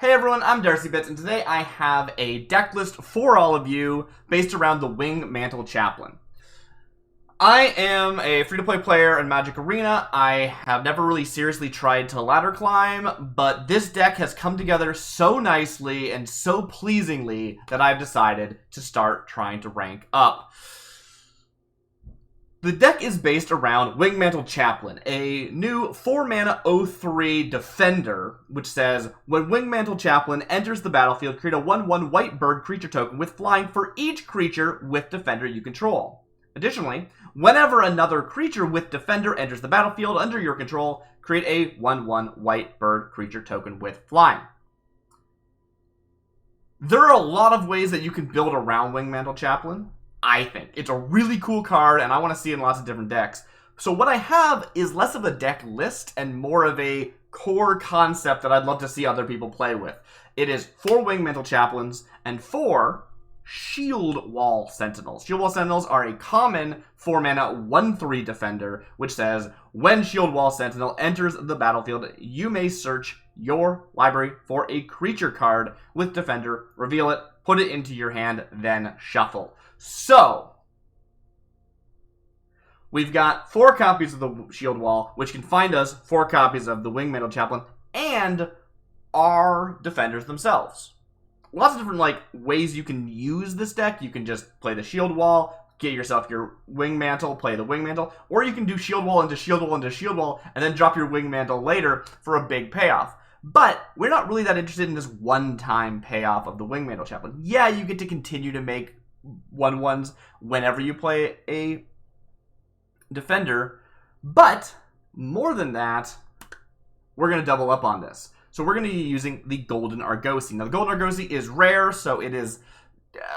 Hey everyone, I'm DarcyBits, and today I have a deck list for all of you based around the Wingmantle Chaplain. I am a free-to-play player in MTG Arena. I have never really seriously tried to ladder climb, but this deck has come together so nicely and so pleasingly that I've decided to start trying to rank up. The deck is based around Wingmantle Chaplain, a new 4-mana 0/3 defender, which says, when Wingmantle Chaplain enters the battlefield, create a 1/1 white bird creature token with flying for each creature with defender you control. Additionally, whenever another creature with defender enters the battlefield under your control, create a 1/1 white bird creature token with flying. There are a lot of ways that you can build around Wingmantle Chaplain. I think it's a really cool card, and I want to see it in lots of different decks. So what I have is less of a deck list and more of a core concept that I'd love to see other people play with. It is 4 Wingmantle Chaplains and 4 Shield Wall Sentinels. Shield Wall Sentinels are a common 4-mana 1/3 defender, which says, when Shield Wall Sentinel enters the battlefield, you may search your library for a creature card with defender, reveal it, put it into your hand, then shuffle. So, we've got 4 copies of the Shield Wall, which can find us 4 copies of the Wingmantle Chaplain, and our defenders themselves. Lots of different ways you can use this deck. You can just play the Shield Wall, get yourself your Wingmantle, play the Wingmantle, or you can do Shield Wall into Shield Wall into Shield Wall, and then drop your Wingmantle later for a big payoff. But we're not really that interested in this one-time payoff of the Wingmantle Chaplain. Yeah, you get to continue to make 1/1s whenever you play a defender, but more than that, we're going to double up on this. So we're going to be using the Golden Argosy. Now, the Golden Argosy is rare, so it is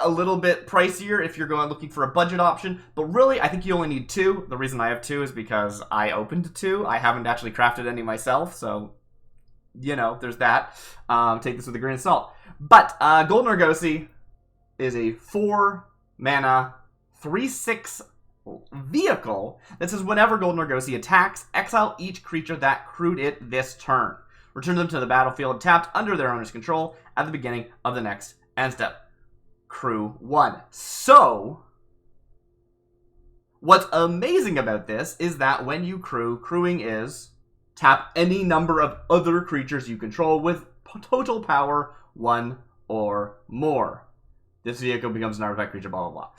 a little bit pricier if you're going looking for a budget option, but really, I think you only need 2. The reason I have 2 is because I opened 2. I haven't actually crafted any myself, so, you know, there's that. Take this with a grain of salt. But Golden Argosy is a 4-mana 3/6 vehicle that says, whenever Golden Argosy attacks, exile each creature that crewed it this turn. Return them to the battlefield tapped under their owner's control at the beginning of the next end step. Crew 1. So, what's amazing about this is that when you crewing is tap any number of other creatures you control with total power 1 or more. This vehicle becomes an artifact creature, blah, blah, blah.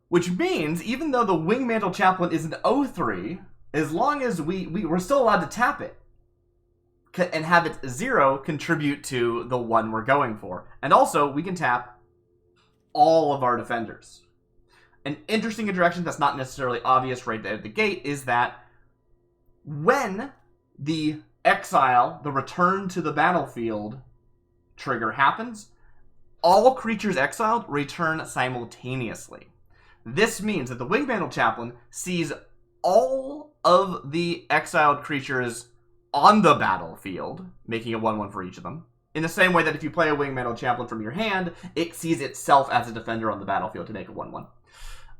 Which means, even though the Wingmantle Chaplain is an 0/3, as long as we're still allowed to tap it and have its 0 contribute to the 1 we're going for. And also, we can tap all of our defenders. An interesting interaction that's not necessarily obvious right out of the gate is that when the exile, the return to the battlefield trigger happens, all creatures exiled return simultaneously. This means that the Wingmantle Chaplain sees all of the exiled creatures on the battlefield, making a 1/1 for each of them, in the same way that if you play a Wingmantle Chaplain from your hand, it sees itself as a defender on the battlefield to make a 1/1.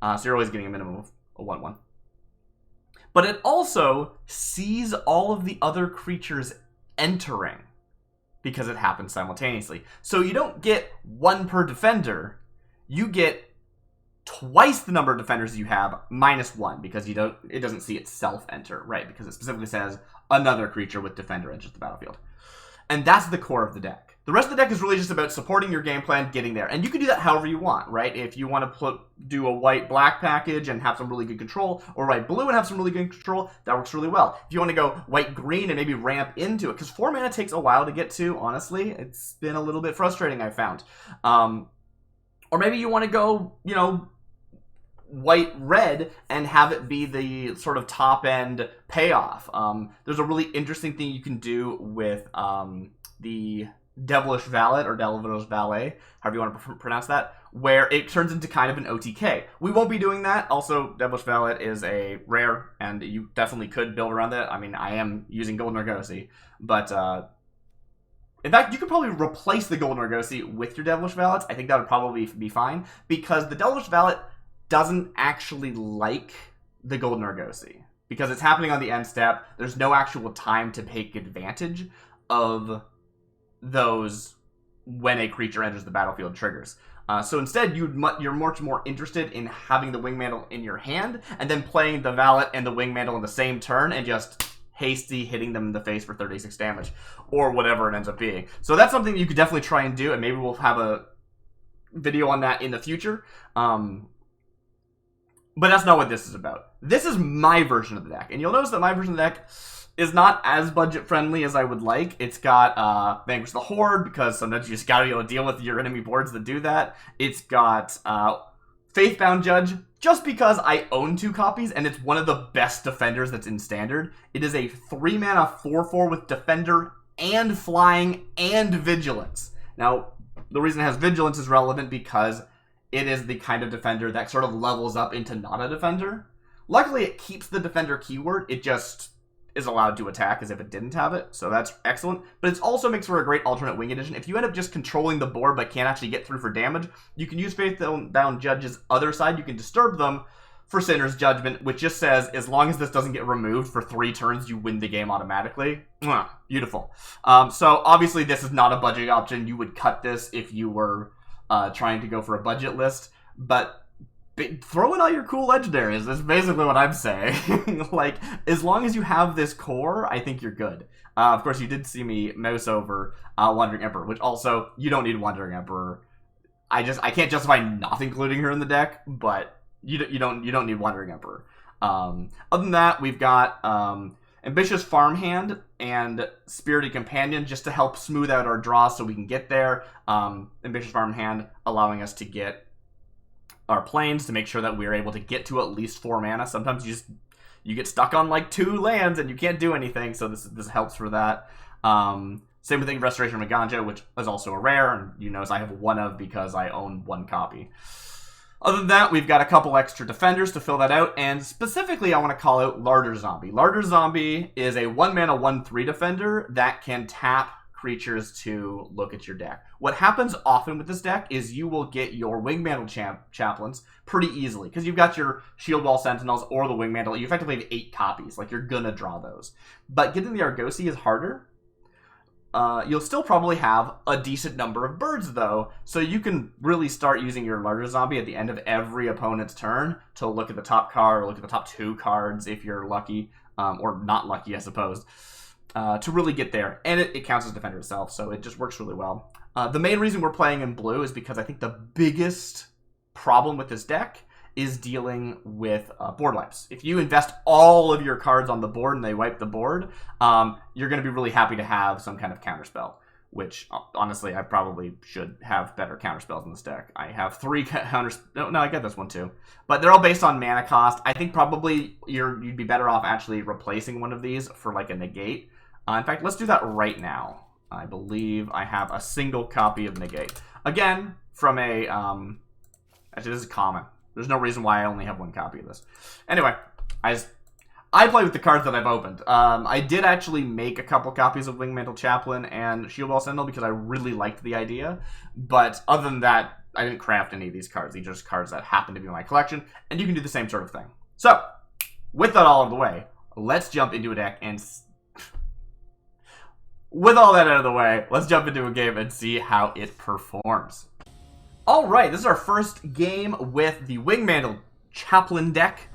So you're always getting a minimum of a 1/1. But it also sees all of the other creatures entering, because it happens simultaneously. So you don't get 1 per defender, you get twice the number of defenders you have minus 1, because it doesn't see itself enter, right? Because it specifically says another creature with defender enters the battlefield. And that's the core of the deck. The rest of the deck is really just about supporting your game plan, getting there. And you can do that however you want, right? If you want to do a white-black package and have some really good control, or white-blue and have some really good control, that works really well. If you want to go white-green and maybe ramp into it, because 4 mana takes a while to get to, honestly. It's been a little bit frustrating, I've found. Or maybe you want to go, white-red and have it be the sort of top-end payoff. There's a really interesting thing you can do with the Devilish Valet, or Devilish Valet, however you want to pronounce that, where it turns into kind of an OTK. We won't be doing that. Also, Devilish Valet is a rare, and you definitely could build around that. I mean, I am using Golden Argosy, but in fact, you could probably replace the Golden Argosy with your Devilish Valets. I think that would probably be fine, because the Devilish Valet doesn't actually like the Golden Argosy, because it's happening on the end step. There's no actual time to take advantage of those when a creature enters the battlefield triggers. So instead, you're much more interested in having the Wingmantle in your hand and then playing the Valet and the Wingmantle in the same turn and just hasty hitting them in the face for 36 damage or whatever it ends up being. So that's something you could definitely try and do, and maybe we'll have a video on that in the future. But that's not what this is about. This is my version of the deck, and you'll notice that my version of the deck is not as budget-friendly as I would like. It's got Vanquish the Horde, because sometimes you just gotta be able to deal with your enemy boards that do that. It's got Faithbound Judge, just because I own 2 copies, and it's one of the best defenders that's in Standard. It is a 3-mana 4/4 with Defender, and Flying, and Vigilance. Now, the reason it has Vigilance is relevant because it is the kind of defender that sort of levels up into not a defender. Luckily, it keeps the defender keyword. It just is allowed to attack as if it didn't have it, so that's excellent. But it also makes for a great alternate wing edition. If you end up just controlling the board but can't actually get through for damage, you can use Faithbound Judge's other side. You can disturb them for Sinner's Judgment, which just says, as long as this doesn't get removed for 3 turns, you win the game automatically. Mwah, beautiful. So obviously this is not a budget option. You would cut this if you were trying to go for a budget list, but throw in all your cool legendaries. That's basically what I'm saying. Like, as long as you have this core, I think you're good. Of course, you did see me mouse over Wandering Emperor, which also, you don't need Wandering Emperor. I can't justify not including her in the deck, but you don't need Wandering Emperor. Other than that, we've got Ambitious Farmhand and Spirited Companion just to help smooth out our draws so we can get there. Ambitious Farmhand allowing us to get our planes to make sure that we're able to get to at least 4 mana. Sometimes you get stuck on like 2 lands and you can't do anything, so this helps for that. Same with Restoration of Ganja, which is also a rare, and you notice I have 1 of because I own 1 copy. Other than that, we've got a couple extra defenders to fill that out, and specifically I want to call out Larder Zombie. Larder Zombie is a 1-mana 1/3 defender that can tap creatures to look at your deck. What happens often with this deck is you will get your Wingmantle Chaplains pretty easily, because you've got your Shield Wall Sentinels or the Wingmantle. You effectively have 8 copies. Like, you're gonna draw those. But getting the Argosy is harder. You'll still probably have a decent number of birds, though, so you can really start using your Larder Zombie at the end of every opponent's turn to look at the top card, or look at the top 2 cards if you're lucky, or not lucky, I suppose, to really get there. And it counts as Defender itself, so it just works really well. The main reason we're playing in blue is because I think the biggest problem with this deck is dealing with board wipes. If you invest all of your cards on the board and they wipe the board, you're going to be really happy to have some kind of counterspell, which, honestly, I probably should have better counterspells in this deck. I have 3 counters. No, I get this one too. But they're all based on mana cost. I think probably you'd be better off actually replacing one of these for like a negate. In fact, let's do that right now. I believe I have a single copy of negate. Again, from a... actually, this is common. There's no reason why I only have 1 copy of this. Anyway, I play with the cards that I've opened. I did actually make a couple copies of Wingmantle Chaplain and Shield Wall Sentinel because I really liked the idea. But other than that, I didn't craft any of these cards. These are just cards that happen to be in my collection, and you can do the same sort of thing. So, with that all out of the way, let's jump into a deck and... With all that out of the way, let's jump into a game and see how it performs. Alright, this is our first game with the Wingmantle Chaplain deck,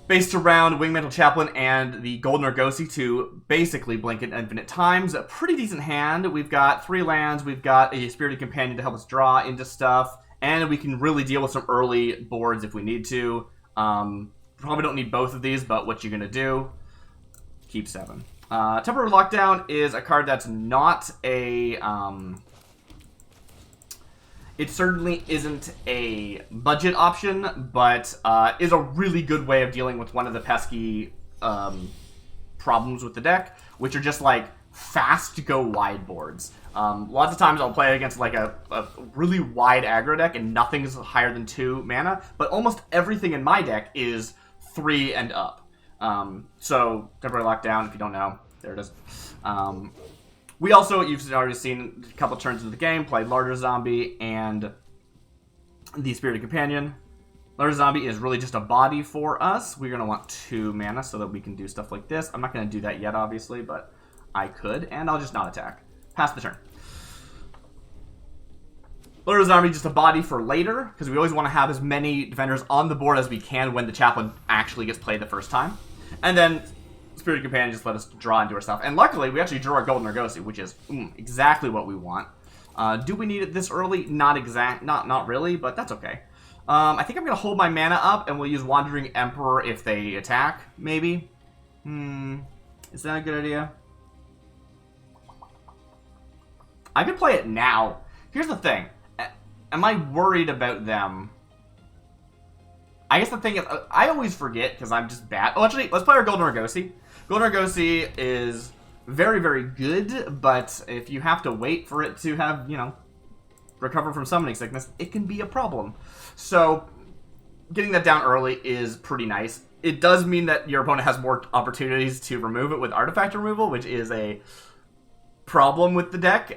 based around Wingmantle Chaplain and the Golden Argosy to basically blink it infinite times. A pretty decent hand. We've got 3 lands, we've got a Spirited Companion to help us draw into stuff, and we can really deal with some early boards if we need to. Probably don't need both of these, but what you're going to do, keep 7. Temporary Lockdown is a card that's not a... it certainly isn't a budget option, but is a really good way of dealing with one of the pesky problems with the deck, which are just like fast go wide boards. Lots of times I'll play against like a really wide aggro deck and nothing's higher than 2 mana, but almost everything in my deck is 3 and up. So Temporary Lockdown, if you don't know, there it is. We also, you've already seen a couple turns into the game, played Larder Zombie and the Spirited Companion. Larder Zombie is really just a body for us. We're going to want 2 mana so that we can do stuff like this. I'm not going to do that yet, obviously, but I could, and I'll just not attack. Pass the turn. Lord's Army just a body for later, because we always want to have as many defenders on the board as we can when the Chaplain actually gets played the first time. And then Spirit Companion just let us draw into our stuff. And luckily, we actually drew our Golden Argosy, which is exactly what we want. Do we need it this early? Not really, but that's okay. I think I'm going to hold my mana up, and we'll use Wandering Emperor if they attack, maybe. Is that a good idea? I could play it now. Here's the thing. Am I worried about them? I guess the thing is, I always forget because I'm just bad. Oh, actually, let's play our Golden Argosy. Golden Argosy is very, very good, but if you have to wait for it to have, you know, recover from summoning sickness, it can be a problem. So, getting that down early is pretty nice. It does mean that your opponent has more opportunities to remove it with artifact removal, which is a problem with the deck.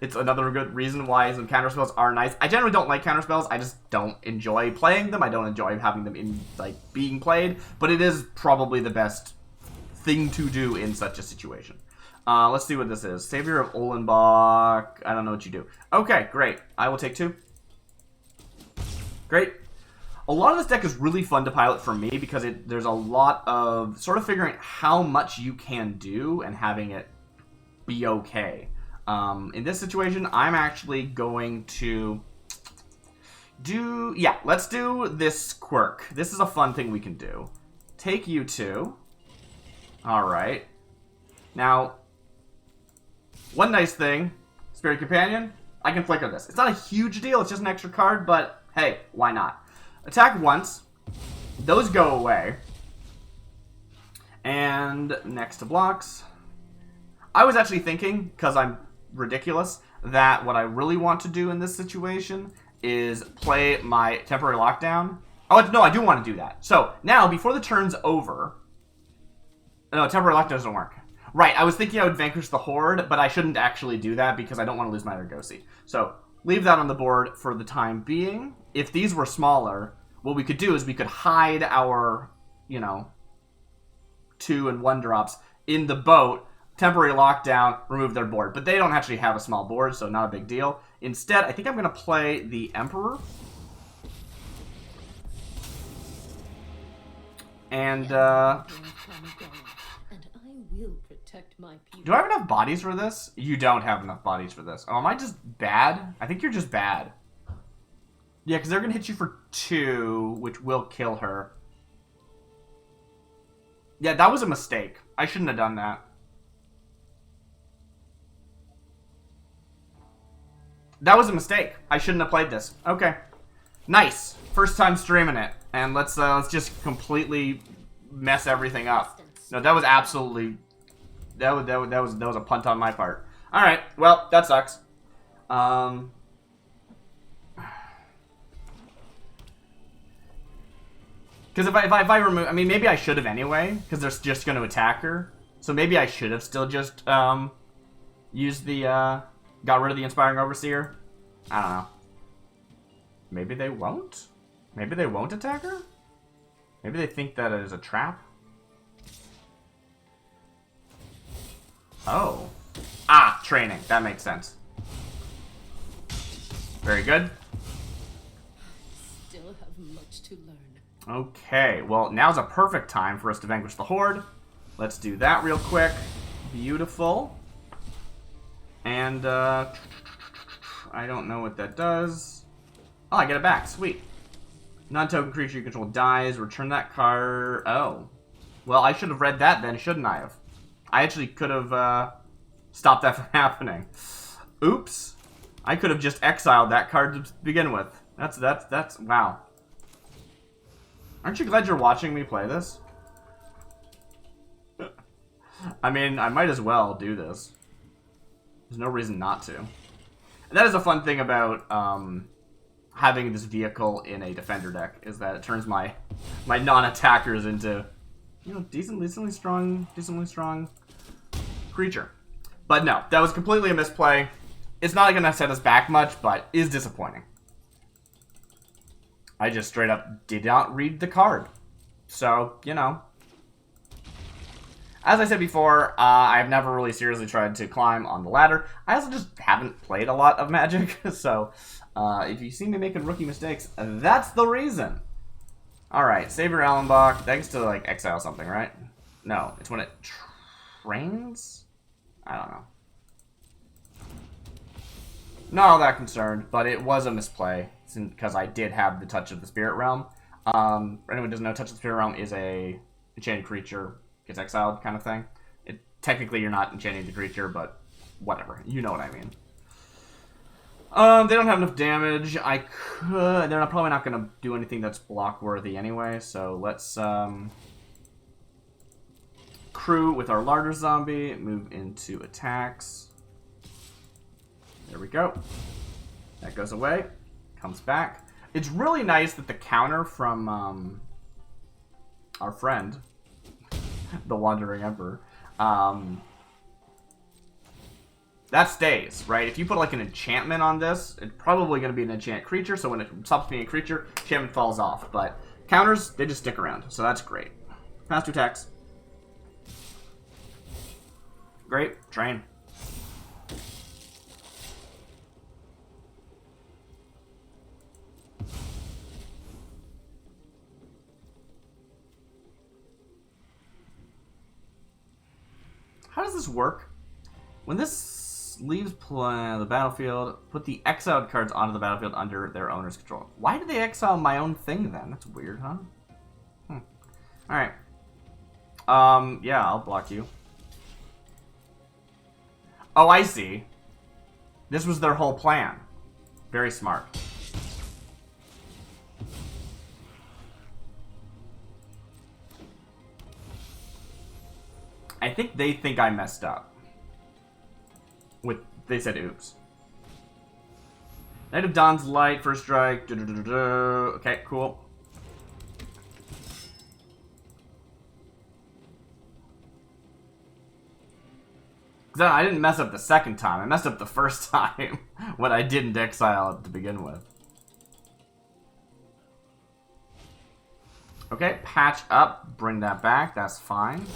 It's another good reason why some counterspells are nice. I generally don't like counterspells. I just don't enjoy playing them. I don't enjoy having them in, like, being played. But it is probably the best thing to do in such a situation. Let's see what this is. Savior of Olenbach. I don't know what you do. Okay, great. I will take 2. Great. A lot of this deck is really fun to pilot for me because there's a lot of sort of figuring out how much you can do and having it be okay. In this situation, I'm actually going to do... Yeah, let's do this quirk. This is a fun thing we can do. Take you 2. Alright. Now, one nice thing, Spirit Companion, I can flicker this. It's not a huge deal, it's just an extra card, but hey, why not? Attack once. Those go away. And next to blocks. I was actually thinking, because I'm ridiculous, that what I really want to do in this situation is play my temporary lockdown. Oh, no, I do want to do that. So, now, before the turn's over... No, temporary lockdown doesn't work. Right, I was thinking I would vanquish the Horde, but I shouldn't actually do that because I don't want to lose my Argosy. So, leave that on the board for the time being. If these were smaller, what we could do is we could hide our, you know, 2 and 1 drops in the boat, temporary lockdown, remove their board. But they don't actually have a small board, so not a big deal. Instead, I think I'm going to play the Emperor. And, do I have enough bodies for this? You don't have enough bodies for this. Oh, am I just bad? I think you're just bad. Yeah, because they're going to hit you for 2, which will kill her. Yeah, that was a mistake. I shouldn't have done that. That was a mistake. I shouldn't have played this. Okay. Nice. First time streaming it. And let's just completely mess everything up. No, that was absolutely... That was a punt on my part. Alright, well, that sucks. Because if I remove... I mean, maybe I should have anyway, because they're just going to attack her. So maybe I should have still just used the... got rid of the Inspiring Overseer. I don't know. Maybe they won't? Maybe they won't attack her? Maybe they think that it is a trap? Oh. Ah, training. That makes sense. Very good. Still have much to learn. Okay, well, now's a perfect time for us to vanquish the Horde. Let's do that real quick. Beautiful. And, I don't know what that does. Oh, I get it back. Sweet. Non-token creature you control dies. Return that card. Oh. Well, I should have read that then, shouldn't I have? I actually could have stopped that from happening. Oops. I could have just exiled that card to begin with. That's wow. Aren't you glad you're watching me play this? I mean, I might as well do this. There's no reason not to. And that is a fun thing about having this vehicle in a defender deck, is that it turns my non-attackers into, you know, decently strong creature. But no, that was completely a misplay. It's not going to set us back much, but is disappointing. I just straight up did not read the card. So, you know. As I said before, I've never really seriously tried to climb on the ladder. I also just haven't played a lot of Magic, so if you see me making rookie mistakes, that's the reason. Alright, save your Allenbach. Thanks to, like, exile something, right? No, it's when it trains? I don't know. Not all that concerned, but it was a misplay, because I did have the Touch of the Spirit Realm. For anyone who doesn't know, Touch of the Spirit Realm is a enchanted creature, gets exiled kind of thing. Technically, you're not enchanting the creature, but whatever. You know what I mean. They don't have enough damage. I could... They're probably not going to do anything that's block-worthy anyway, so let's crew with our larder zombie, move into attacks. There we go. That goes away. Comes back. It's really nice that the counter from our friend, the Wandering Emperor, that stays, right? If you put like an enchantment on this, it's probably going to be an enchant creature, so when it stops being a creature, enchantment falls off. But counters, they just stick around, so that's great. Pass 2 attacks. Great. Train. How does this work? When this leaves the battlefield, put the exiled cards onto the battlefield under their owner's control. Why did they exile my own thing then? That's weird, huh? Alright. Yeah, I'll block you. Oh, I see. This was their whole plan. Very smart. I think they think I messed up. They said oops. Knight of Dawn's Light, first strike. Okay, cool. I didn't mess up the second time. I messed up the first time when I didn't exile it to begin with. Okay, patch up. Bring that back. That's fine.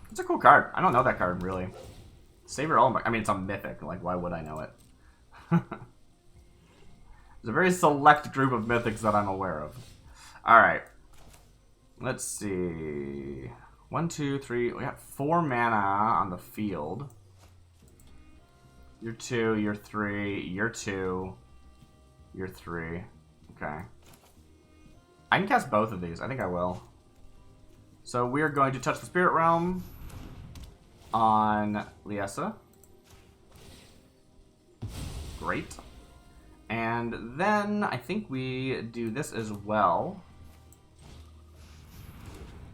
It's a cool card. I don't know that card, really. Saber All... I mean, it's a mythic. Like, why would I know it? There's a very select group of mythics that I'm aware of. Alright. Let's see... 1, 2, 3... We got 4 mana on the field. You're 2, you're 3, you're 2, you're 3. Okay. I can cast both of these. I think I will. So we are going to touch the Spirit Realm on Liesa. Great. And then I think we do this as well.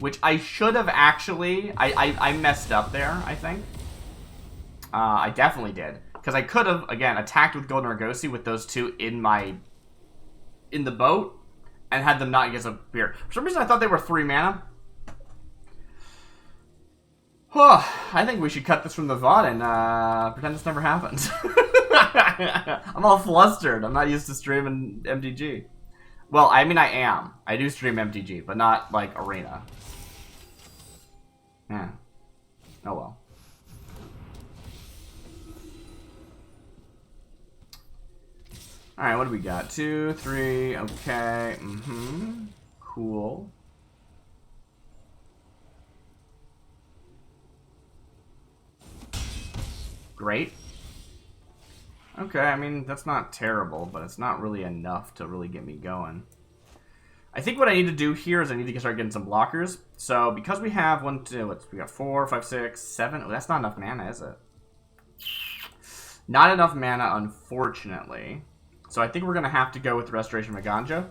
Which I should have actually... I messed up there, I think. I definitely did. Because I could have, again, attacked with Golden Argosy with those 2 in the boat. And had them not get a beer. For some reason I thought they were 3 mana. I think we should cut this from the VOD and pretend this never happened. I'm all flustered. I'm not used to streaming MTG. Well, I mean I am. I do stream MTG, but not, like, Arena. Yeah. Oh well. Alright, what do we got? 2, 3, okay. Cool. Great. Okay, I mean, that's not terrible, but it's not really enough to really get me going. I think what I need to do here is I need to start getting some blockers. So, because we have we got 4, 5, 6, 7. Oh, that's not enough mana, is it? Not enough mana, unfortunately. So I think we're going to have to go with Restoration Maganja.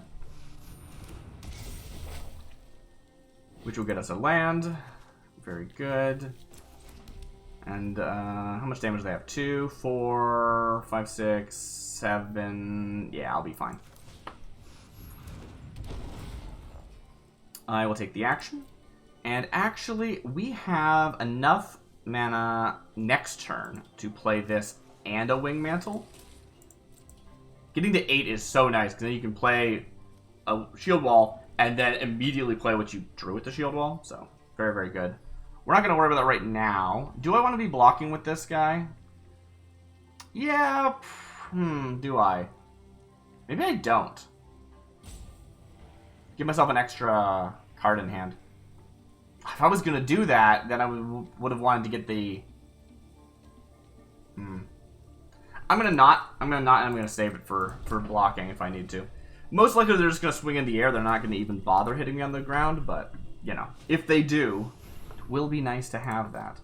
Which will get us a land. Very good. And how much damage do they have? 2, 4, 5, 6, 7. Yeah, I'll be fine. I will take the action. And actually, we have enough mana next turn to play this and a Wingmantle. Getting to 8 is so nice, because then you can play a Shield Wall and then immediately play what you drew with the shield wall. So, very, very good. We're not going to worry about that right now. Do I want to be blocking with this guy? Yeah, do I? Maybe I don't. Give myself an extra card in hand. If I was going to do that, then I would have wanted to get the... I'm going to not, and I'm going to save it for blocking if I need to. Most likely they're just going to swing in the air. They're not going to even bother hitting me on the ground, but, you know, if they do, it will be nice to have that.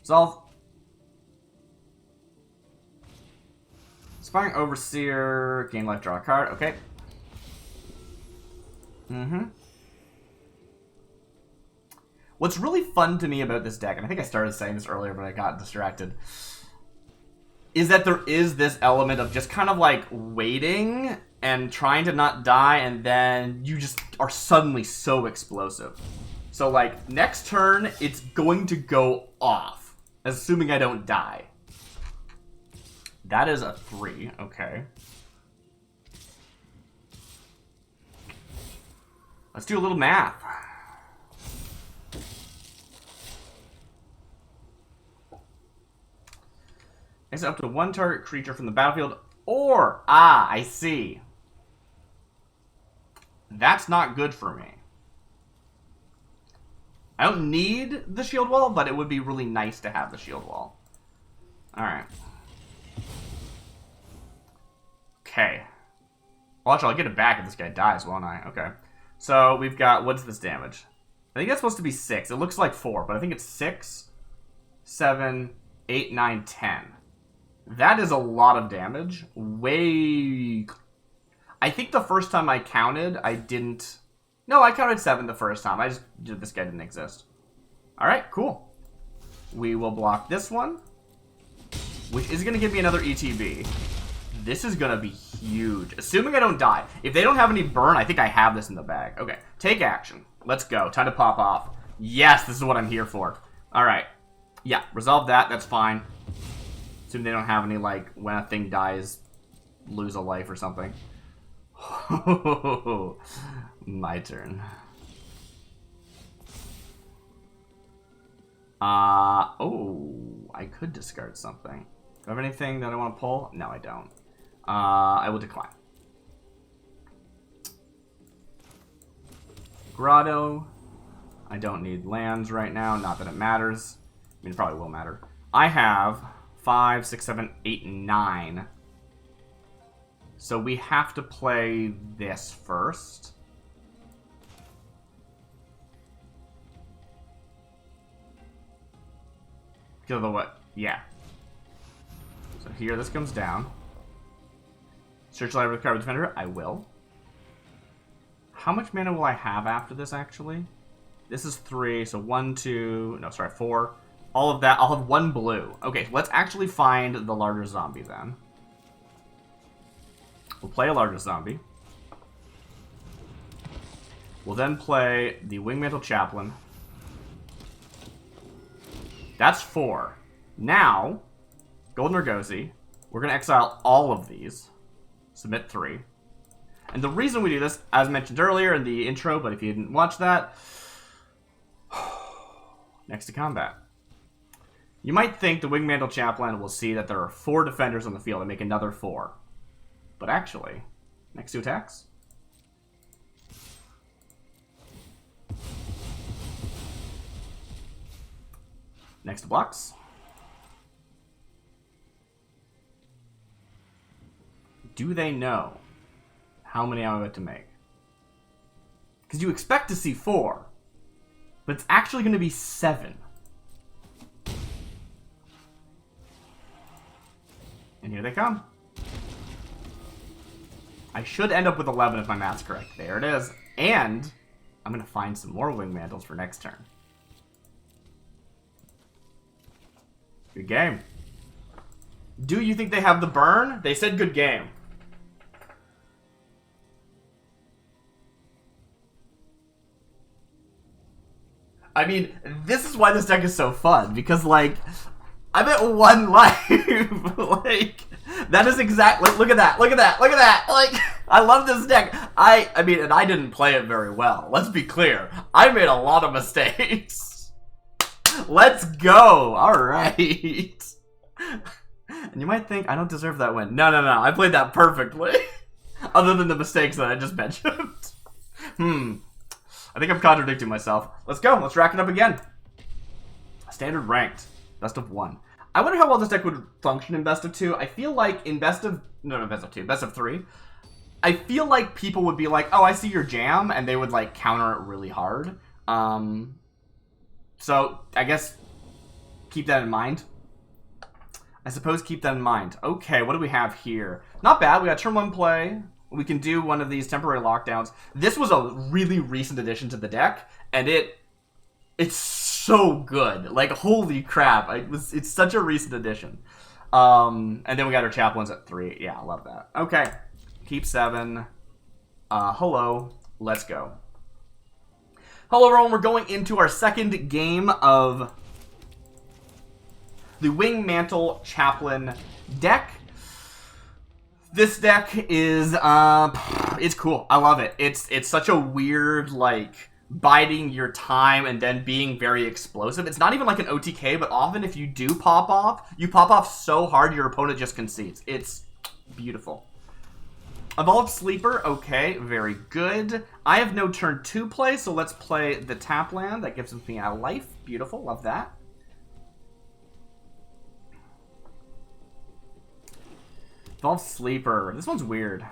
So Inspiring Overseer, gain life, draw a card. Okay. What's really fun to me about this deck, and I think I started saying this earlier, but I got distracted, is that there is this element of just kind of like waiting and trying to not die, and then you just are suddenly so explosive. So like, next turn, it's going to go off, assuming I don't die. That is a 3, okay. Let's do a little math. It's up to one target creature from the battlefield, or, I see. That's not good for me. I don't need the shield wall, but it would be really nice to have the shield wall. Alright. Okay. Well, actually, I'll get it back if this guy dies, won't I? Okay. So, we've got, what's this damage? I think that's supposed to be 6. It looks like 4, but I think it's 6, 7, 8, 9, 10. That is a lot of damage. Way... I think the first time I counted, I didn't... No, I counted 7 the first time. I just... This guy didn't exist. Alright, cool. We will block this one, which is going to give me another ETB. This is going to be huge. Assuming I don't die. If they don't have any burn, I think I have this in the bag. Okay, take action. Let's go. Time to pop off. Yes, this is what I'm here for. Alright. Yeah, resolve that. That's fine. Assume they don't have any, like, when a thing dies, lose a life or something. My turn. Oh, I could discard something. Do I have anything that I want to pull? No, I don't. I will decline. Grotto. I don't need lands right now, not that it matters. I mean, it probably will matter. I have 5, 6, 7, 8, 9. So we have to play this first. Kill the what? Yeah. So here, this comes down. Search library with card defender. I will. How much mana will I have after this, actually? This is 3, so 1, 2... No, sorry, 4. All of that. I'll have 1 blue. Okay, let's actually find the larger zombie, then. We'll play a larger zombie. We'll then play the Wingmantle Chaplain. That's 4. Now, Golden Argosy. We're going to exile all of these. Submit 3. And the reason we do this, as mentioned earlier in the intro, but if you didn't watch that, next to combat. You might think the Wingmantle Chaplain will see that there are 4 defenders on the field and make another 4. But actually, next 2 attacks. Next 2 blocks. Do they know how many I'm about to make? Because you expect to see 4, but it's actually going to be 7. And here they come. I should end up with 11 if my math's correct. There it is. And I'm going to find some more Wingmantles for next turn. Good game. Do you think they have the burn? They said good game. I mean, this is why this deck is so fun, because, like, I'm at 1 life. Like, that is exactly... Look at that, look at that, look at that! Like, I love this deck. I mean, and I didn't play it very well. Let's be clear. I made a lot of mistakes. Let's go. All right. And you might think I don't deserve that win. No. I played that perfectly. Other than the mistakes that I just mentioned. I think I'm contradicting myself. Let's go. Let's rack it up again. Standard ranked. Best of 1. I wonder how well this deck would function in best of 2. I feel like in best of 2, best of 3. I feel like people would be like, oh, I see your jam, and they would like counter it really hard. So I guess keep that in mind. I suppose keep that in mind. Okay, what do we have here? Not bad. We got turn 1 play. We can do one of these temporary lockdowns. This was a really recent addition to the deck, and it's so good. Like, holy crap. It's such a recent addition. And then we got our chaplains at 3. Yeah, I love that. Okay. Keep 7. Hello. Let's go. Hello, everyone. We're going into our second game of the Wingmantle Chaplain deck. This deck is, it's cool. I love it. It's such a weird, like, biding your time and then being very explosive. It's not even like an OTK, but often if you do pop off, you pop off so hard your opponent just concedes. It's beautiful. Evolved Sleeper, okay, very good. I have no turn 2 play, so let's play the tap land. That gives me a life. Beautiful, love that. Evolved Sleeper. This one's weird.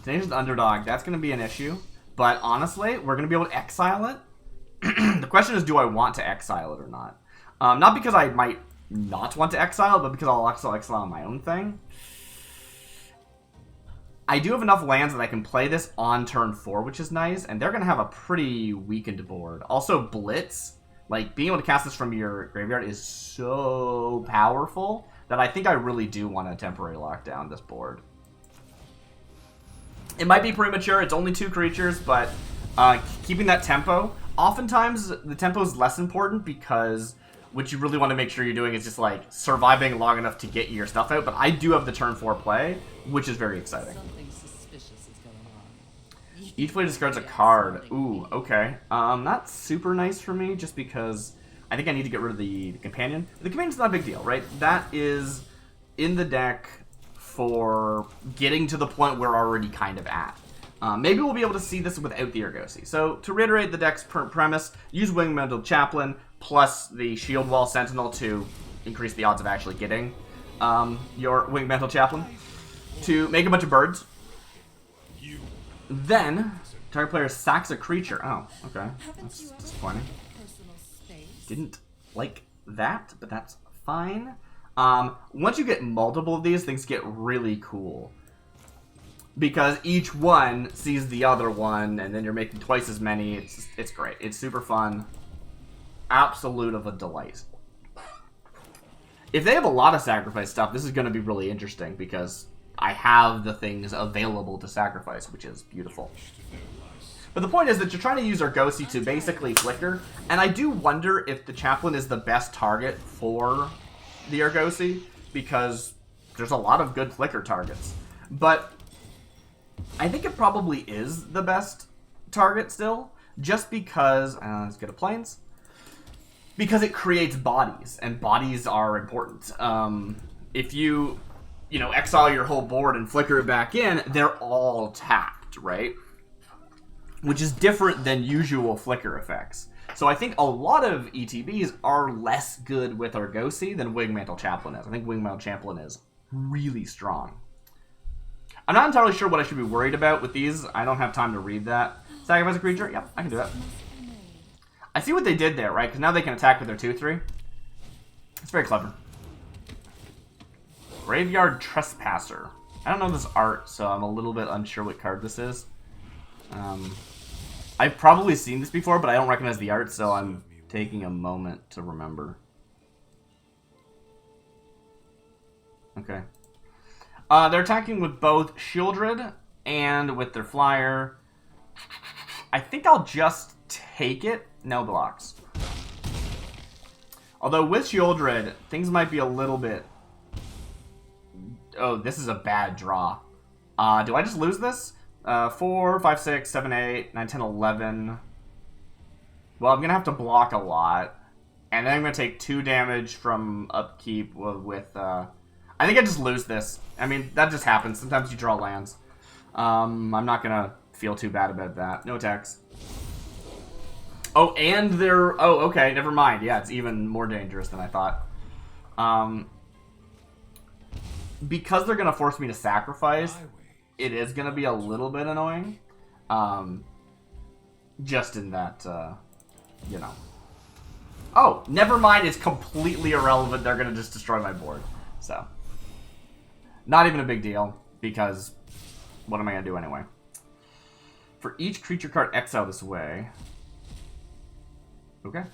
Tenacious Underdog. That's going to be an issue. But honestly, we're going to be able to exile it. The question is, do I want to exile it or not? Not because I might not want to exile, but because I'll also exile on my own thing. I do have enough lands that I can play this on turn 4, which is nice. And they're going to have a pretty weakened board. Also, Blitz. Like, being able to cast this from your graveyard is so powerful that I think I really do want to temporary lock down this board. It might be premature, it's only 2 creatures, but keeping that tempo, oftentimes the tempo is less important because what you really want to make sure you're doing is just like surviving long enough to get your stuff out, but I do have the turn 4 play, which is very exciting. Something suspicious is going on. Each player discards a card. Ooh, okay. That's super nice for me just because I think I need to get rid of the companion. The companion's not a big deal, right? That is in the deck for getting to the point we're already kind of at. Maybe we'll be able to see this without the Argosy. So, to reiterate the deck's premise, use Wingmantle Chaplain plus the Shield Wall Sentinel to increase the odds of actually getting your Wingmantle Chaplain to make a bunch of birds. Then, target player sacks a creature. Oh, okay. That's disappointing. Didn't like that, but that's fine. Once you get multiple of these, things get really cool. Because each one sees the other one, and then you're making twice as many. It's great. It's super fun. Absolute of a delight. If they have a lot of sacrifice stuff, this is going to be really interesting, because I have the things available to sacrifice, which is beautiful. But the point is that you're trying to use Argosy to basically flicker, and I do wonder if the Chaplain is the best target for the Argosy, because there's a lot of good flicker targets. But I think it probably is the best target still, just because, let's go to Plains, because it creates bodies, and bodies are important. If you exile your whole board and flicker it back in, they're all tapped, right? Which is different than usual flicker effects. So I think a lot of ETBs are less good with Argosy than Wingmantle Chaplain is. I think Wingmantle Chaplain is really strong. I'm not entirely sure what I should be worried about with these. I don't have time to read that. Sacrifice a creature? Yep, I can do that. I see what they did there, right? Because now they can attack with their 2/3. It's very clever. Graveyard Trespasser. I don't know this art, so I'm a little bit unsure what card this is. I've probably seen this before, but I don't recognize the art, so I'm taking a moment to remember. Okay. They're attacking with both Shieldred and with their flyer. I think I'll just take it. No blocks. Although with Shieldred, things might be a little bit... Oh, this is a bad draw. Do I just lose this? 4, 5, 6, 7, 8, 9, 10, 11. Well, I'm going to have to block a lot. And then I'm going to take 2 damage from upkeep with I think I just lose this. I mean, that just happens. Sometimes you draw lands. I'm not going to feel too bad about that. No attacks. Oh, and they're... Oh, okay, never mind. Yeah, it's even more dangerous than I thought. Because they're going to force me to sacrifice, it is going to be a little bit annoying. Just in that, you know. Oh, never mind. It's completely irrelevant. They're going to just destroy my board. So, not even a big deal, because what am I going to do anyway? For each creature card exile this way. Okay.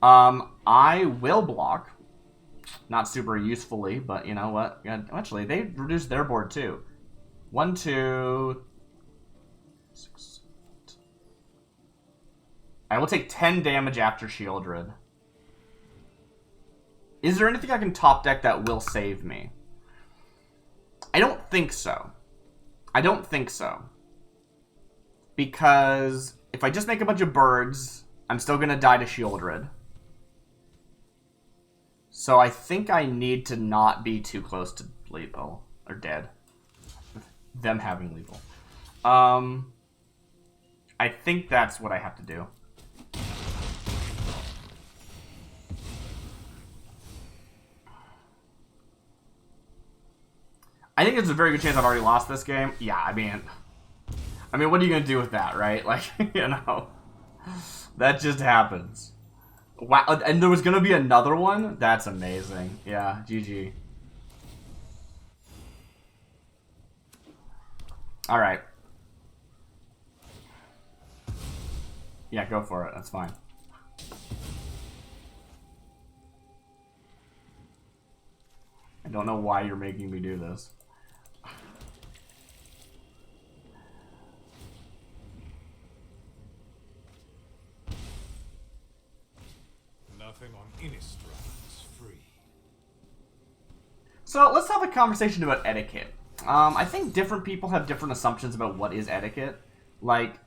I will block. Not super usefully, but you know what? Actually, they reduced their board too. 1, 2, 6. I will take 10 damage after Shieldred. Is there anything I can top deck that will save me? I don't think so. I don't think so. Because if I just make a bunch of birds, I'm still going to die to Shieldred. So I think I need to not be too close to lethal. Or dead. Them having lethal. I think that's what I have to do. I think it's a very good chance I've already lost this game. Yeah, I mean, what are you going to do with that, right? Like, you know, that just happens. Wow, and there was going to be another one? That's amazing. Yeah, GG. All right. Yeah, go for it. That's fine. I don't know why you're making me do this. Nothing on Innistrad is free. So let's have a conversation about etiquette. I think different people have different assumptions about what is etiquette. Like,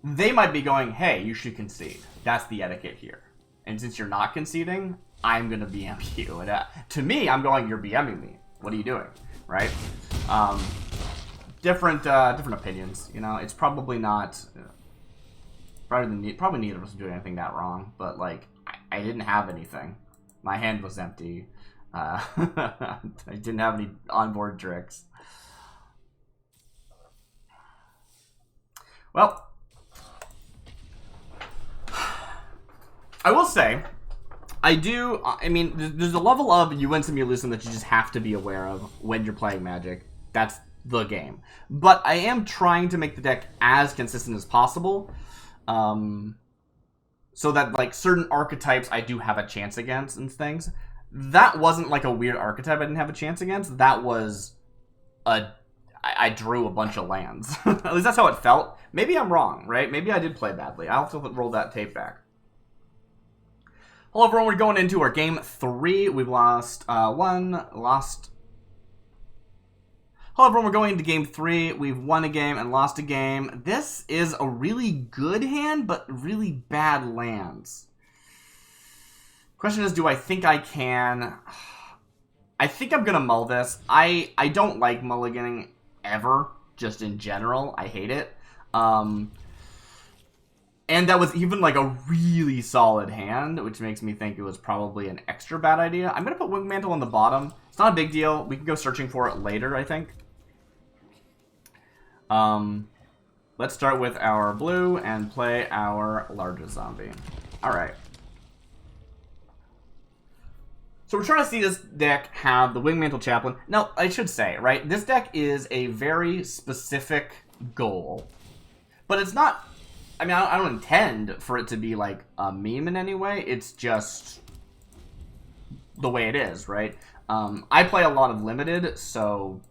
they might be going, hey, you should concede. That's the etiquette here. And since you're not conceding, I'm going to BM you. And to me, I'm going, you're BMing me. What are you doing? Right? Different opinions. You know, it's probably not... Probably neither of us are doing anything that wrong. But, like, I didn't have anything. My hand was empty. I didn't have any onboard tricks. Well, I will say, I mean, there's a level of you win some, you lose some that you just have to be aware of when you're playing Magic. That's the game. But I am trying to make the deck as consistent as possible. So that, like, certain archetypes I do have a chance against and things. That wasn't, like, a weird archetype I didn't have a chance against. That was I drew a bunch of lands. At least that's how it felt. Maybe I'm wrong, right? Maybe I did play badly. I'll have to roll that tape back. Hello, everyone. We're going into our game 3. We've lost Hello, everyone. We're going into game 3. We've won a game and lost a game. This is a really good hand, but really bad lands. Question is, do I think I can? I think I'm going to mull this. I don't like mulliganing ever, just in general. I hate it. And that was even like a really solid hand, which makes me think it was probably an extra bad idea. I'm going to put Wingmantle on the bottom. It's not a big deal. We can go searching for it later, I think. Let's start with our blue and play our largest zombie. Alright. So we're trying to see this deck have the Wingmantle Chaplain. Now, I should say, right, this deck is a very specific goal. But it's not... I mean, I don't intend for it to be, like, a meme in any way. It's just the way it is, right? I play a lot of Limited, so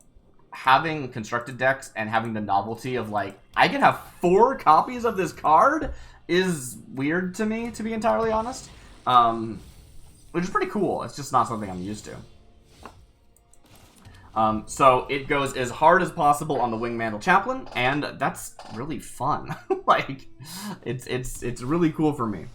having constructed decks and having the novelty of, like, I can have 4 copies of this card is weird to me, to be entirely honest. Which is pretty cool. It's just not something I'm used to. So it goes as hard as possible on the Wingmantle Chaplain, and that's really fun. Like, it's really cool for me.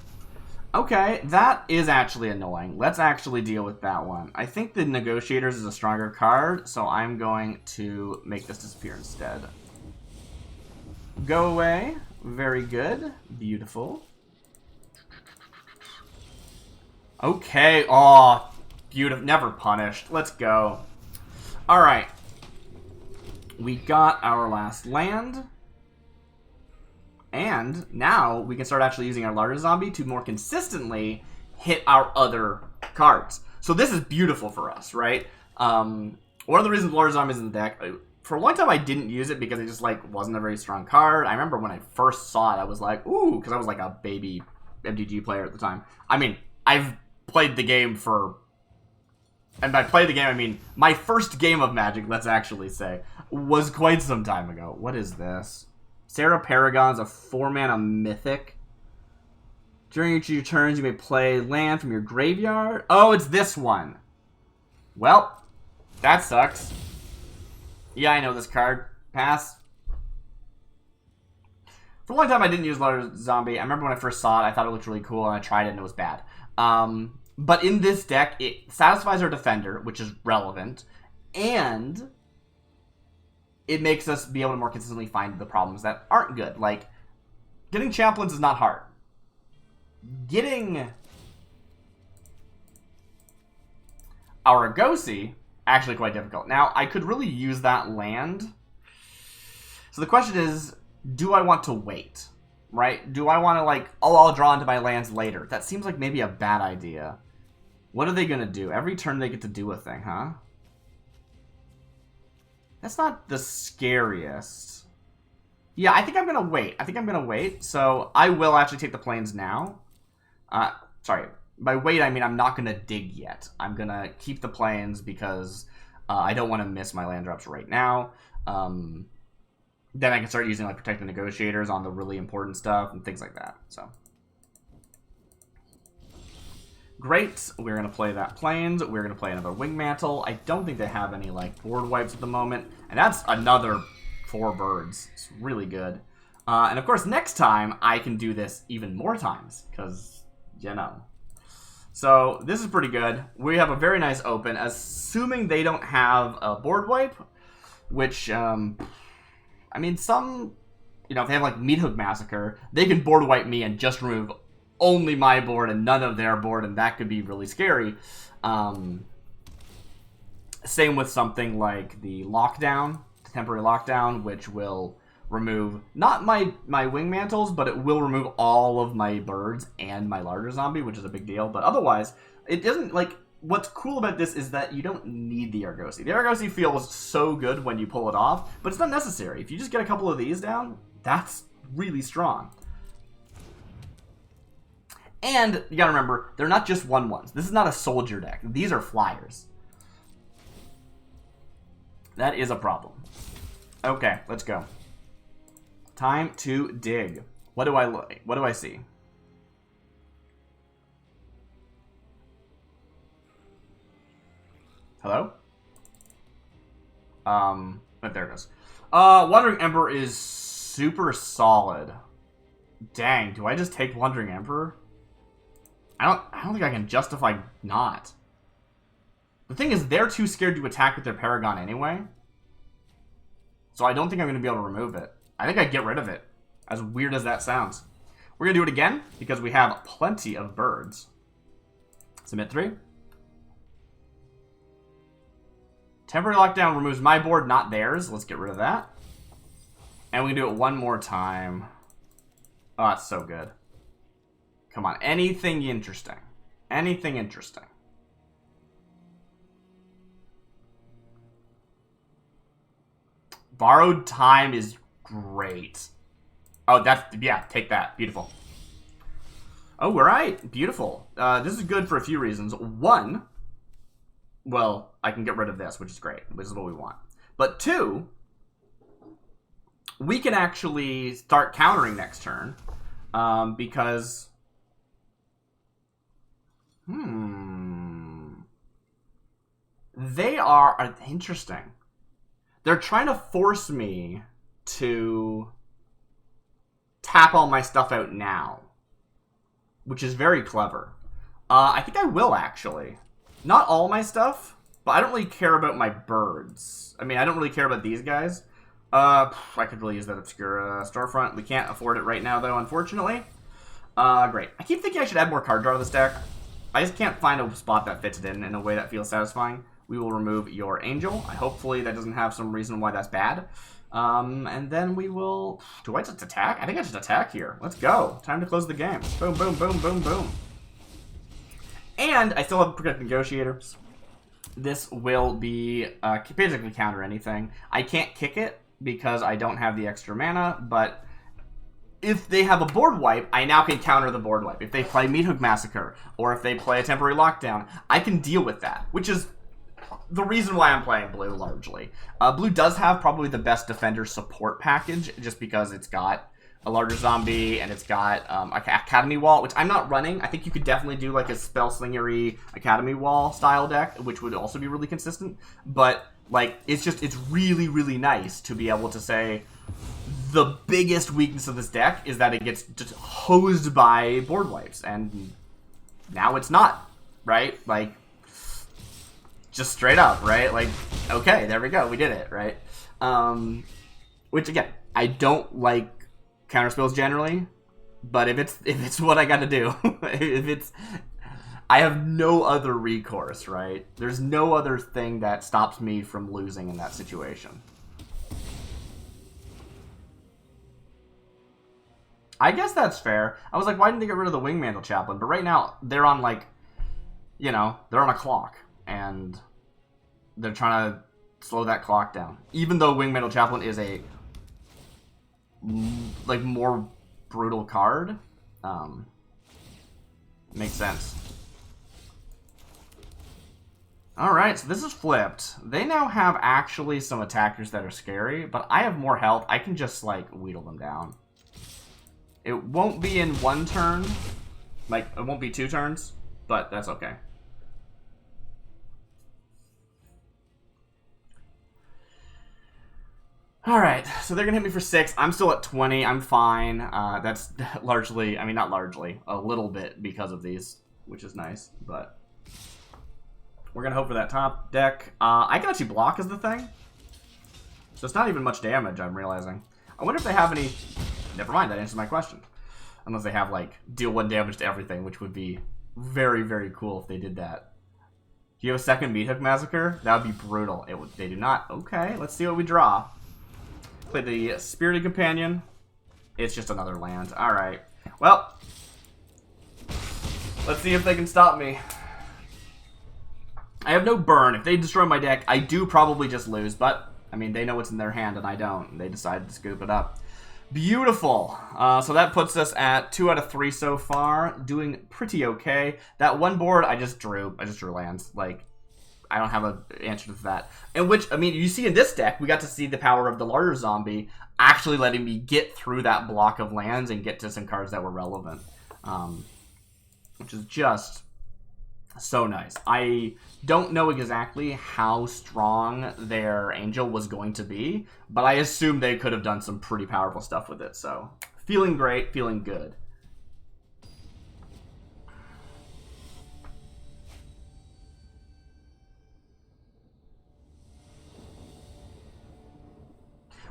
Okay, that is actually annoying. Let's actually deal with that one. I think the Negotiators is a stronger card, so I'm going to make this disappear instead. Go away. Very good. Beautiful. Okay. Oh, beautiful. Never punished. Let's go. Alright. We got our last land. And now we can start actually using our larger zombie to more consistently hit our other cards. So this is beautiful for us, right? One of the reasons larger zombie is in the deck, for a long time I didn't use it because it just like wasn't a very strong card. I remember when I first saw it, I was like, ooh, because I was like a baby MTG player at the time. I mean, I've played the game for... And by play the game, I mean my first game of Magic, let's actually say, was quite some time ago. What is this? Sarah Paragon's a 4-mana mythic. During each of your turns, you may play land from your graveyard. Oh, it's this one. Well, that sucks. Yeah, I know this card. Pass. For a long time, I didn't use Large Zombie. I remember when I first saw it, I thought it looked really cool, and I tried it, and it was bad. But in this deck, it satisfies our defender, which is relevant, and it makes us be able to more consistently find the problems that aren't good. Like, getting chaplains is not hard. Getting our Argosy, actually quite difficult. Now, I could really use that land. So the question is, do I want to wait? Right? Do I want to, like, oh, I'll draw into my lands later. That seems like maybe a bad idea. What are they going to do? Every turn they get to do a thing, huh? That's not the scariest. Yeah, I think I'm going to wait. So I will actually take the plains now. Sorry. By wait, I mean I'm not going to dig yet. I'm going to keep the plains because I don't want to miss my land drops right now. Then I can start using like Protect the Negotiators on the really important stuff and things like that. So great. We're going to play that plains. We're going to play another Wingmantle. I don't think they have any like board wipes at the moment. And that's another 4 birds. It's really good. And of course, next time I can do this even more times because, you know. So this is pretty good. We have a very nice open, assuming they don't have a board wipe, which, I mean, some, you know, if they have like Meat Hook Massacre, they can board wipe me and just remove only my board and none of their board, and that could be really scary. Same with something like the Lockdown, the Temporary Lockdown, which will remove not my Wingmantles, but it will remove all of my birds and my larger zombie, which is a big deal. But otherwise, it doesn't, like, what's cool about this is that you don't need the Argosy. The Argosy feels so good when you pull it off, but it's not necessary. If you just get a couple of these down, that's really strong. And you gotta remember, they're not just 1/1s. This is not a soldier deck. These are flyers. That is a problem. Okay, let's go. Time to dig. What do I like? What do I see? Hello? But there it is. Wandering Emperor is super solid. Dang, do I just take Wandering Emperor? I don't think I can justify not. The thing is, they're too scared to attack with their Paragon anyway. So I don't think I'm going to be able to remove it. I think I get rid of it. As weird as that sounds. We're going to do it again, because we have plenty of birds. Submit 3. Temporary Lockdown removes my board, not theirs. Let's get rid of that. And we can do it one more time. Oh, that's so good. Come on, anything interesting. Anything interesting. Borrowed Time is great. Oh, that's, yeah, take that. Beautiful. Oh, all right. Beautiful. This is good for a few reasons. One, well, I can get rid of this, which is great, which is what we want. But 2, we can actually start countering next turn, because... They are interesting. They're trying to force me to tap all my stuff out now, which is very clever. I think I will, actually. Not all my stuff, but I don't really care about my birds. I mean, I don't really care about these guys. I could really use that obscure storefront. We can't afford it right now, though, unfortunately. Great. I keep thinking I should add more card draw to this deck. I just can't find a spot that fits it in a way that feels satisfying. We will remove your Angel. Hopefully that doesn't have some reason why that's bad. And then we will... Do I just attack? I think I just attack here. Let's go. Time to close the game. Boom, boom, boom, boom, boom. And I still have Protect Negotiators. This will be basically counter anything. I can't kick it because I don't have the extra mana, but if they have a board wipe, I now can counter the board wipe. If they play Meathook Massacre, or if they play a Temporary Lockdown, I can deal with that, which is the reason why I'm playing blue, largely. Blue does have probably the best defender support package, just because it's got a larger zombie, and it's got Academy Wall, which I'm not running. I think you could definitely do like a Spellslingery Academy Wall style deck, which would also be really consistent. But like, it's really, really nice to be able to say the biggest weakness of this deck is that it gets just hosed by board wipes, and now it's not, right? Like, just straight up, right? Like, okay, there we go, we did it, right? Which again, I don't like counter spells generally, but if it's what I gotta do, I have no other recourse, right? There's no other thing that stops me from losing in that situation. I guess that's fair. I was like, why didn't they get rid of the Wingmantle Chaplain? But right now, they're on, like, you know, they're on a clock, and they're trying to slow that clock down. Even though Wingmantle Chaplain is a, like, more brutal card, makes sense. Alright, so this is flipped. They now have actually some attackers that are scary, but I have more health. I can just, like, wheedle them down. It won't be in one turn. Like, it won't be 2 turns, but that's okay. Alright, so they're gonna hit me for 6. I'm still at 20. I'm fine. That's largely, I mean, not largely, a little bit because of these, which is nice, but we're gonna hope for that top deck. I can actually block as the thing, so it's not even much damage, I'm realizing. I wonder if they have any... Never mind, that answers my question. Unless they have, like, deal 1 damage to everything, which would be very, very cool if they did that. Do you have a second Meathook Massacre? That would be brutal. They do not. Okay, let's see what we draw. Play the Spirited Companion. It's just another land. Alright. Well, let's see if they can stop me. I have no burn. If they destroy my deck, I do probably just lose, but, I mean, they know what's in their hand and I don't. And they decided to scoop it up. Beautiful. So that puts us at 2 out of 3 so far. Doing pretty okay. That one board, I just drew lands. Like, I don't have an answer to that. And which, I mean, you see in this deck, we got to see the power of the larger zombie actually letting me get through that block of lands and get to some cards that were relevant. Which is just so nice. I don't know exactly how strong their Angel was going to be, but I assume they could have done some pretty powerful stuff with it. So, feeling great, feeling good.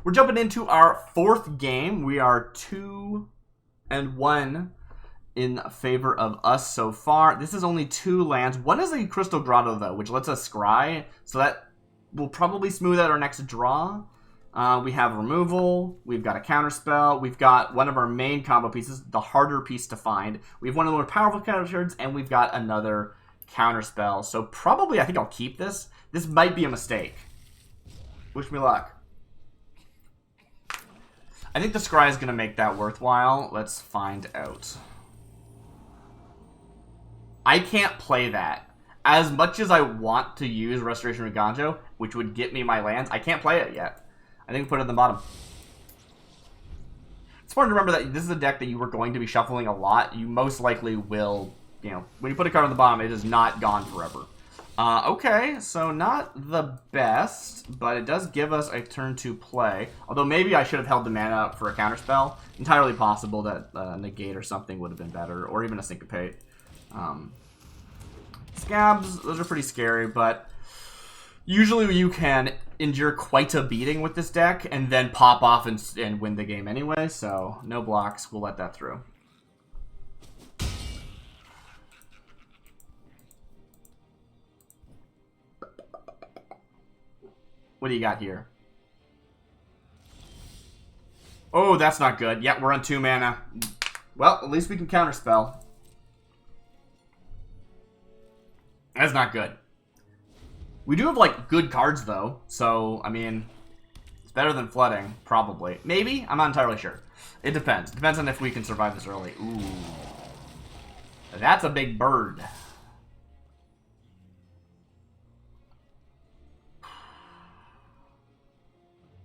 We're jumping into our 4th game. We are 2-1 in favor of us so far. This is only 2 lands. One is a Crystal Grotto, though, which lets us scry, so that will probably smooth out our next draw. We have removal. We've got a counterspell. We've got one of our main combo pieces, the harder piece to find. We have one of the more powerful counter cards, and we've got another counterspell. So probably, I think I'll keep this. This might be a mistake. Wish me luck. I think the scry is going to make that worthwhile. Let's find out. I can't play that. As much as I want to use Restoration Riganjo, which would get me my lands, I can't play it yet. I think we put it in the bottom. It's important to remember that this is a deck that you were going to be shuffling a lot. You most likely will, you know, when you put a card on the bottom, it is not gone forever. Okay, so not the best, but it does give us a turn to play. Although maybe I should have held the mana up for a counterspell. Entirely possible that negate or something would have been better, or even a syncopate. Scabs, those are pretty scary, but usually you can endure quite a beating with this deck and then pop off and win the game anyway, so no blocks, we'll let that through. What do you got here? Oh, that's not good. Yep, we're on 2 mana. Well, at least we can counterspell. That's not good. We do have, like, good cards, though. So, I mean, it's better than flooding, probably. Maybe? I'm not entirely sure. It depends. Depends on if we can survive this early. Ooh. That's a big bird.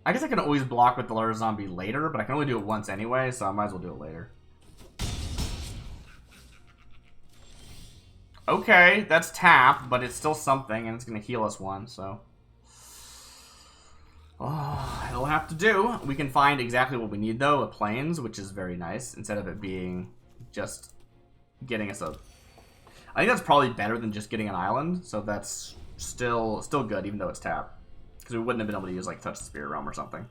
I guess I can always block with the Large Zombie later, but I can only do it once anyway, so I might as well do it later. Okay, that's tap, but it's still something, and it's going to heal us 1, so... Oh, it'll have to do. We can find exactly what we need, though, a plains, which is very nice, instead of it being just getting us a... I think that's probably better than just getting an island, so that's still good, even though it's tap. Because we wouldn't have been able to use, like, Touch the Spirit Realm or something.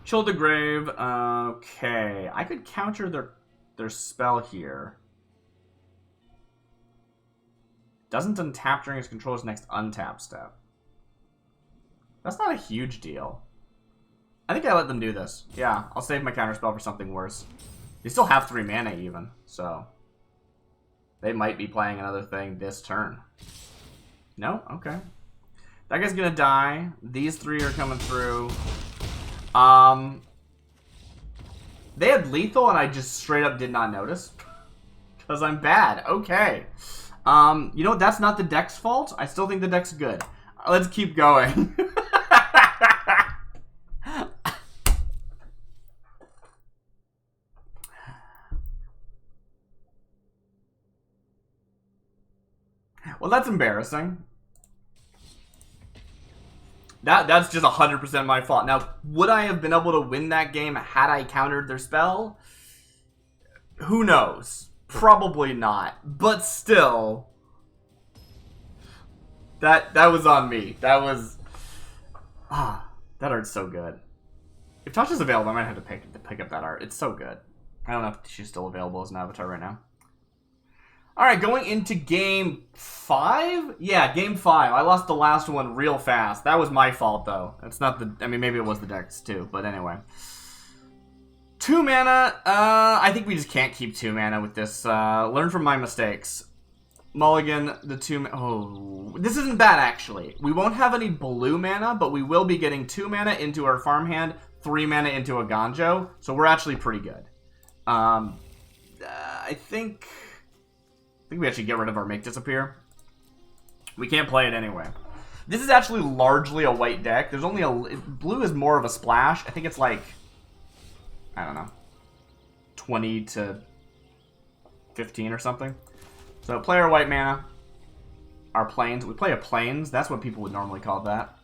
Chill the Grave. Okay. I could counter their spell here. Doesn't untap during his controller's next untap step. That's not a huge deal. I think I let them do this. Yeah, I'll save my counterspell for something worse. They still have 3 mana even, so... They might be playing another thing this turn. No? Okay. That guy's gonna die. These 3 are coming through. They had lethal and I just straight up did not notice. Because I'm bad. Okay. You know what? That's not the deck's fault. I still think the deck's good. Let's keep going. Well, that's embarrassing. That's just 100% my fault. Now, would I have been able to win that game had I countered their spell? Who knows? Probably not. But still, that was on me. That was... that art's so good. If Tasha's available, I might have to pick up that art. It's so good. I don't know if she's still available as an avatar right now. Alright, going into game 5? Yeah, game 5. I lost the last one real fast. That was my fault, though. It's not the... I mean, maybe it was the deck's, too. But anyway. 2 mana. I think we just can't keep 2 mana with this. Learn from my mistakes. Mulligan, the 2... Oh, this isn't bad, actually. We won't have any blue mana, but we will be getting 2 mana into our farmhand, 3 mana into a Ganjo. So we're actually pretty good. I think we actually get rid of our Make Disappear. We can't play it anyway. This is actually largely a white deck. There's only a... Blue is more of a splash. I think it's like... I don't know. 20 to 15 or something. So play our white mana. Our plains. We play a plains. That's what people would normally call that.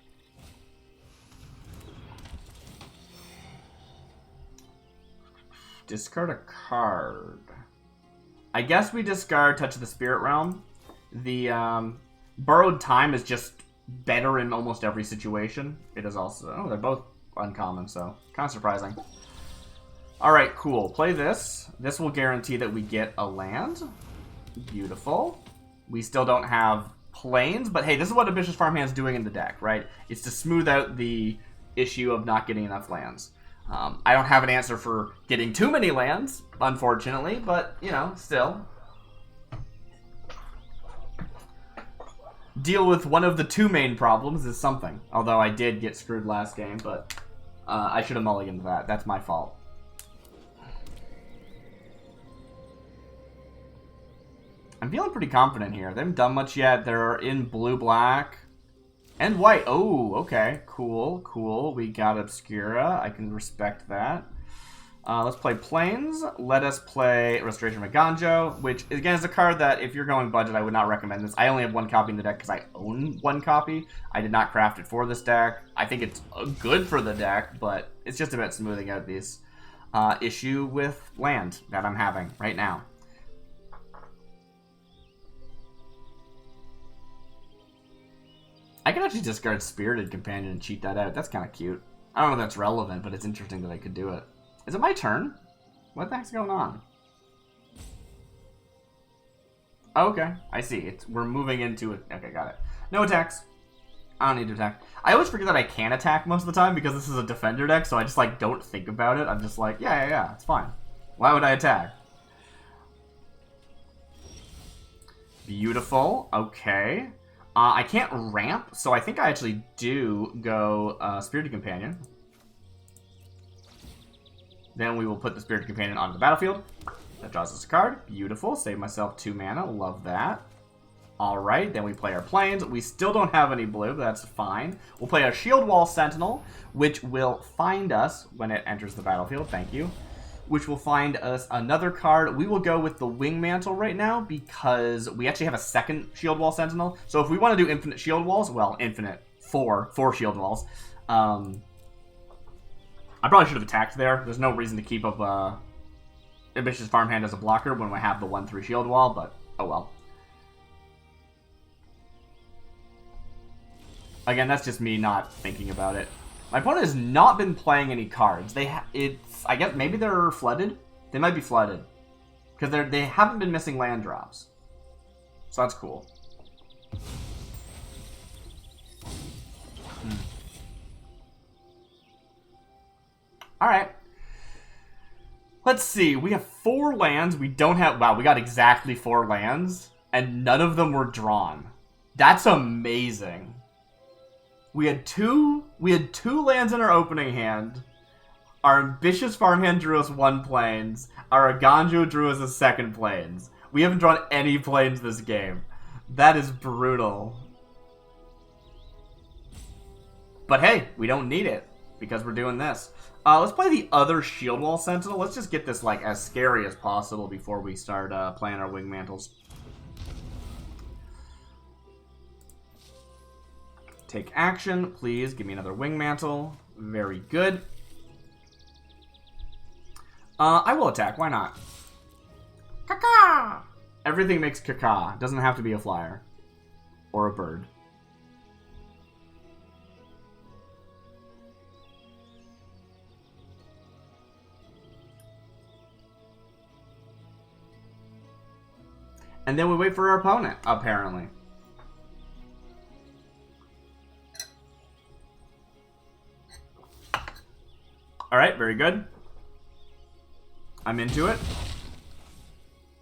Discard a card. I guess we discard Touch of the Spirit Realm. The Borrowed Time is just better in almost every situation. It is also... Oh, they're both uncommon, so kind of surprising. Alright, cool. Play this. This will guarantee that we get a land. Beautiful. We still don't have plains, but hey, this is what Ambitious Farmhand's doing in the deck, right? It's to smooth out the issue of not getting enough lands. I don't have an answer for getting too many lands, unfortunately, but, you know, still. Deal with one of the 2 main problems is something. Although I did get screwed last game, but I should have mulliganed that. That's my fault. I'm feeling pretty confident here. They haven't done much yet. They're in blue, black, and white. Oh, okay. Cool, cool. We got Obscura. I can respect that. Let's play Plains. Let us play Restoration of Ganjo, which, again, is a card that, if you're going budget, I would not recommend this. I only have one copy in the deck because I own one copy. I did not craft it for this deck. I think it's good for the deck, but it's just about smoothing out this issue with land that I'm having right now. I can actually discard Spirited Companion and cheat that out. That's kind of cute. I don't know if that's relevant, but it's interesting that I could do it. Is it my turn? What the heck's going on? Oh, okay, I see. We're moving into it. Okay, got it. No attacks. I don't need to attack. I always forget that I can attack most of the time because this is a defender deck, so I just, like, don't think about it. I'm just like, yeah, it's fine. Why would I attack? Beautiful. Okay. I can't ramp, so I think I actually do go Spirited Companion. Then we will put the Spirited Companion onto the battlefield. That draws us a card. Beautiful. Save myself 2 mana. Love that. Alright, then we play our Plains. We still don't have any blue, but that's fine. We'll play our Shield Wall Sentinel, which will find us when it enters the battlefield. Thank you. Which will find us another card. We will go with the Wingmantle right now because we actually have a second Shield Wall Sentinel. So if we want to do infinite Shield Walls, well, infinite, four Shield Walls. I probably should have attacked there. There's no reason to keep up Ambitious Farmhand as a blocker when we have the 1/3 Shield Wall, but oh well. Again, that's just me not thinking about it. My opponent has not been playing any cards. I guess maybe they're flooded. They might be flooded because they haven't been missing land drops, so that's cool. All right. Let's see. We have 4 lands. We don't have. Wow, we got exactly 4 lands, and none of them were drawn. That's amazing. We had two lands in our opening hand. Our Ambitious Farmhand drew us 1 Plains. Our Aganjo drew us a 2nd Plains. We haven't drawn any Plains this game. That is brutal. But hey, we don't need it because we're doing this. Let's play the other Shield Wall Sentinel. Let's just get this like as scary as possible before we start playing our Wingmantles. Take action, please. Give me another Wingmantle. Very good. I will attack. Why not? Caca! Everything makes caca. Doesn't have to be a flyer. Or a bird. And then we wait for our opponent, apparently. Alright, very good. I'm into it.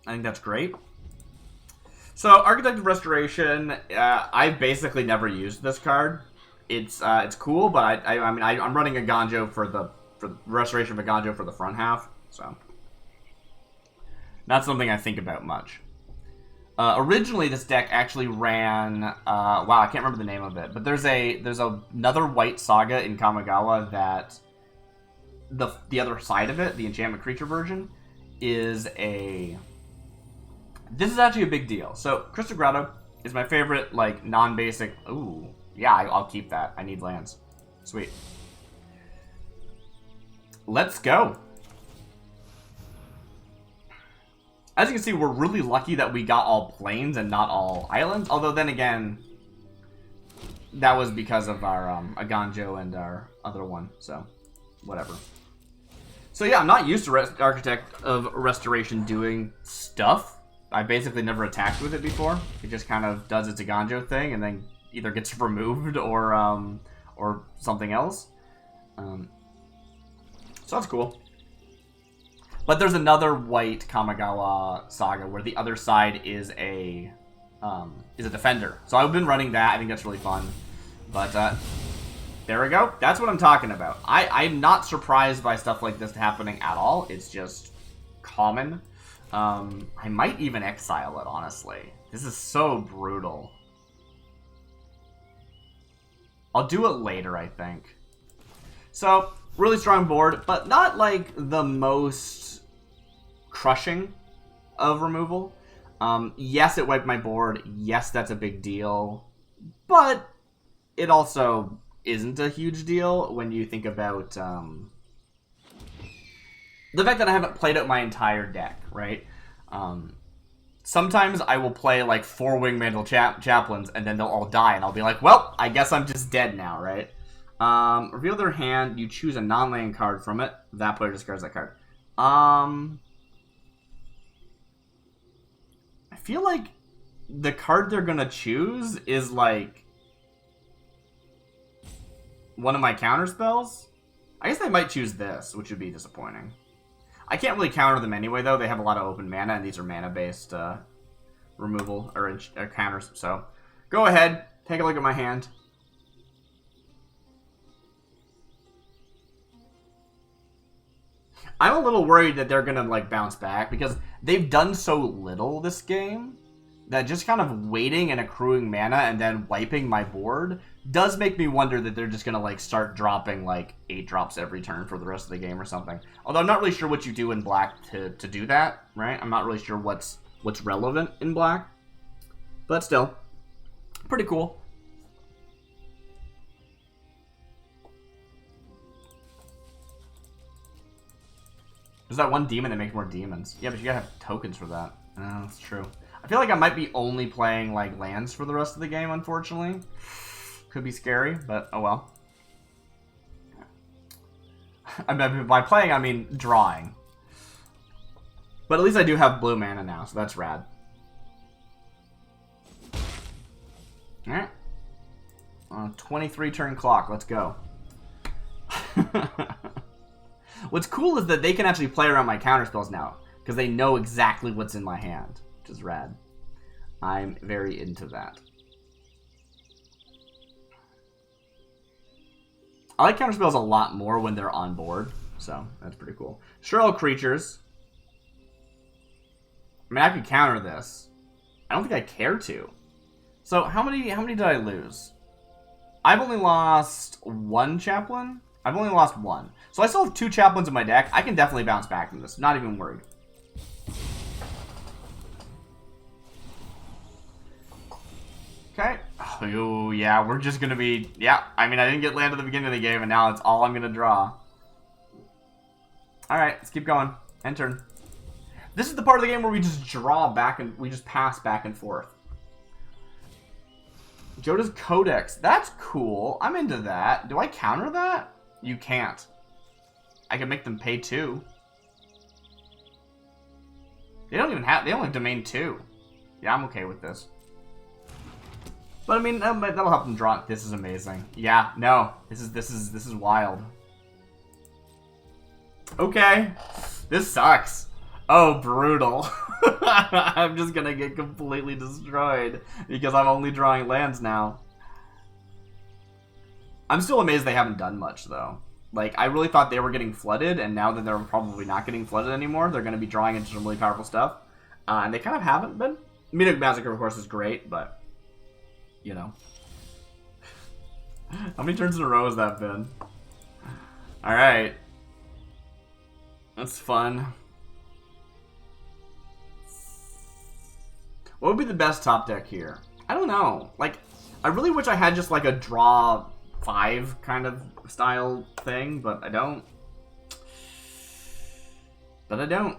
I think that's great. So, Architect of Restoration, I basically never used this card. It's cool, but I mean, I'm running a Ganjo for the Restoration of a Ganjo for the front half, so not something I think about much. Originally, this deck actually ran. Wow, I can't remember the name of it, but there's another white saga in Kamigawa that the other side of it, the enchantment creature version, is a. This is actually a big deal. So, Crystal Grotto is my favorite, like, non-basic. Ooh, yeah, I'll keep that. I need lands. Sweet. Let's go. As you can see, we're really lucky that we got all plains and not all islands. Although, then again, that was because of our Aganjo and our other one. So, whatever. So, yeah, I'm not used to Architect of Restoration doing stuff. I basically never attacked with it before. It just kind of does its Aganjo thing and then either gets removed or something else. So that's cool. But there's another white Kamigawa saga where the other side is a defender. So I've been running that. I think that's really fun. But there we go. That's what I'm talking about. I'm not surprised by stuff like this happening at all. It's just common. I might even exile it, honestly. This is so brutal. I'll do it later, I think. So, Really strong board, but not like the most crushing of removal. Yes, it wiped my board. Yes, that's a big deal. But it also isn't a huge deal when you think about the fact that I haven't played out my entire deck, right? Sometimes I will play like 4 Wingmantle Chaplains and then they'll all die and I'll be like, well, I guess I'm just dead now, right? Reveal their hand, you choose a non-land card from it. That player discards that card. I feel like the card they're gonna choose is like one of my counter spells. I guess they might choose this, which would be disappointing. I can't really counter them anyway, though. They have a lot of open mana, and these are mana-based removal or counters. So, go ahead, take a look at my hand. I'm a little worried that they're gonna like bounce back because they've done so little this game that just kind of waiting and accruing mana and then wiping my board does make me wonder that they're just gonna like start dropping like 8 drops every turn for the rest of the game or something. Although I'm not really sure what you do in black to do that, right? I'm not really sure what's relevant in black, but still, pretty cool. There's that one demon that makes more demons. Yeah, but you gotta have tokens for that. That's true. I feel like I might be only playing like lands for the rest of the game, unfortunately. Could be scary, but oh well. I mean, by playing, I mean drawing. But at least I do have blue mana now, so that's rad. Alright. 23 turn clock, let's go. What's cool is that they can actually play around my counterspells now, because they know exactly what's in my hand, which is rad. I'm very into that. I like counterspells a lot more when they're on board, so that's pretty cool. Sterile creatures. I mean, I could counter this. I don't think I care to. So how many did I lose? I've only lost 1 chaplain. I've only lost 1. So I still have 2 chaplains in my deck. I can definitely bounce back from this. Not even worried. Okay. Oh, yeah, we're just going to be... Yeah, I mean, I didn't get land at the beginning of the game, and now it's all I'm going to draw. Alright, let's keep going. End turn. This is the part of the game where we just draw back and... We just pass back and forth. Joda's Codex. That's cool. I'm into that. Do I counter that? You can't. I can make them pay 2. They don't even have... They only have domain 2. Yeah, I'm okay with this. But I mean, that'll help them draw. This is amazing. Yeah, no. This is wild. Okay. This sucks. Oh, brutal. I'm just gonna get completely destroyed because I'm only drawing lands now. I'm still amazed they haven't done much, though. Like, I really thought they were getting flooded, and now that they're probably not getting flooded anymore, they're going to be drawing into some really powerful stuff. And they kind of haven't been. Munich Massacre, of course, is great, but, you know. How many turns in a row has that been? Alright. That's fun. What would be the best top deck here? I don't know. Like, I really wish I had just like a draw 5 kind of style thing, but I don't. But I don't.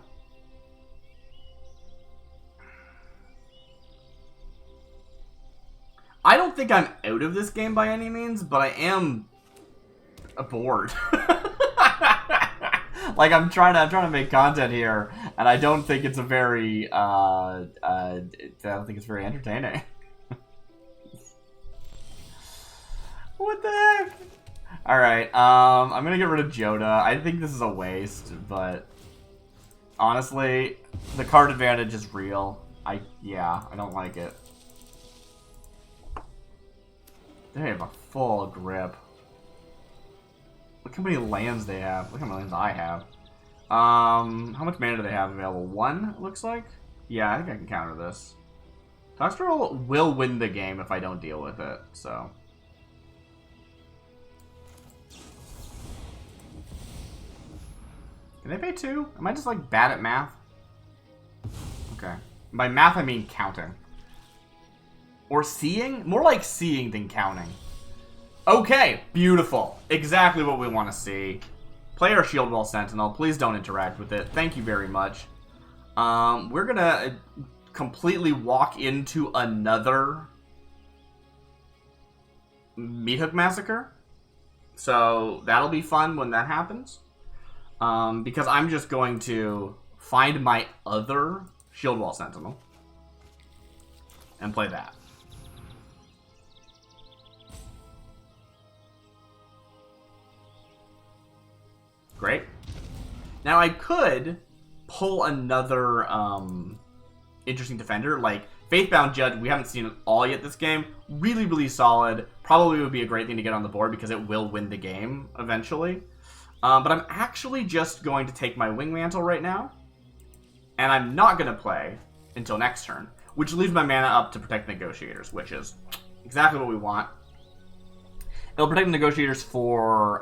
I don't think I'm out of this game by any means, but I am bored. Like, I'm trying to make content here, and I don't think it's a very I don't think it's very entertaining. What the heck? Alright, I'm gonna get rid of Joda. I think this is a waste, but honestly, the card advantage is real. Yeah, I don't like it. They have a full grip. Look how many lands they have. Look how many lands I have. How much mana do they have available? 1, it looks like? Yeah, I think I can counter this. Toxtrol will win the game if I don't deal with it, so... Can they pay 2? Am I just, like, bad at math? Okay. By math, I mean counting. Or seeing? More like seeing than counting. Okay, beautiful. Exactly what we want to see. Play our Shield Wall Sentinel. Please don't interact with it. Thank you very much. We're gonna completely walk into another Meat Hook Massacre. So that'll be fun when that happens. Because I'm just going to find my other Shield Wall Sentinel and play that. Great. Now I could pull another interesting defender, like Faithbound Judge. We haven't seen it all yet this game. Really, really solid. Probably would be a great thing to get on the board because it will win the game eventually. But I'm actually just going to take my Wingmantle right now. And I'm not going to play until next turn, which leaves my mana up to protect the Negotiators, which is exactly what we want. It'll protect the Negotiators for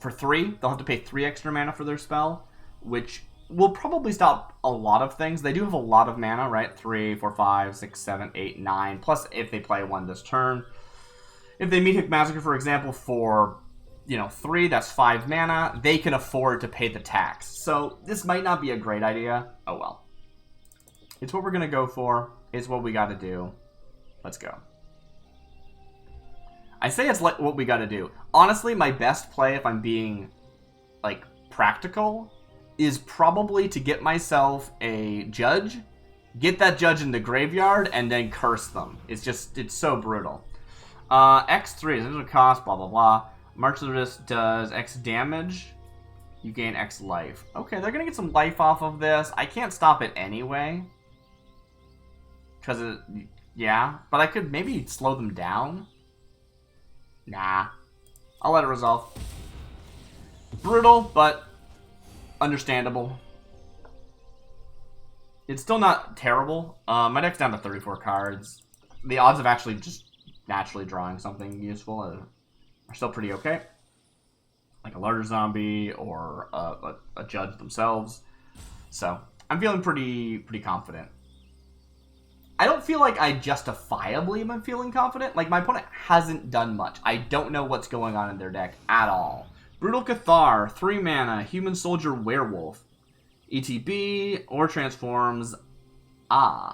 3. They'll have to pay 3 extra mana for their spell, which will probably stop a lot of things. They do have a lot of mana, right? 3, 4, 5, 6, 7, 8, 9. Plus, if they play 1 this turn. If they Meat Hook Massacre, for example, for 3, that's 5 mana. They can afford to pay the tax. So this might not be a great idea. Oh well. It's what we're going to go for. It's what we got to do. Let's go. I say it's what we got to do. Honestly, my best play, if I'm being, like, practical, is probably to get myself a Judge, get that Judge in the graveyard, and then curse them. It's so brutal. X3, this is a cost, blah, blah, blah. March of the Wrist does X damage. You gain X life. Okay, they're going to get some life off of this. I can't stop it anyway. Because, yeah. But I could maybe slow them down. Nah. I'll let it resolve. Brutal, but understandable. It's still not terrible. My deck's down to 34 cards. The odds of actually just naturally drawing something useful are still pretty okay. Like a larger zombie or a Judge themselves. So, I'm feeling pretty confident. I don't feel like I justifiably am feeling confident. Like, my opponent hasn't done much. I don't know what's going on in their deck at all. Brutal Cathar, 3 mana, Human Soldier Werewolf. ETB, or transforms. I'm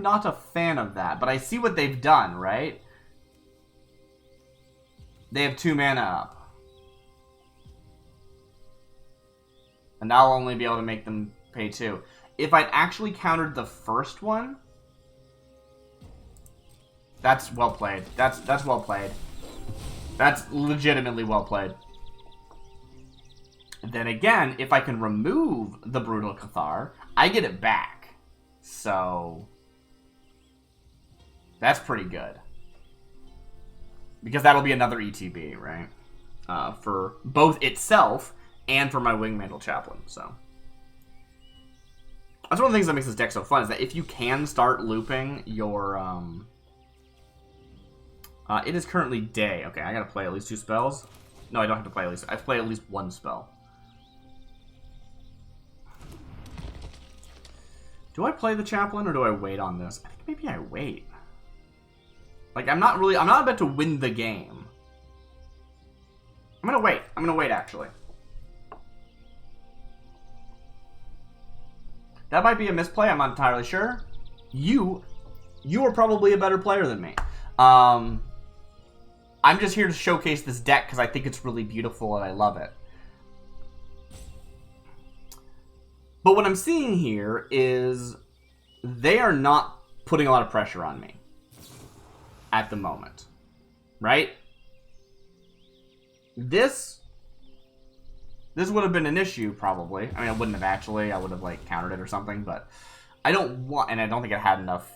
not a fan of that, but I see what they've done, right? They have 2 mana up. And I'll only be able to make them pay 2. If I'd actually countered the first one, that's well played. That's well played. That's legitimately well played. Then again, if I can remove the Brutal Cathar, I get it back. So that's pretty good. Because that'll be another ETB, right? For both itself and for my Wingmantle Chaplain, so. That's one of the things that makes this deck so fun, is that if you can start looping your, it is currently day. Okay, I gotta play at least 2 spells. No, I don't have to play at least, I have to play at least 1 spell. Do I play the Chaplain, or do I wait on this? I think maybe I wait. Like, I'm not about to win the game. I'm gonna wait, actually. That might be a misplay, I'm not entirely sure. You are probably a better player than me. I'm just here to showcase this deck because I think it's really beautiful and I love it. But what I'm seeing here is they are not putting a lot of pressure on me at the moment. Right? This would have been an issue, probably. I mean, I wouldn't have actually. I would have, like, countered it or something, but I don't want... And I don't think it had enough...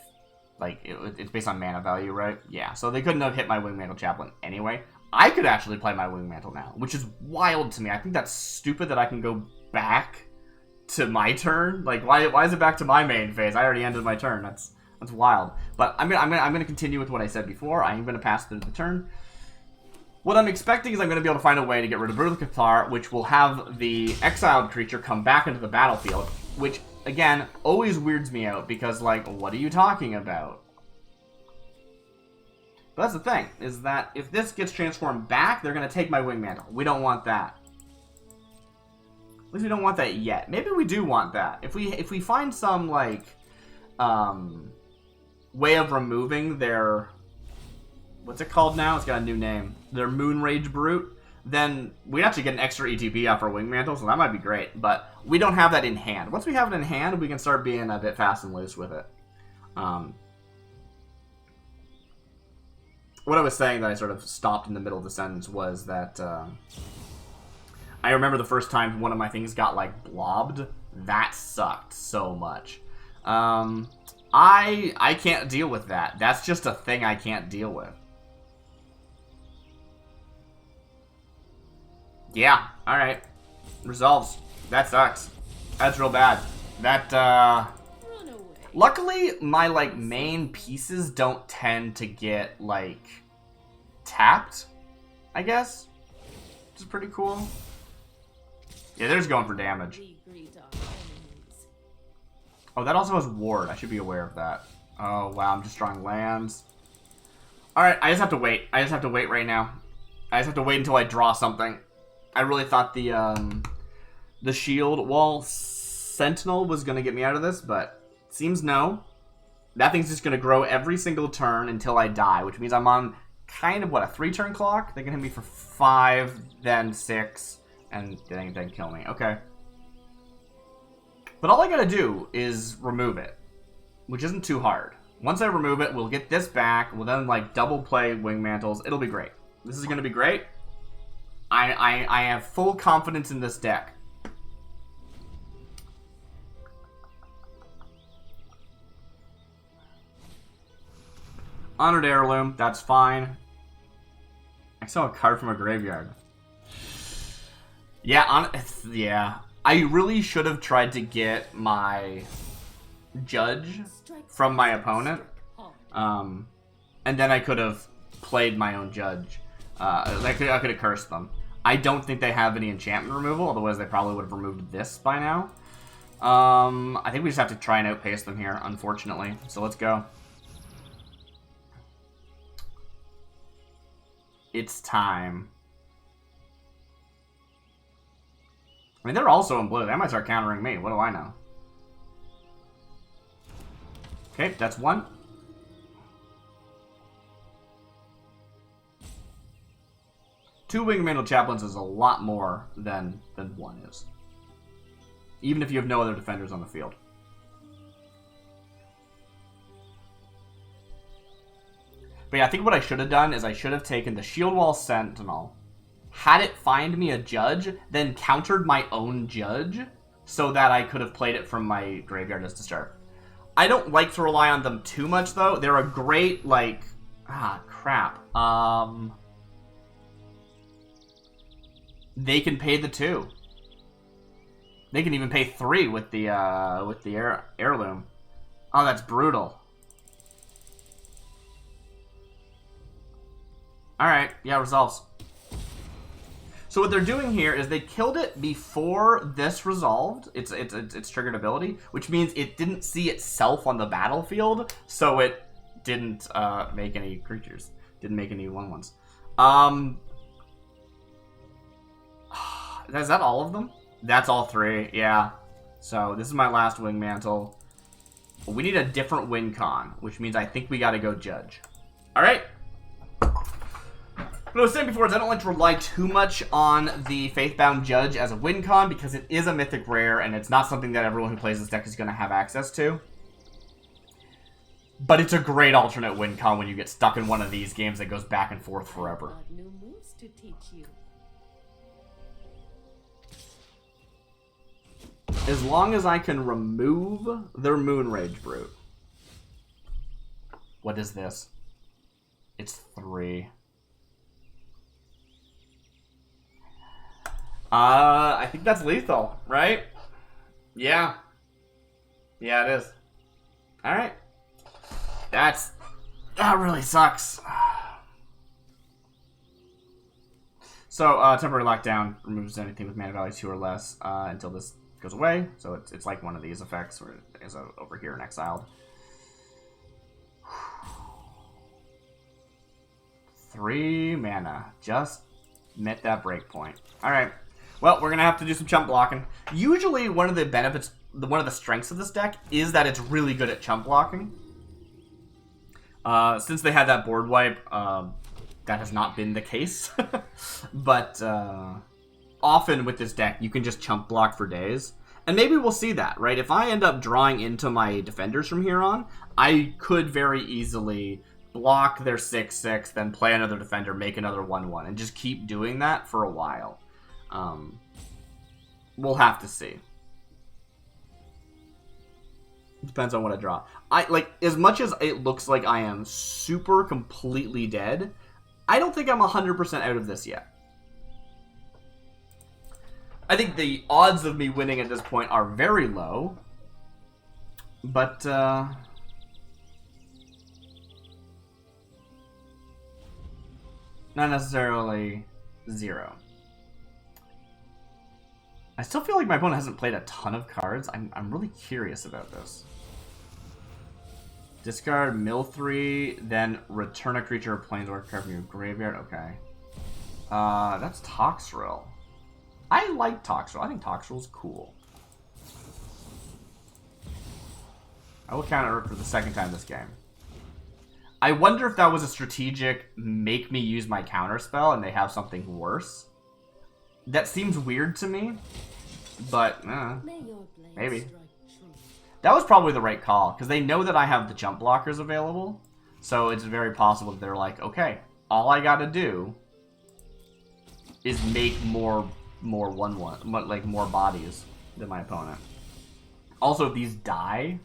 Like, it's based on mana value, right? Yeah, so they couldn't have hit my Wingmantle Chaplain anyway. I could actually play my Wingmantle now, which is wild to me. I think that's stupid that I can go back to my turn. Like, why is it back to my main phase? I already ended my turn. That's wild. But I'm gonna continue with what I said before. I am gonna pass through the turn. What I'm expecting is I'm going to be able to find a way to get rid of Brutal Cathar, which will have the exiled creature come back into the battlefield, which, again, always weirds me out, because, like, what are you talking about? But that's the thing, is that if this gets transformed back, they're going to take my Wingmantle. We don't want that. At least we don't want that yet. Maybe we do want that. If we find some, like, way of removing their... What's it called now? It's got a new name. Their Moonrage Brute. Then we'd actually get an extra ETB off our Wingmantle, so that might be great. But we don't have that in hand. Once we have it in hand, we can start being a bit fast and loose with it. What I was saying that I sort of stopped in the middle of the sentence was that I remember the first time one of my things got, like, blobbed. That sucked so much. I can't deal with that. That's just a thing I can't deal with. Yeah, alright. Resolves. That sucks. That's real bad. That, luckily, my, like, main pieces don't tend to get, like, tapped, I guess. Which is pretty cool. Yeah, they're just going for damage. Oh, that also has ward. I should be aware of that. Oh, wow, I'm just drawing lands. Alright, I just have to wait. I just have to wait right now. I just have to wait until I draw something. I really thought the shield wall Sentinel was going to get me out of this, but seems no. That thing's just going to grow every single turn until I die, which means I'm on kind of, what, a 3-turn clock? They can hit me for 5, then 6, and then kill me. Okay. But all I gotta do is remove it, which isn't too hard. Once I remove it, we'll get this back. We'll then, like, double play Wingmantles. It'll be great. This is gonna be great. I have full confidence in this deck. Honored Heirloom, that's fine. I saw a card from a graveyard. Yeah, yeah. I really should have tried to get my Judge from my opponent. And then I could have played my own Judge. I could have cursed them. I don't think they have any enchantment removal, otherwise they probably would have removed this by now. I think we just have to try and outpace them here, unfortunately. So let's go. It's time. I mean, they're also in blue. They might start countering me. What do I know? Okay, that's one. Two Wingmantle Chaplains is a lot more than one is. Even if you have no other defenders on the field. But yeah, I think what I should have done is I should have taken the Shield Wall Sentinel, had it find me a Judge, then countered my own Judge, so that I could have played it from my graveyard as to start. I don't like to rely on them too much, though. They're a great, like... Ah, crap. They can pay the 2. They can even pay 3 with the heirloom. Oh, that's brutal. Alright, yeah, resolves. So what they're doing here is they killed it before this resolved, its triggered ability, which means it didn't see itself on the battlefield, so it didn't make any creatures. Didn't make any 1/1s. Is that all of them? That's all 3, yeah. So this is my last Wingmantle. We need a different win con, which means I think we gotta go Judge. Alright. What I was saying before is I don't like to rely too much on the Faithbound Judge as a win con because it is a mythic rare and it's not something that everyone who plays this deck is going to have access to. But it's a great alternate win con when you get stuck in one of these games that goes back and forth forever. New moves to teach you. As long as I can remove their Moonrage Brute. What is this? It's 3. I think that's lethal, right? Yeah. Yeah, it is. Alright. That really sucks. So, temporary lockdown removes anything with mana value 2 or less until this goes away. So it's like one of these effects where it is over here and exiled. 3 mana. Just met that breakpoint. Alright. Well, we're going to have to do some chump blocking. Usually, one of the benefits, one of the strengths of this deck is that it's really good at chump blocking. Since they had that board wipe, that has not been the case. But often with this deck, you can just chump block for days. And maybe we'll see that, right? If I end up drawing into my defenders from here on, I could very easily block their 6/6, then play another defender, make another 1/1, and just keep doing that for a while. We'll have to see. Depends on what I draw. As much as it looks like I am super completely dead, I don't think I'm 100% out of this yet. I think the odds of me winning at this point are very low, but not necessarily 0. I still feel like my opponent hasn't played a ton of cards. I'm really curious about this. Discard, mill 3, then return a creature or planeswalker card from your graveyard. Okay. That's Toxrill. I like Toxrill. I think Toxrill's cool. I will counter it for the second time this game. I wonder if that was a strategic make me use my counter spell and they have something worse. That seems weird to me, but maybe. That was probably the right call, because they know that I have the jump blockers available, so it's very possible that they're like, okay, all I gotta do is make more 1/1, like more bodies than my opponent. Also, if these die,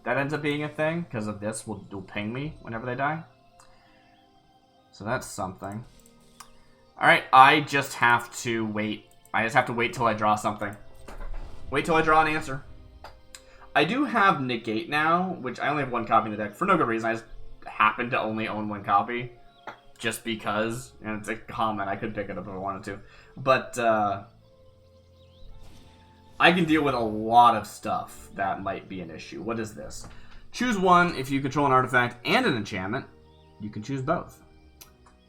that ends up being a thing, because of this will ping me whenever they die. So that's something. Alright, I just have to wait. I just have to wait till I draw something. Wait till I draw an answer. I do have Negate now, which I only have 1 copy in the deck for no good reason. I just happen to only own 1 copy. Just because. And it's a comment. I could pick it up if I wanted to. But, I can deal with a lot of stuff that might be an issue. What is this? Choose 1 if you control an artifact and an enchantment. You can choose both.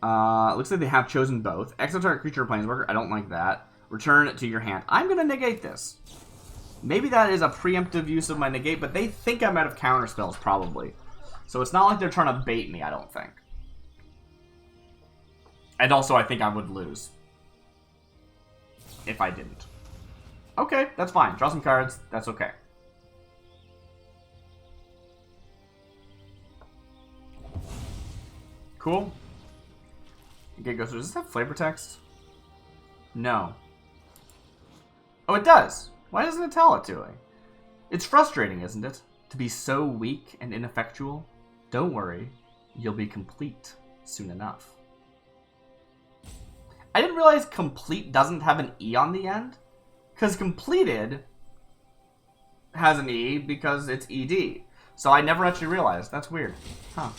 Looks like they have chosen both. Exile target creature or planeswalker. I don't like that. Return it to your hand. I'm going to negate this. Maybe that is a preemptive use of my negate, but they think I'm out of counter spells, probably. So it's not like they're trying to bait me, I don't think. And also, I think I would lose. If I didn't. Okay, that's fine. Draw some cards. That's okay. Cool. Okay, go through. Does this have flavor text? No. Oh, it does. Why doesn't it tell it to me? It's frustrating, isn't it? To be so weak and ineffectual. Don't worry. You'll be complete soon enough. I didn't realize complete doesn't have an E on the end. Because completed has an E because it's ED. So I never actually realized. That's weird. Huh.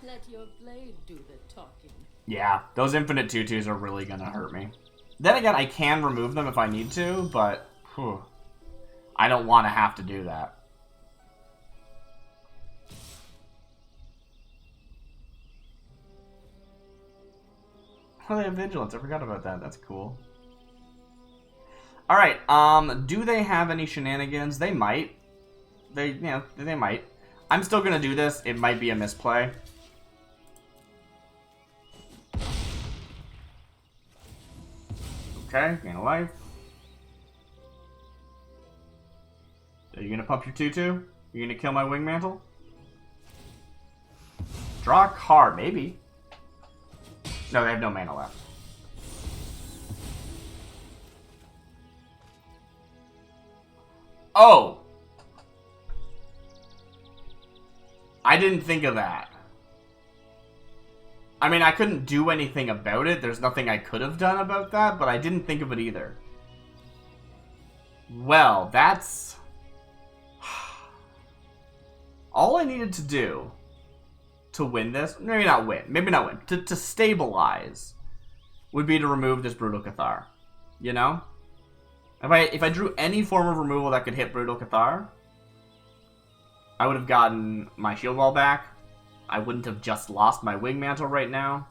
Let your blade do the talking. Yeah, those infinite 2/2s are really going to hurt me. Then again, I can remove them if I need to, but whew, I don't want to have to do that. Oh, they have Vigilance. I forgot about that. That's cool. Alright, do they have any shenanigans? They might. They might. I'm still going to do this. It might be a misplay. Okay, gain a life. Are you going to pump your 2/2? You going to kill my Wingmantle? Draw a card, maybe. No, they have no mana left. Oh! I didn't think of that. I mean, I couldn't do anything about it. There's nothing I could have done about that, but I didn't think of it either. Well, that's... all I needed to do to win this... maybe not win. To stabilize would be to remove this Brutal Cathar. You know? If I drew any form of removal that could hit Brutal Cathar, I would have gotten my Shield Wall back. I wouldn't have just lost my Wingmantle right now.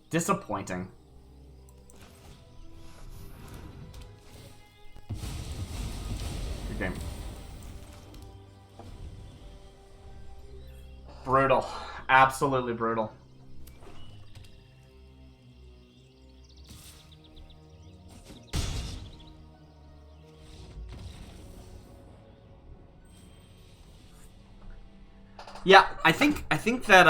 Disappointing. Good game. Brutal. Absolutely brutal. Yeah, I think that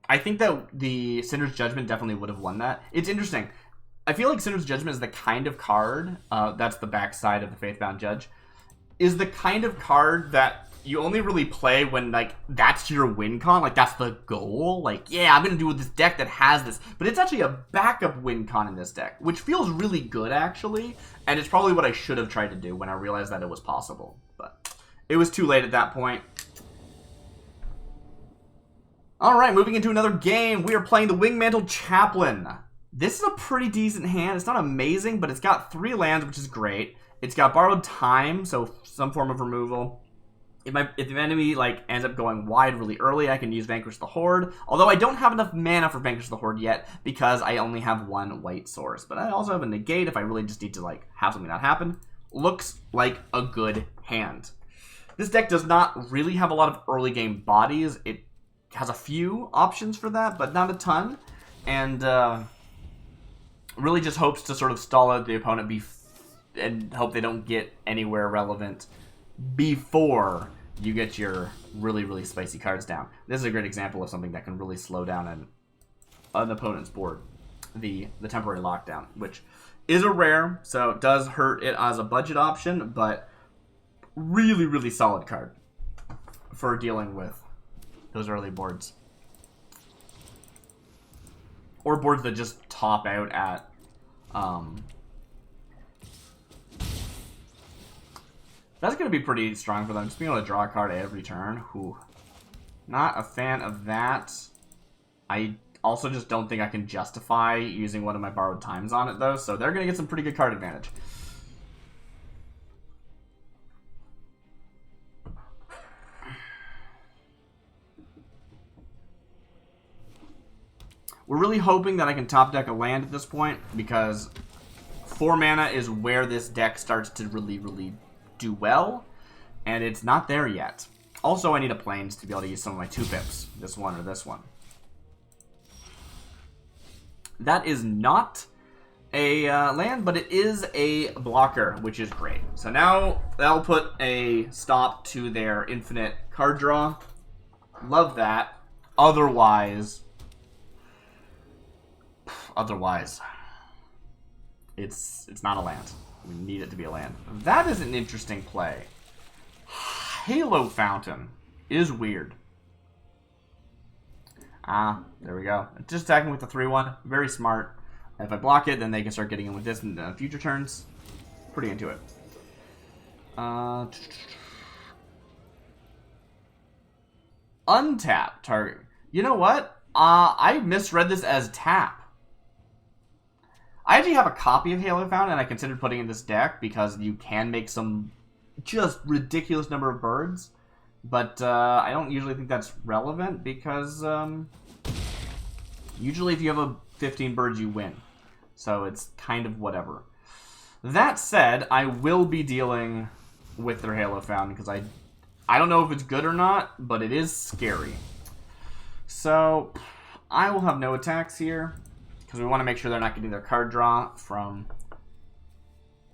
I think that the Sinner's Judgment definitely would have won that. It's interesting. I feel like Sinner's Judgment is the kind of card, that's the backside of the Faithbound Judge, is the kind of card that you only really play when, like, that's your win con, like, that's the goal. Like, yeah, I'm gonna do this deck that has this. But it's actually a backup win con in this deck, which feels really good, actually. And it's probably what I should have tried to do when I realized that it was possible. But it was too late at that point. Alright, moving into another game. We are playing the Wingmantle Chaplain. This is a pretty decent hand. It's not amazing, but it's got 3 lands, which is great. It's got Borrowed Time, so some form of removal. If the enemy like ends up going wide really early, I can use Vanquish the Horde. Although I don't have enough mana for Vanquish the Horde yet, because I only have 1 white source. But I also have a negate if I really just need to like have something not happen. Looks like a good hand. This deck does not really have a lot of early game bodies. It has a few options for that, but not a ton. And really just hopes to sort of stall out the opponent and hope they don't get anywhere relevant before you get your really, really spicy cards down. This is a great example of something that can really slow down an opponent's board. The temporary lockdown, which is a rare, so it does hurt it as a budget option, but really, really solid card for dealing with those early boards. Or boards that just top out at that's going to be pretty strong for them. Just being able to draw a card every turn. Whew. Not a fan of that. I also just don't think I can justify using one of my Borrowed Times on it, though. So they're going to get some pretty good card advantage. We're really hoping that I can top deck a land at this point, because 4 mana is where this deck starts to really, really do well, and it's not there yet. Also, I need a Plains to be able to use some of my 2-pips, this one or this one. That is not a land, but it is a blocker, which is great. So now that'll put a stop to their infinite card draw. Love that. Otherwise, it's not a land. We need it to be a land. That is an interesting play. Halo Fountain is weird. Ah, there we go. Just attacking with the 3-1. Very smart. If I block it, then they can start getting in with this in future turns. Pretty into it. Untap target. You know what? I misread this as tap. I actually have a copy of Halo Fountain, and I considered putting in this deck because you can make some just ridiculous number of birds. But I don't usually think that's relevant because usually if you have 15 birds, you win. So it's kind of whatever. That said, I will be dealing with their Halo Fountain because I don't know if it's good or not, but it is scary. So I will have no attacks here, because we want to make sure they're not getting their card draw from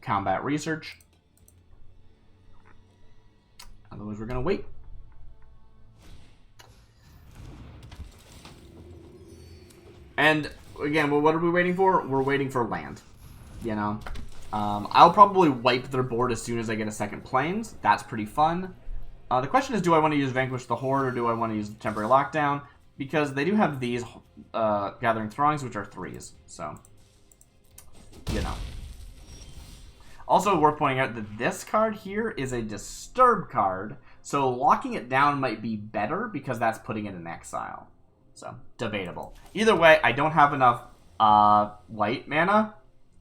combat research. Otherwise, we're going to wait. And, again, well, what are we waiting for? We're waiting for land, you know? I'll probably wipe their board as soon as I get a second Plains. That's pretty fun. The question is, do I want to use Vanquish the Horde, or do I want to use Temporary Lockdown? Because they do have these Gathering Throngs, which are 3s. So, you know. Also worth pointing out that this card here is a Disturb card, so locking it down might be better because that's putting it in exile. So, debatable. Either way, I don't have enough white mana.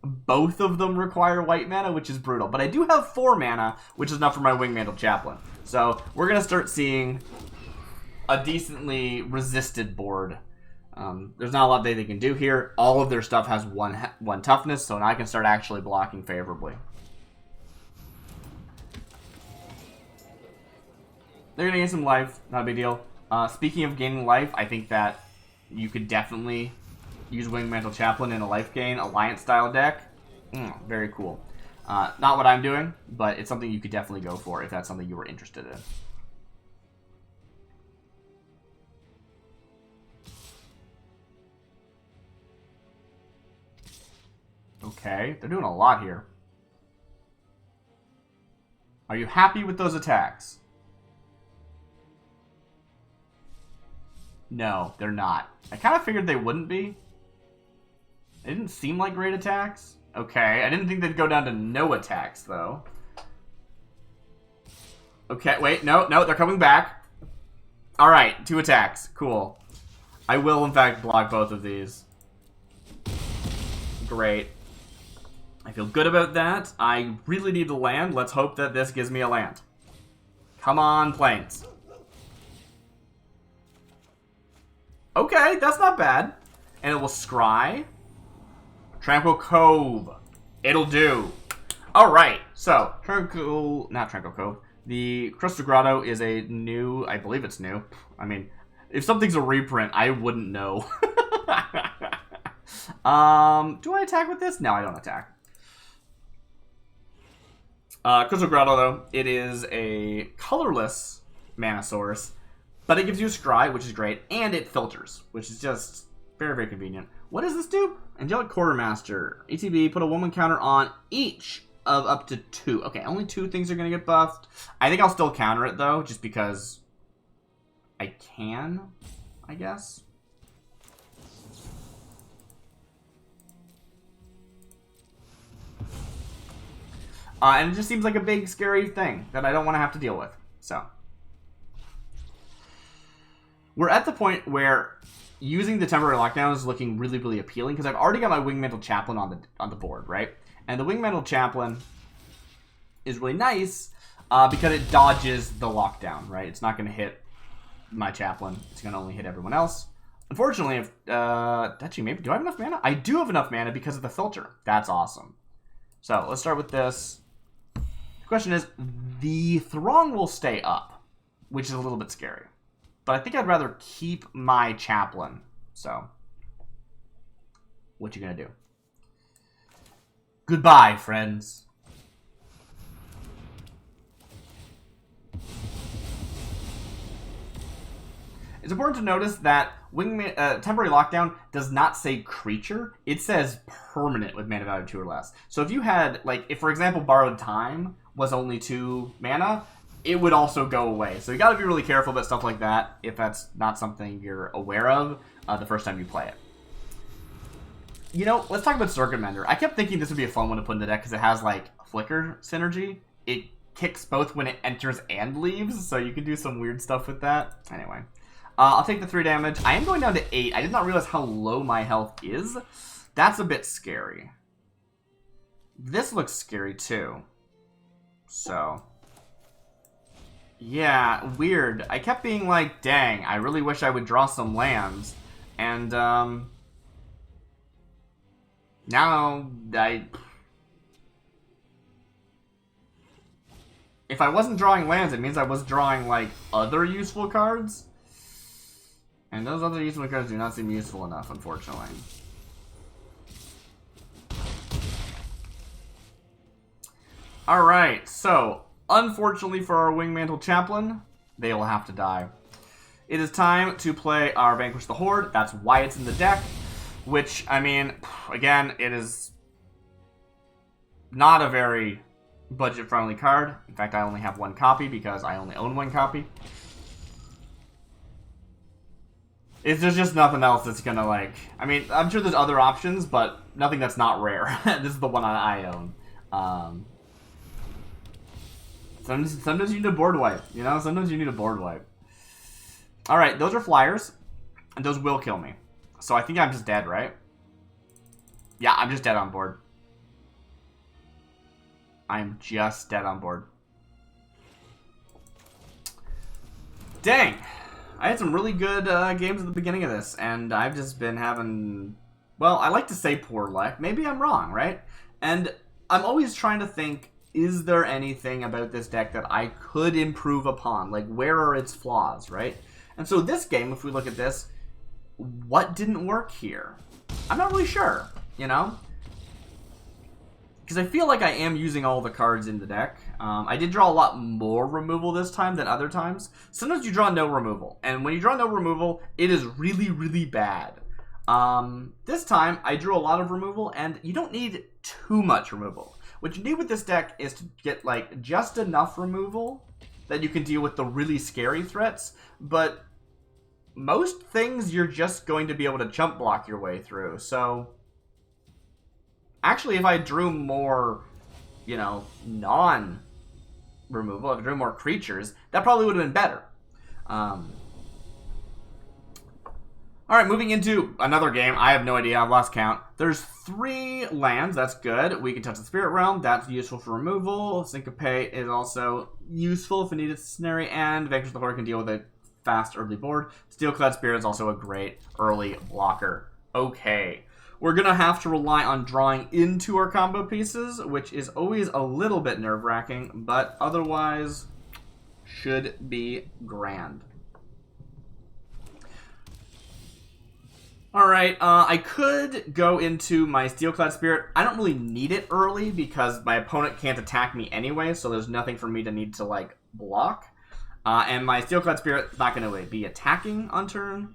Both of them require white mana, which is brutal. But I do have 4 mana, which is enough for my Wingmantle Chaplain. So, we're going to start seeing a decently resisted board. There's not a lot they can do here. All of their stuff has one toughness, so now I can start actually blocking favorably. They're going to gain some life. Not a big deal. Speaking of gaining life, I think that you could definitely use Wingmantle Chaplain in a life gain Alliance-style deck. Very cool. Not what I'm doing, but it's something you could definitely go for if that's something you were interested in. Okay, they're doing a lot here. Are you happy with those attacks? No, they're not. I kind of figured they wouldn't be. They didn't seem like great attacks. Okay, I didn't think they'd go down to no attacks, though. Okay, wait, no, they're coming back. Alright, 2 attacks. Cool. I will, in fact, block both of these. Great. I feel good about that. I really need to land. Let's hope that this gives me a land. Come on, planes. Okay, that's not bad. And it will scry. Tranquil Cove. It'll do. Alright, so, not Tranquil Cove. The Crystal Grotto is a new, I believe it's new. I mean, if something's a reprint, I wouldn't know. Do I attack with this? No, I don't attack. Crystal Grotto, though, it is a colorless mana source, but it gives you a scry, which is great, and it filters, which is just very, very convenient. What does this do? Angelic Quartermaster. ATB, put a 1/1 counter on each of up to 2. Okay, only 2 things are going to get buffed. I think I'll still counter it, though, just because I can, I guess. And it just seems like a big, scary thing that I don't want to have to deal with. So, we're at the point where using the temporary lockdown is looking really, really appealing because I've already got my Wingmantle Chaplain on the board, right? And the Wingmantle Chaplain is really nice because it dodges the lockdown, right? It's not going to hit my Chaplain. It's going to only hit everyone else. Unfortunately, if actually, maybe do I have enough mana? I do have enough mana because of the filter. That's awesome. So let's start with this. The question is, the Throng will stay up, which is a little bit scary. But I think I'd rather keep my Chaplain. So, what you gonna do? Goodbye, friends. It's important to notice that Temporary Lockdown does not say creature. It says permanent with mana value 2 or less. So if you had, like, if for example Borrowed Time was only 2 mana, it would also go away. So you gotta be really careful about stuff like that if that's not something you're aware of the first time you play it. You know, let's talk about Circuit Mender. I kept thinking this would be a fun one to put in the deck because it has, like, Flicker synergy. It kicks both when it enters and leaves, so you can do some weird stuff with that. Anyway. I'll take the 3 damage. I am going down to 8. I did not realize how low my health is. That's a bit scary. This looks scary too. So. Yeah, weird. I kept being like, dang, I really wish I would draw some lands. And, now, if I wasn't drawing lands, it means I was drawing, like, other useful cards. And those other useful cards do not seem useful enough, unfortunately. Alright, so, unfortunately for our Wingmantle Chaplain, they will have to die. It is time to play our Vanquish the Horde. That's why it's in the deck. Which, I mean, again, it is not a very budget-friendly card. In fact, I only have 1 copy because I only own 1 copy. There's just nothing else that's gonna, like... I mean, I'm sure there's other options, but nothing that's not rare. This is the one I own. Sometimes you need a board wipe, you know? Sometimes you need a board wipe. Alright, those are flyers. And those will kill me. So I think I'm just dead, right? Yeah, I'm just dead on board. I'm just dead on board. Dang. I had some really good games at the beginning of this, and I've just been having... Well, I like to say poor luck. Maybe I'm wrong, right? And I'm always trying to think, is there anything about this deck that I could improve upon? Like, where are its flaws, right? And so this game, if we look at this, what didn't work here? I'm not really sure, you know? Because I feel like I am using all the cards in the deck. I did draw a lot more removal this time than other times. Sometimes you draw no removal, and when you draw no removal, it is really, really bad. This time, I drew a lot of removal, and you don't need too much removal. What you need with this deck is to get, like, just enough removal that you can deal with the really scary threats, but most things you're just going to be able to jump block your way through, so... Actually, if I drew more, you know, non-removal, if I drew more creatures, that probably would have been better. Alright, moving into another game. I have no idea. I've lost count. There's 3 lands. That's good. We can touch the Spirit Realm. That's useful for removal. Syncopate is also useful if we need a scenario. And Vanquish the Horde can deal with a fast early board. Steelclad Spirit is also a great early blocker. Okay. We're going to have to rely on drawing into our combo pieces, which is always a little bit nerve-wracking, but otherwise should be grand. Alright, I could go into my Steelclad Spirit. I don't really need it early because my opponent can't attack me anyway, so there's nothing for me to need to, like, block. And my Steelclad Spirit is not going to be attacking on turn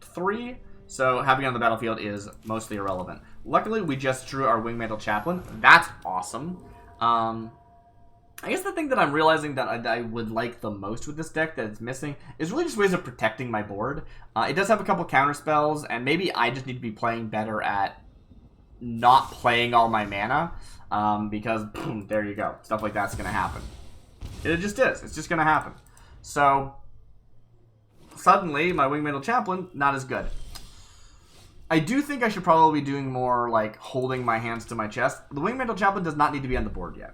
3. So having it on the battlefield is mostly irrelevant. Luckily, we just drew our Wingmantle Chaplain. That's awesome. I guess the thing that I'm realizing that I would like the most with this deck that it's missing is really just ways of protecting my board. It does have a couple counter spells, and maybe I just need to be playing better at not playing all my mana. Because, boom, there you go. Stuff like that's going to happen. It just is. It's just going to happen. So, suddenly, my Wingmantle Chaplain, not as good. I do think I should probably be doing more, like, holding my hands to my chest. The Wingmantle Chaplain does not need to be on the board yet,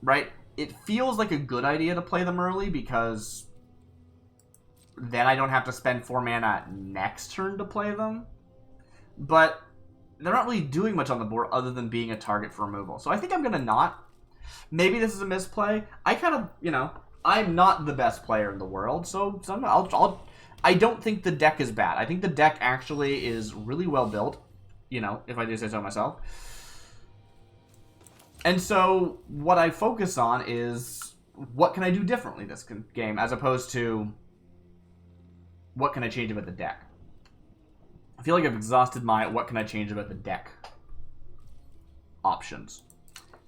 right? It feels like a good idea to play them early because then I don't have to spend 4 mana next turn to play them. But they're not really doing much on the board other than being a target for removal. So I think I'm going to not. Maybe this is a misplay. I kind of, you know, I'm not the best player in the world, so I don't think the deck is bad. I think the deck actually is really well built, you know, if I do say so myself. And so what I focus on is what can I do differently this game as opposed to what can I change about the deck. I feel like I've exhausted my what can I change about the deck options.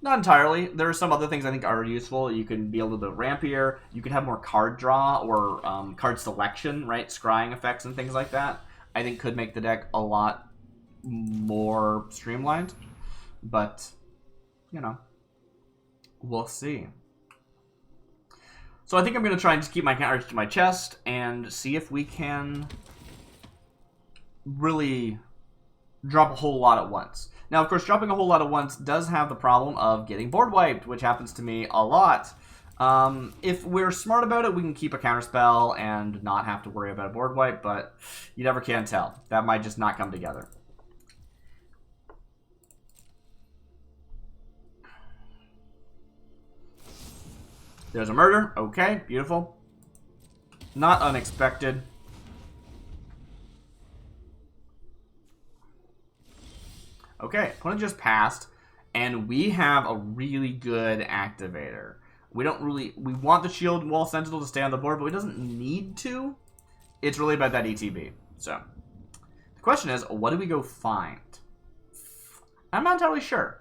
Not entirely. There are some other things I think are useful. You can be a little bit rampier. You can have more card draw or card selection, right? Scrying effects and things like that. I think could make the deck a lot more streamlined. But, you know, we'll see. So I think I'm going to try and just keep my cards to my chest and see if we can really drop a whole lot at once. Now, of course, dropping a whole lot at once does have the problem of getting board wiped, which happens to me a lot. If we're smart about it, we can keep a counterspell and not have to worry about a board wipe, but you never can tell. That might just not come together. There's a murder. Okay, beautiful. Not unexpected. Okay, opponent just passed, and we have a really good activator. We want the Shield Wall Sentinel to stay on the board, but it doesn't need to. It's really about that ETB. So, the question is, what do we go find? I'm not entirely sure.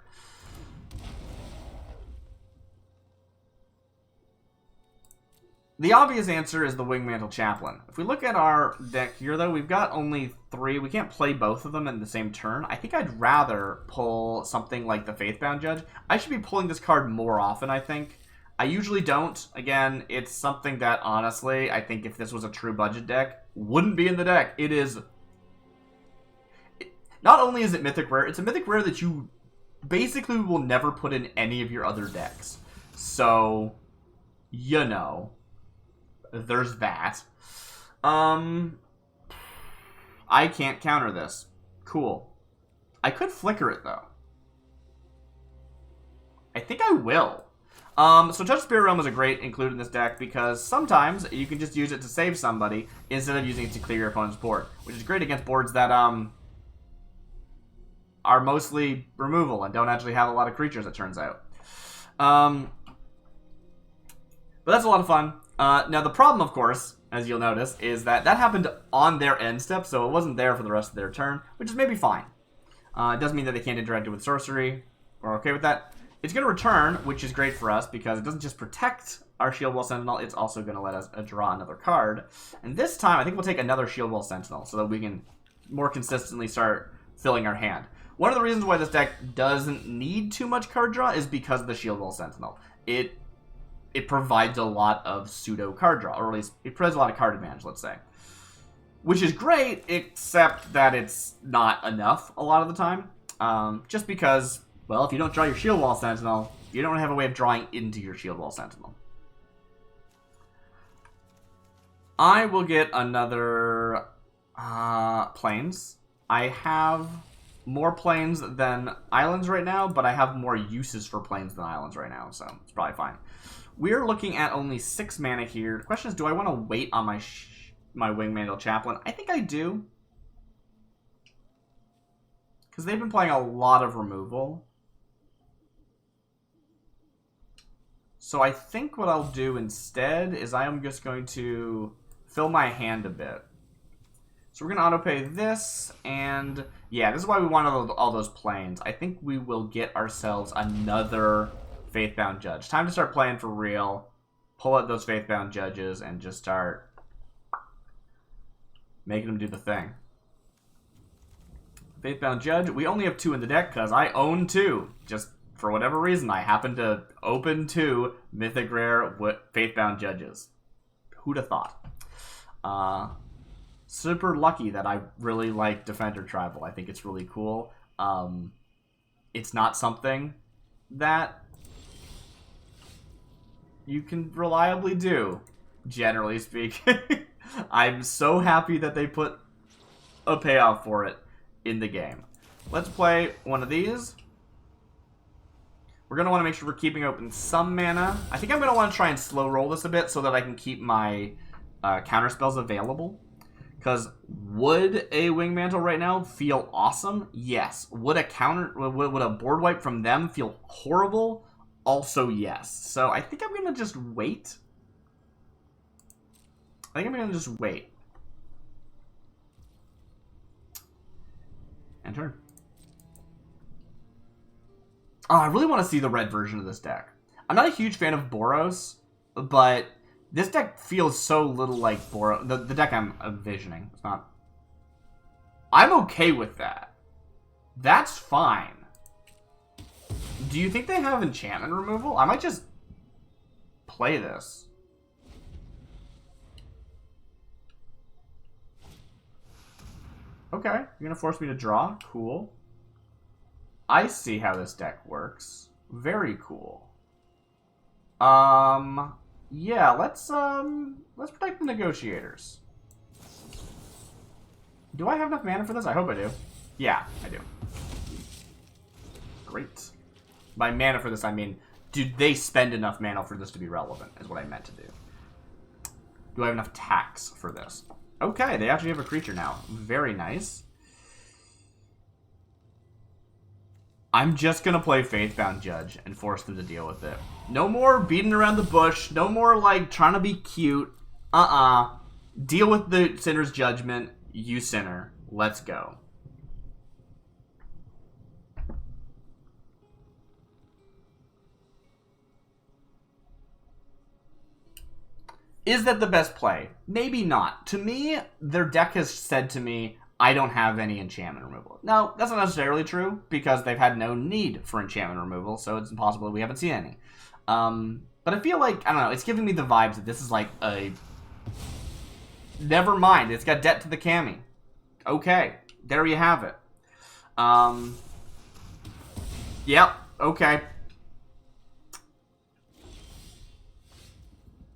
The obvious answer is the Wingmantle Chaplain. If we look at our deck here, though, we've got only 3. We can't play both of them in the same turn. I think I'd rather pull something like the Faithbound Judge. I should be pulling this card more often, I think. I usually don't. Again, it's something that, honestly, I think if this was a true budget deck, wouldn't be in the deck. It is... Not only is it mythic rare, it's a mythic rare that you basically will never put in any of your other decks. So, you know, there's that. I can't counter this. Cool. I could flicker it, though. I think I will. So Touch Spirit Realm is a great include in this deck because sometimes you can just use it to save somebody instead of using it to clear your opponent's board, which is great against boards that are mostly removal and don't actually have a lot of creatures, it turns out. But that's a lot of fun. Now the problem, of course, as you'll notice, is that that happened on their end step, so it wasn't there for the rest of their turn, which is maybe fine. It doesn't mean that they can't interact with sorcery. We're okay with that. It's going to return, which is great for us because it doesn't just protect our Shield Wall Sentinel, it's also going to let us draw another card. And this time, I think we'll take another Shield Wall Sentinel so that we can more consistently start filling our hand. One of the reasons why this deck doesn't need too much card draw is because of the Shield Wall Sentinel. It provides a lot of pseudo card draw, or at least it provides a lot of card advantage, let's say. Which is great, except that it's not enough a lot of the time. Just because... Well, if you don't draw your Shield Wall Sentinel, you don't have a way of drawing into your Shield Wall Sentinel. I will get another planes. I have more planes than islands right now, but I have more uses for planes than islands right now, so it's probably fine. We're looking at only 6 mana here. The question is, do I want to wait on my Wingmantle Chaplain? I think I do. Because they've been playing a lot of removal. So I think what I'll do instead is I am just going to fill my hand a bit. So we're going to autopay this, and yeah, this is why we want all those planes. I think we will get ourselves another Faithbound Judge. Time to start playing for real. Pull out those Faithbound Judges and just start making them do the thing. Faithbound Judge. We only have 2 in the deck because I own 2. Just for whatever reason, I happen to open 2 Mythic Rare Faithbound Judges. Who'd have thought? Super lucky that I really like Defender Tribal. I think it's really cool. It's not something that you can reliably do, generally speaking. I'm so happy that they put a payoff for it in the game. Let's play one of these. We're going to want to make sure we're keeping open some mana. I think I'm going to want to try and slow roll this a bit so that I can keep my counter spells available. Because would a Wingmantle right now feel awesome? Yes. Would a board wipe from them feel horrible? Also yes. So I think I'm going to just wait. And turn. Oh, I really want to see the red version of this deck. I'm not a huge fan of Boros, but this deck feels so little like Boros. The deck I'm envisioning. It's not... I'm okay with that. That's fine. Do you think they have enchantment removal? I might just play this. Okay, you're going to force me to draw? Cool. I see how this deck works. Very cool. Yeah, let's protect the negotiators. Do I have enough mana for this? I hope I do. Yeah, I do. Great. By mana for this, I mean, do they spend enough mana for this to be relevant, is what I meant to do. Do I have enough tax for this? Okay, they actually have a creature now. Very nice. I'm just going to play Faithbound Judge and force them to deal with it. No more beating around the bush. No more, like, trying to be cute. Deal with the Sinner's Judgment. You Sinner. Let's go. Is that the best play? Maybe not. To me, their deck has said to me, I don't have any enchantment removal. Now, that's not necessarily true, because they've had no need for enchantment removal, so it's impossible that we haven't seen any. But I feel like, I don't know, it's giving me the vibes that this is like a... Never mind, it's got debt to the cami. Okay, there you have it. Yep, okay.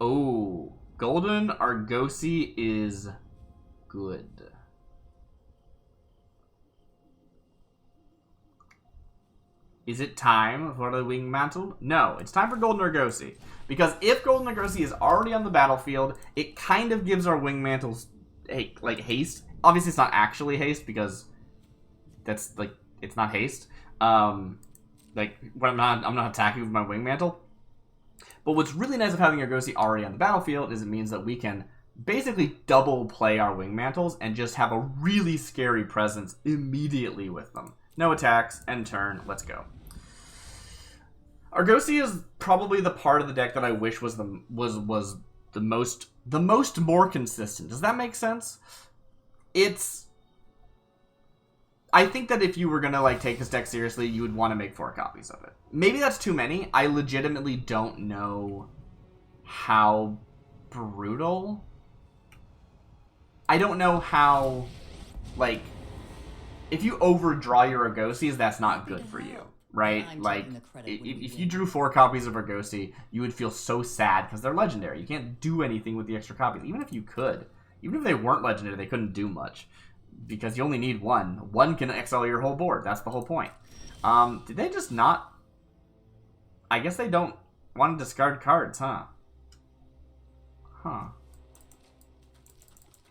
Oh, Golden Argosy is good. Is it time for the Wingmantle? No, it's time for Golden Argosy. Because if Golden Argosy is already on the battlefield, it kind of gives our Wingmantles, like, haste. Obviously, it's not actually haste, because that's, like, it's not haste. Like, when I'm not attacking with my Wingmantle. But what's really nice of having Argosy already on the battlefield is it means that we can basically double play our Wingmantles and just have a really scary presence immediately with them. No attacks, end turn, let's go. Argosy is probably the part of the deck that I wish was the most more consistent. Does that make sense? I think that if you were gonna like take this deck seriously, you would want to make 4 copies of it. Maybe that's too many. I legitimately don't know how brutal. I don't know how, like, if you overdraw your Argosies, that's not good for you, right? Like, if you drew 4 copies of Argosy, you would feel so sad because they're legendary. You can't do anything with the extra copies. Even if you could, even if they weren't legendary, they couldn't do much because you only need 1. 1 can exile your whole board. That's the whole point. Did they just not? I guess they don't want to discard cards, huh? Huh.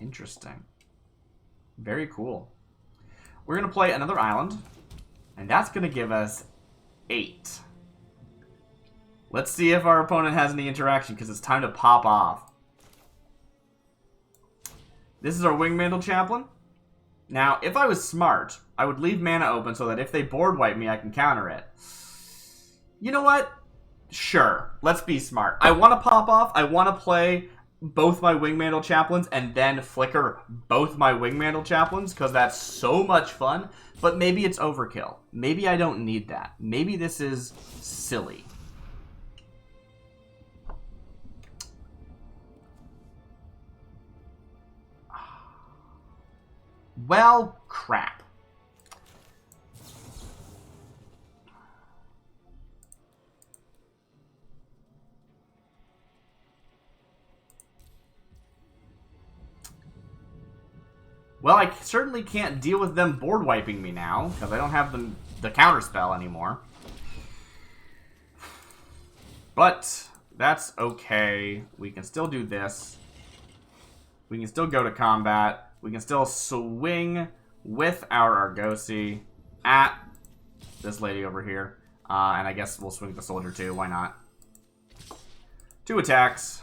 Interesting. Very cool. We're going to play another island, and that's going to give us 8. Let's see if our opponent has any interaction, because it's time to pop off. This is our Wingmantle Chaplain. Now, if I was smart, I would leave mana open so that if they board wipe me, I can counter it. You know what? Sure. Let's be smart. I want to pop off. I want to play both my Wingmantle Chaplains and then flicker both my Wingmantle Chaplains because that's so much fun. But maybe it's overkill. Maybe I don't need that. Maybe this is silly. Well, crap. Well, I certainly can't deal with them board wiping me now, because I don't have the counter spell anymore. But that's okay. We can still do this. We can still go to combat. We can still swing with our Argosy at this lady over here. And I guess we'll swing the soldier too. Why not? 2 attacks.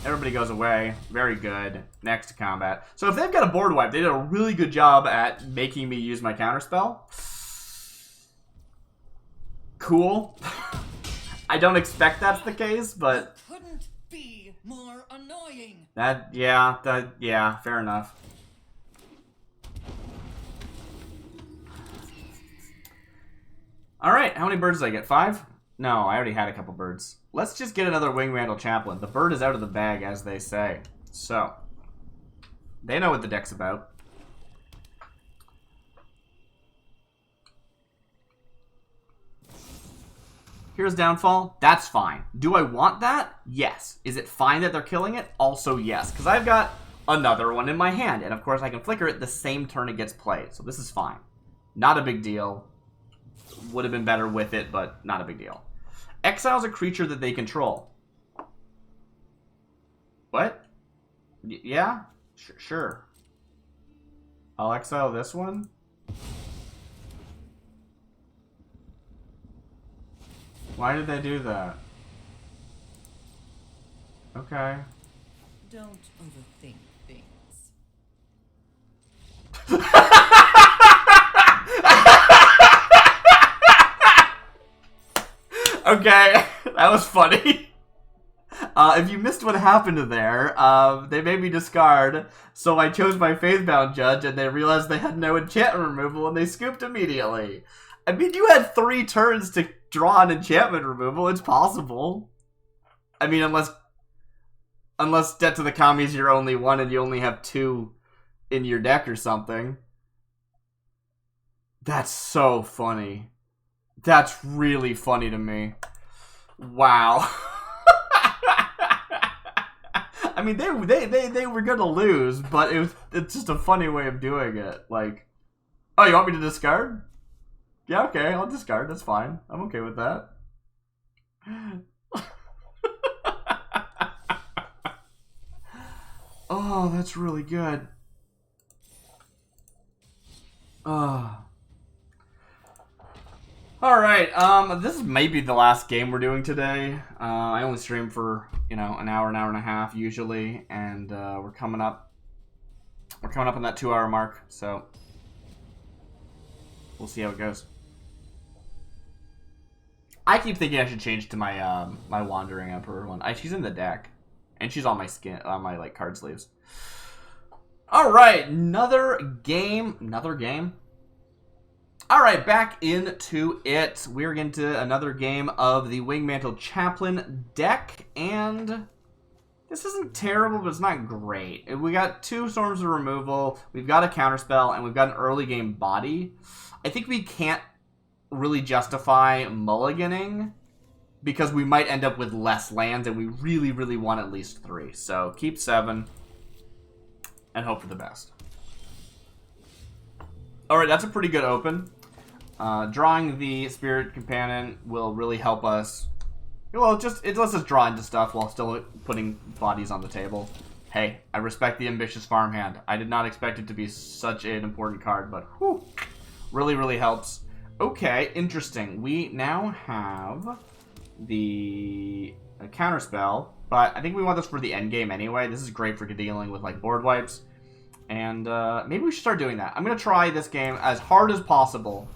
Everybody goes away. Very good. Next to combat. So if they've got a board wipe, they did a really good job at making me use my counterspell. Cool. I don't expect that's the case, but Couldn't be more annoying. yeah, fair enough. Alright, how many birds did I get? 5? No, I already had a couple birds. Let's just get another Wingmantle Chaplain. The bird is out of the bag, as they say. So, they know what the deck's about. Here's Downfall. That's fine. Do I want that? Yes. Is it fine that they're killing it? Also yes. Because I've got another one in my hand. And of course I can flicker it the same turn it gets played. So this is fine. Not a big deal. Would have been better with it, but not a big deal. Exile's a creature that they control. What? Yeah? Sure. I'll exile this one. Why did they do that? Okay. Don't overthink things. Okay, that was funny. If you missed what happened there, they made me discard, so I chose my Faithbound Judge, and they realized they had no enchantment removal, and they scooped immediately. I mean, you had 3 turns to draw an enchantment removal. It's possible. I mean, unless Debt to the Commies your only one and you only have 2 in your deck or something. That's so funny. That's really funny to me. Wow. I mean, they were gonna lose, but it's just a funny way of doing it. Like, oh, you want me to discard? Yeah, okay, I'll discard. That's fine. I'm okay with that. Oh, that's really good. Alright, this is maybe the last game we're doing today. I only stream for, an hour and a half usually, and we're coming up on that 2-hour mark, so we'll see how it goes. I keep thinking I should change to my my Wandering Emperor one. She's in the deck, and she's on my my card sleeves. Alright, another game. Alright, back into it. We're into another game of the Wingmantle Chaplain deck, and this isn't terrible, but it's not great. We got 2 Storms of Removal, we've got a Counterspell, and we've got an early game body. I think we can't really justify mulliganing, because we might end up with less lands, and we really, really want at least 3. So, keep 7, and hope for the best. Alright, that's a pretty good open. Drawing the Spirit Companion will really help us. Well, it lets us draw into stuff while still putting bodies on the table. Hey, I respect the ambitious farmhand. I did not expect it to be such an important card, but whew, really, really helps. Okay, interesting. We now have the Counterspell, but I think we want this for the end game anyway. This is great for dealing with board wipes. And maybe we should start doing that. I'm going to try this game as hard as possible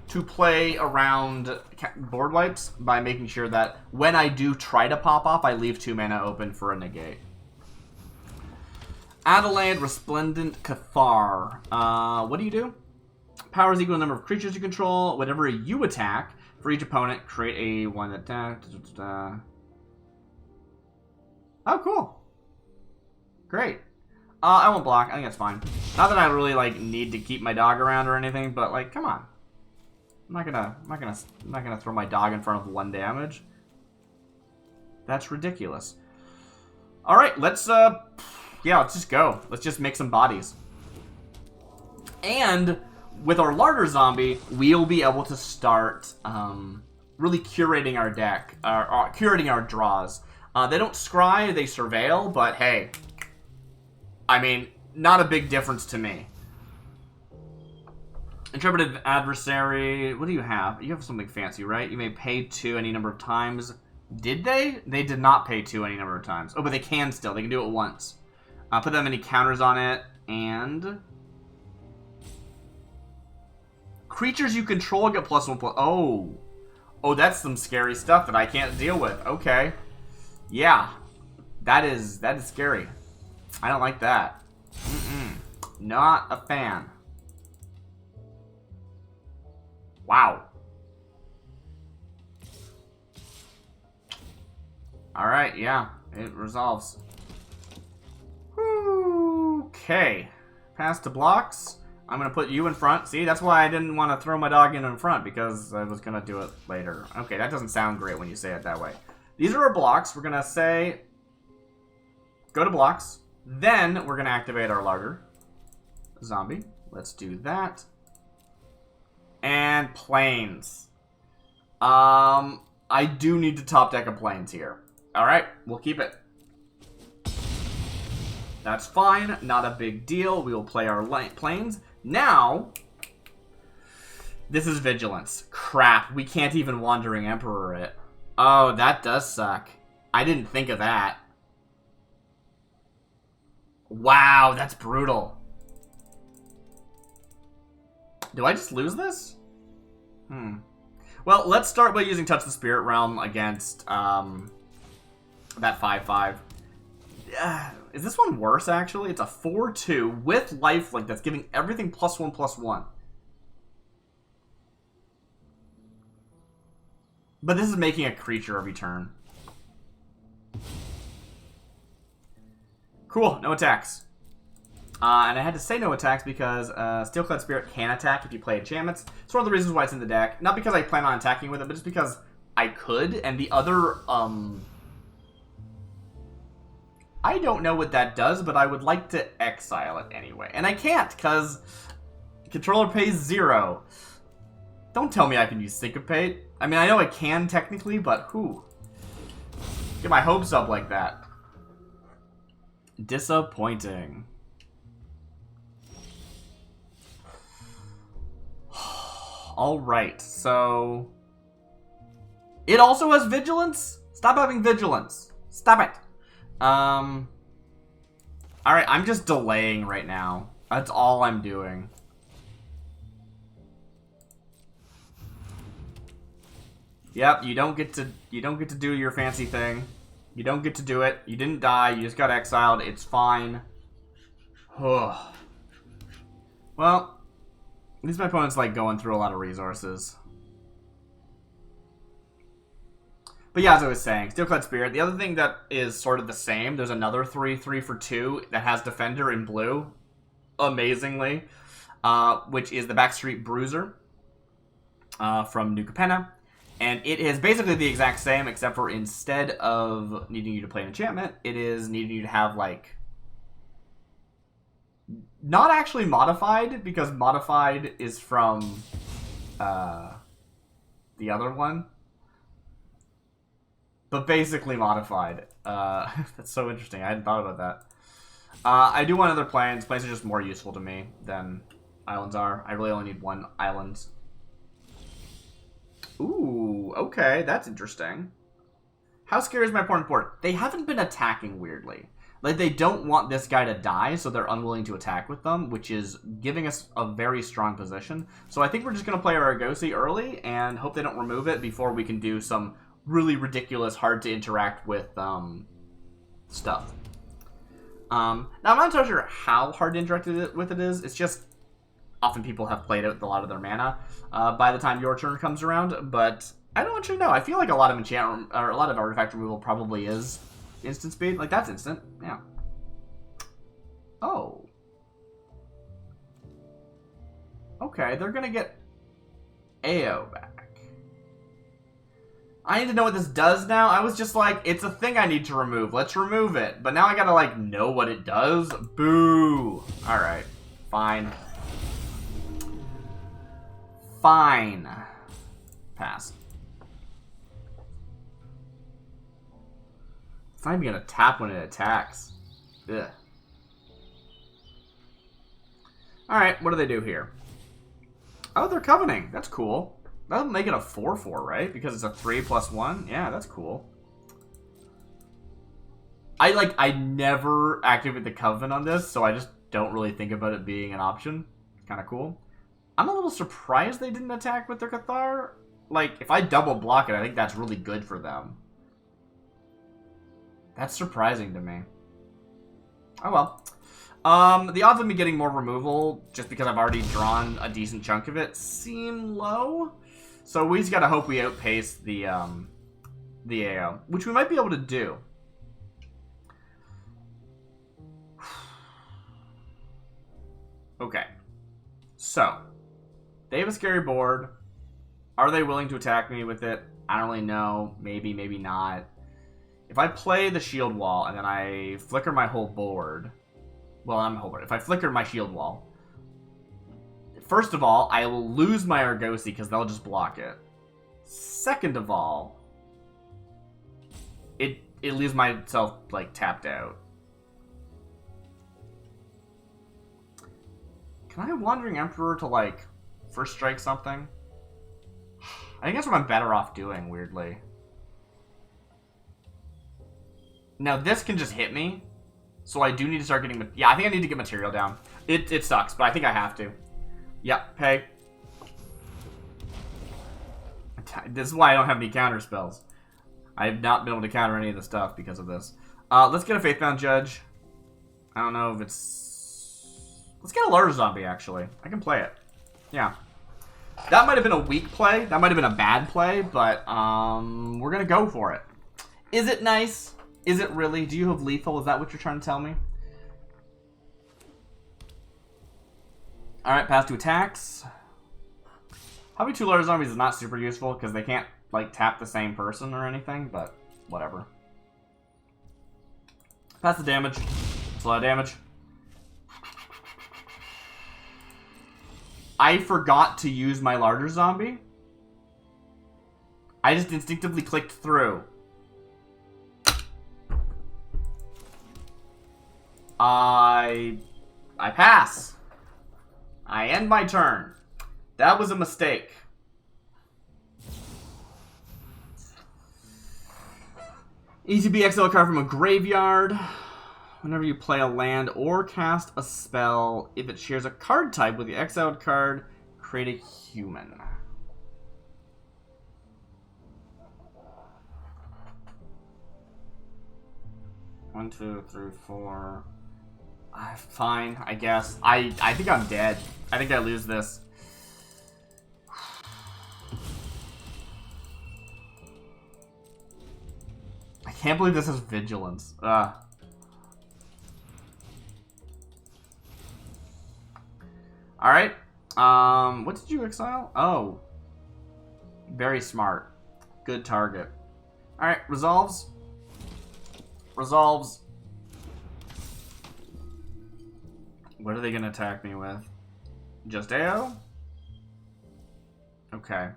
to play around board wipes by making sure that when I do try to pop off, I leave 2 mana open for a negate. Adelaide Resplendent Cathar. What do you do? Power is equal to the number of creatures you control. Whenever you attack, for each opponent, create a 1 attack. Oh, cool. Great. I won't block. I think that's fine. Not that I really need to keep my dog around or anything, but come on. I'm not gonna throw my dog in front of 1 damage. That's ridiculous. All right, let's just go. Let's just make some bodies. And with our larder zombie, we'll be able to start really curating our deck, curating our draws. They don't scry, they surveil, but hey. I mean, not a big difference to me. Intrepid Adversary, what do you have? You have something fancy, right? You may pay 2 any number of times. Did they? They did not pay 2 any number of times. Oh, but they can still. They can do it once. Put that many counters on it, and creatures you control get +1/+. Oh. Oh, that's some scary stuff that I can't deal with. Okay. Yeah. That is scary. I don't like that. Not a fan. Wow. Alright, yeah. It resolves. Okay. Pass to blocks. I'm going to put you in front. See, that's why I didn't want to throw my dog in front, because I was going to do it later. Okay, that doesn't sound great when you say it that way. These are our blocks. We're going to say, go to blocks. Then we're going to activate our larder zombie. Let's do that. And planes. I do need to top deck a planes here. Alright, we'll keep it. That's fine. Not a big deal. We will play our planes. Now, this is Vigilance. Crap, we can't even Wandering Emperor it. Oh, that does suck. I didn't think of that. Wow, that's brutal. Do I just lose this? Well, let's start by using Touch the Spirit Realm against that 5/5. Is this one worse, actually? It's a 4/2 with lifelink that's giving everything +1/+1. But this is making a creature every turn. Cool, no attacks. And I had to say no attacks because Steelclad Spirit can attack if you play enchantments. It's one of the reasons why it's in the deck. Not because I plan on attacking with it, but just because I could. And the other, I don't know what that does, but I would like to exile it anyway. And I can't, because controller pays 0. Don't tell me I can use Syncopate. I mean, I know I can technically, but whew. Get my hopes up like that. Disappointing. Alright, so... It also has Vigilance? Stop having Vigilance. Stop it. Alright, I'm just delaying right now. That's all I'm doing. Yep, you don't get to do your fancy thing. You don't get to do it. You didn't die, you just got exiled. It's fine. Well, at least my opponent's like going through a lot of resources. But yeah, as I was saying, Steelclad Spirit. The other thing that is sort of the same, there's another 3/3 for 2 that has Defender in blue, amazingly, which is the Backstreet Bruiser from New Capenna. And it is basically the exact same, except for instead of needing you to play an enchantment, it is needing you to have, like, not actually modified, because modified is from the other one. But basically modified. That's so interesting. I hadn't thought about that. I do want other planes. Planes are just more useful to me than islands are. I really only need one island. Ooh, okay. That's interesting. How scary is my opponent board? They haven't been attacking weirdly. Like, they don't want this guy to die, so they're unwilling to attack with them, which is giving us a very strong position. So I think we're just going to play our Argosy early and hope they don't remove it before we can do some really ridiculous, hard to interact with stuff. Now, I'm not so sure how hard to interact with it is. It's just often people have played out a lot of their mana by the time your turn comes around, but I don't actually know. I feel like a lot of enchant or a lot of artifact removal probably is instant speed. Like, that's instant. Yeah. Oh. Okay, they're gonna get AO back. I need to know what this does now. I was just like, it's a thing I need to remove. Let's remove it. But now I gotta, like, know what it does. Boo. Alright. Fine. Fine. Pass. It's not even gonna tap when it attacks. Ugh. Alright, what do they do here? Oh, they're covenanting. That's cool. That'll make it a 4/4, right? Because it's a 3+1? Yeah, that's cool. I never activate the Covenant on this, so I just don't really think about it being an option. Kind of cool. I'm a little surprised they didn't attack with their Cathar. Like, if I double block it, I think that's really good for them. That's surprising to me. Oh well. The odds of me getting more removal, just because I've already drawn a decent chunk of it, seem low. So we just gotta hope we outpace the AO, which we might be able to do. Okay. So, they have a scary board. Are they willing to attack me with it? I don't really know. Maybe, maybe not. If I play the shield wall and then I flicker my whole board... Well, I'm whole board. If I flicker my shield wall... First of all, I will lose my Argosy because they'll just block it. Second of all... It leaves myself, like, tapped out. Can I have Wandering Emperor to, like, first strike something? I think that's what I'm better off doing, weirdly. Now, this can just hit me. So I do need to start getting... Yeah, I think I need to get material down. It sucks, but I think I have to. Yep, pay. This is why I don't have any counter spells. I have not been able to counter any of the stuff because of this. Let's get a Faithbound Judge. I don't know if it's... Let's get a large zombie, actually. I can play it. Yeah. That might have been a weak play. That might have been a bad play, but we're going to go for it. Is it nice? Is it really? Do you have lethal? Is that what you're trying to tell me? Alright, pass to attacks. Having 2 large zombies is not super useful because they can't, like, tap the same person or anything, but whatever. Pass the damage. It's a lot of damage. I forgot to use my larger zombie. I just instinctively clicked through. I pass. I end my turn. That was a mistake. ETB exile a card from a graveyard. Whenever you play a land or cast a spell, if it shares a card type with the exiled card, create a human. One, 2, 3, 4. Fine, I guess. I think I'm dead. I think I lose this. I can't believe this is vigilance. Alright. What did you exile? Oh. Very smart. Good target. Alright, resolves. Resolves. What are they going to attack me with? Just AO? Okay.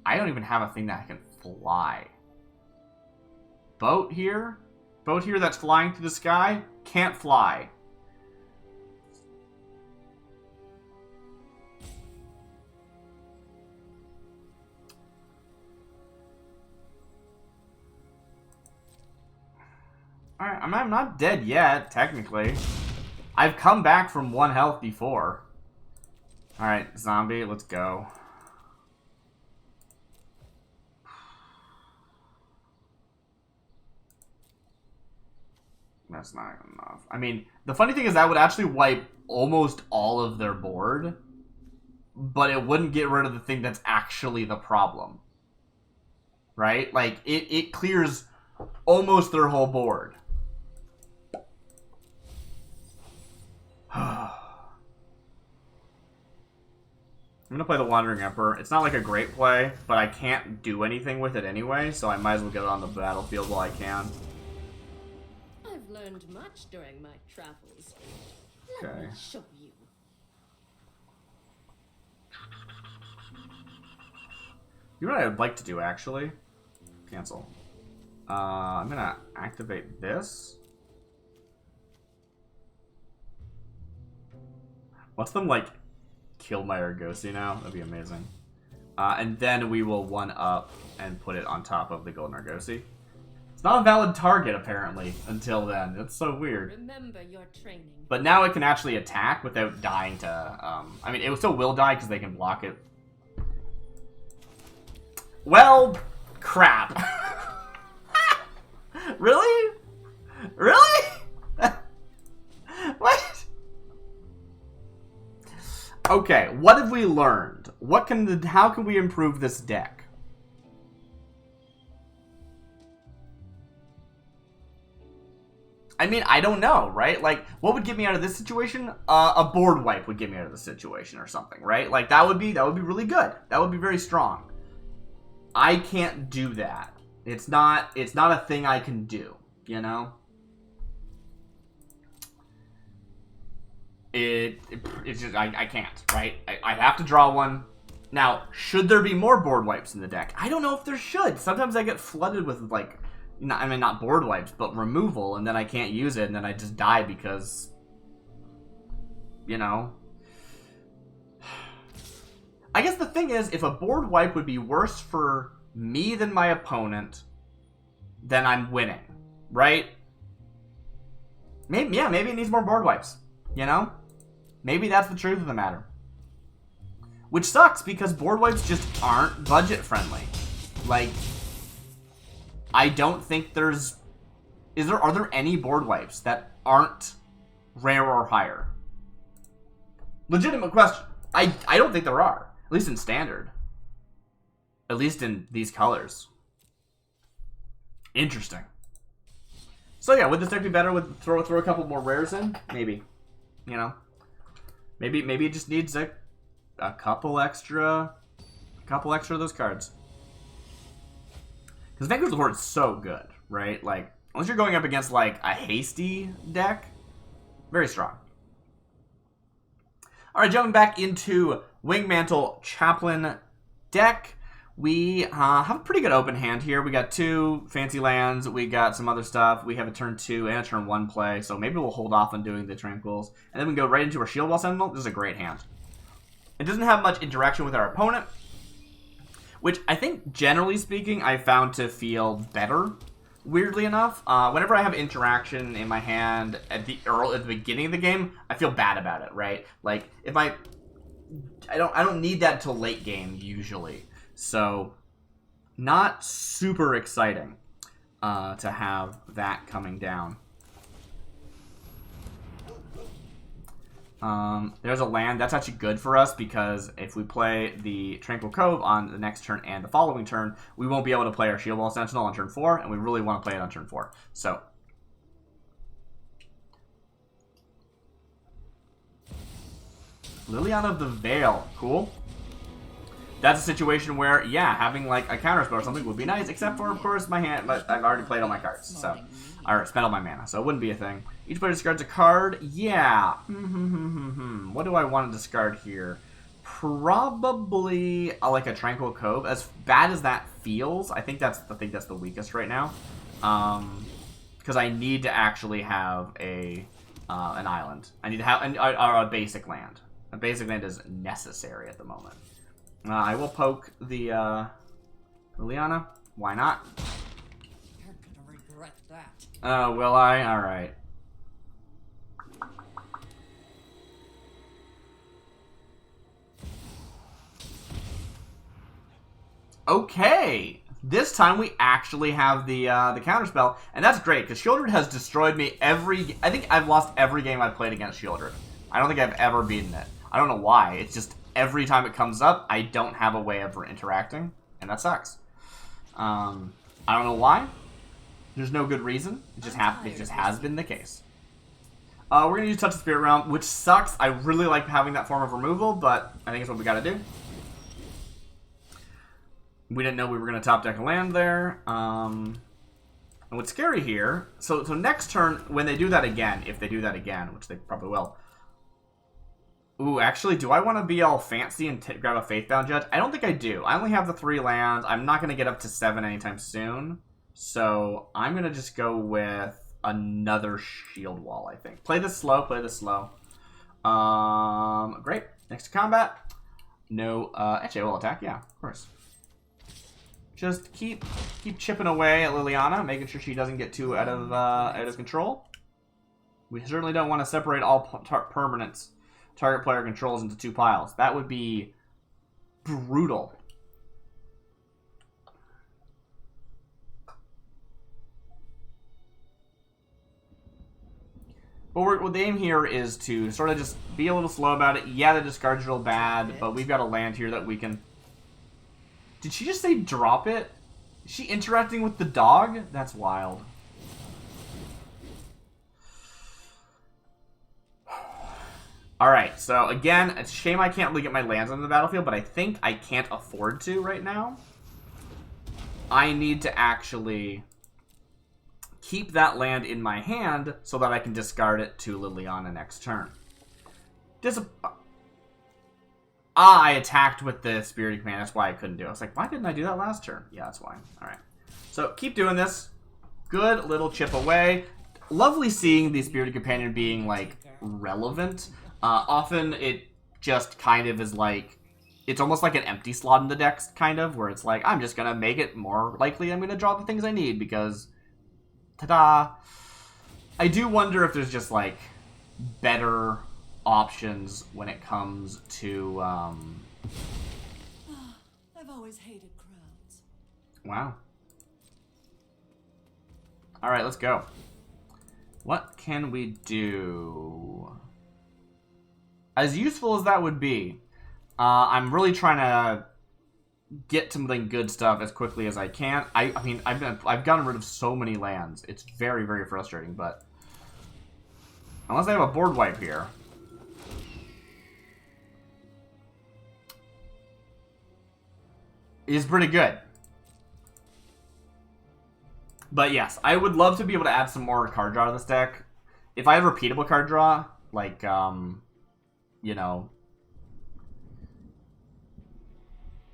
I don't even have a thing that can fly. Boat here? Boat here that's flying through the sky? Can't fly. Alright, I'm not dead yet, technically. I've come back from 1 health before. Alright, zombie, let's go. That's not enough. I mean, the funny thing is that would actually wipe almost all of their board, but it wouldn't get rid of the thing that's actually the problem. Right? Like, it clears almost their whole board. I'm gonna play the Wandering Emperor. It's not like a great play, but I can't do anything with it anyway, so I might as well get it on the battlefield while I can. I've learned much during my travels. Let Okay. me show you. You know what I'd like to do, actually? Cancel. I'm gonna activate this. Let's them, like, kill my Argosy now. That'd be amazing. And then we will 1-up and put it on top of the Golden Argosy. It's not a valid target, apparently, until then. It's so weird. Remember your training. But now it can actually attack without dying to... I mean, it still will die because they can block it. Well, crap. Really? Really? What? Okay, what have we learned? How can we improve this deck? I mean, I don't know, right? Like, what would get me out of this situation? A board wipe would get me out of the situation or something, right? Like, that would be really good. That would be very strong. I can't do that. It's not a thing I can do, you know? It's just, I can't, right? I have to draw one. Now, should there be more board wipes in the deck? I don't know if there should. Sometimes I get flooded with, like, not board wipes, but removal, and then I can't use it, and then I just die because, you know. I guess the thing is, if a board wipe would be worse for me than my opponent, then I'm winning, right? Maybe it needs more board wipes, you know? Maybe that's the truth of the matter. Which sucks, because board wipes just aren't budget friendly. Like, I don't think there's... Are there any board wipes that aren't rare or higher? Legitimate question. I don't think there are. At least in standard. At least in these colors. Interesting. So yeah, would this deck be better with throw a couple more rares in? Maybe. You know. Maybe it just needs a couple extra of those cards. Because Vanquish's Horde is so good, right? Like, unless you're going up against like a hasty deck, very strong. Alright, jumping back into Wingmantle Chaplain deck. We have a pretty good open hand here. We got 2 fancy lands. We got some other stuff. We have a turn 2 and a turn 1 play. So maybe we'll hold off on doing the Tranquils. And then we go right into our Shield Wall Sentinel. This is a great hand. It doesn't have much interaction with our opponent, which I think, generally speaking, I found to feel better. Weirdly enough, whenever I have interaction in my hand at the beginning of the game, I feel bad about it, right? Like if I don't need that till late game usually. So, not super exciting to have that coming down. There's a land. That's actually good for us because if we play the Tranquil Cove on the next turn and the following turn, we won't be able to play our Shield Wall Sentinel on turn 4, and we really want to play it on turn 4. So, Liliana of the Veil. Cool. That's a situation where, yeah, having like a counterspell or something would be nice, except for, of course, my hand. But I've already played all my cards, so I spent all my mana, so it wouldn't be a thing. Each player discards a card. Yeah. What do I want to discard here? Probably like a Tranquil Cove. As bad as that feels, I think that's the weakest right now, because I need to actually have an island. I need to have a basic land. A basic land is necessary at the moment. I will poke the Liliana. Why not? You're gonna regret that. Oh, will I? Alright. Okay! This time we actually have the counterspell, and that's great, because Shieldred has destroyed me I think I've lost every game I've played against Shieldred. I don't think I've ever beaten it. I don't know why. It's just every time it comes up, I don't have a way of interacting, and that sucks. I don't know why. There's no good reason. It just has been the case. We're going to use Touch the Spirit Realm, which sucks. I really like having that form of removal, but I think it's what we got to do. We didn't know we were going to top deck a land there. And what's scary here, so next turn, when they do that again, if they do that again, which they probably will. Ooh, actually, do I want to be all fancy and grab a Faithbound Judge? I don't think I do. I only have the 3 lands. I'm not going to get up to 7 anytime soon. So I'm going to just go with another Shield Wall, I think. Play this slow, play this slow. Great. Next to combat. No, actually, I will attack. Yeah, of course. Just keep chipping away at Liliana, making sure she doesn't get too out of control. We certainly don't want to separate all permanents target player controls into 2 piles. That would be brutal. But the aim here is to sort of just be a little slow about it. Yeah, the discard's real bad, but we've got a land here that we can... Did she just say drop it? Is she interacting with the dog? That's wild. Alright, so again, it's a shame I can't really get my lands on the battlefield, but I think I can't afford to right now. I need to actually keep that land in my hand so that I can discard it to Liliana next turn. I attacked with the Spirited Command, that's why I couldn't do it. I was like, why didn't I do that last turn? Yeah, that's why. Alright. So, keep doing this. Good little chip away. Lovely seeing the Spirited Companion being, like, relevant. Often it just kind of is like, it's almost like an empty slot in the deck, kind of, where it's like, I'm just going to make it more likely I'm going to draw the things I need, because, ta-da! I do wonder if there's just, like, better options when it comes to, I've always hated crowds. Wow. Alright, let's go. What can we do? as useful as that would be, I'm really trying to get something good stuff as quickly as I can. I mean, I've gotten rid of so many lands. It's very, very frustrating, but unless I have a board wipe here. Is pretty good. But yes, I would love to be able to add some more card draw to this deck. If I had repeatable card draw, like, you know,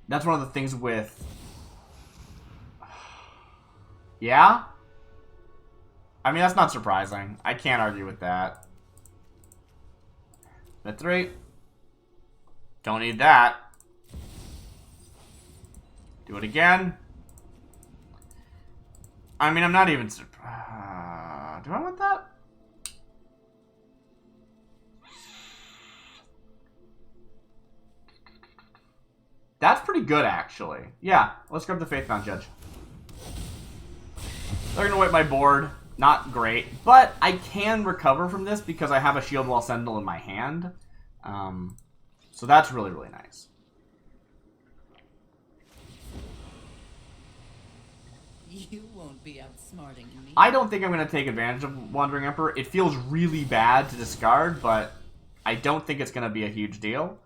that's one of the things with... Yeah? I mean, that's not surprising. I can't argue with that. That's right. Don't need that. Do it again. I mean, I'm not even... do I want that? That's pretty good, actually. Yeah, let's grab the Faithbound Judge. They're gonna wipe my board. Not great. But I can recover from this because I have a Shield Wall Sentinel in my hand. So that's really, really nice. You won't be outsmarting me. I don't think I'm going to take advantage of Wandering Emperor. It feels really bad to discard, but I don't think it's going to be a huge deal.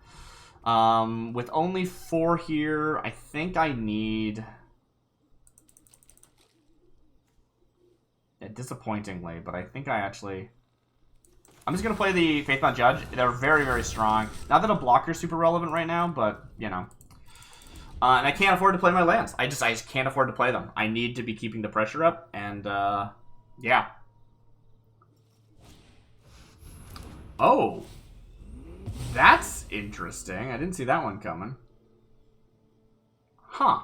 With only 4 here, I think I need... Yeah, disappointingly, but I think I actually... I'm just going to play the Faithbound Judge. They're very, very strong. Not that a blocker's super relevant right now, but, you know. And I can't afford to play my lands. I just can't afford to play them. I need to be keeping the pressure up, and, yeah. Oh. That's interesting. I didn't see that one coming. Huh.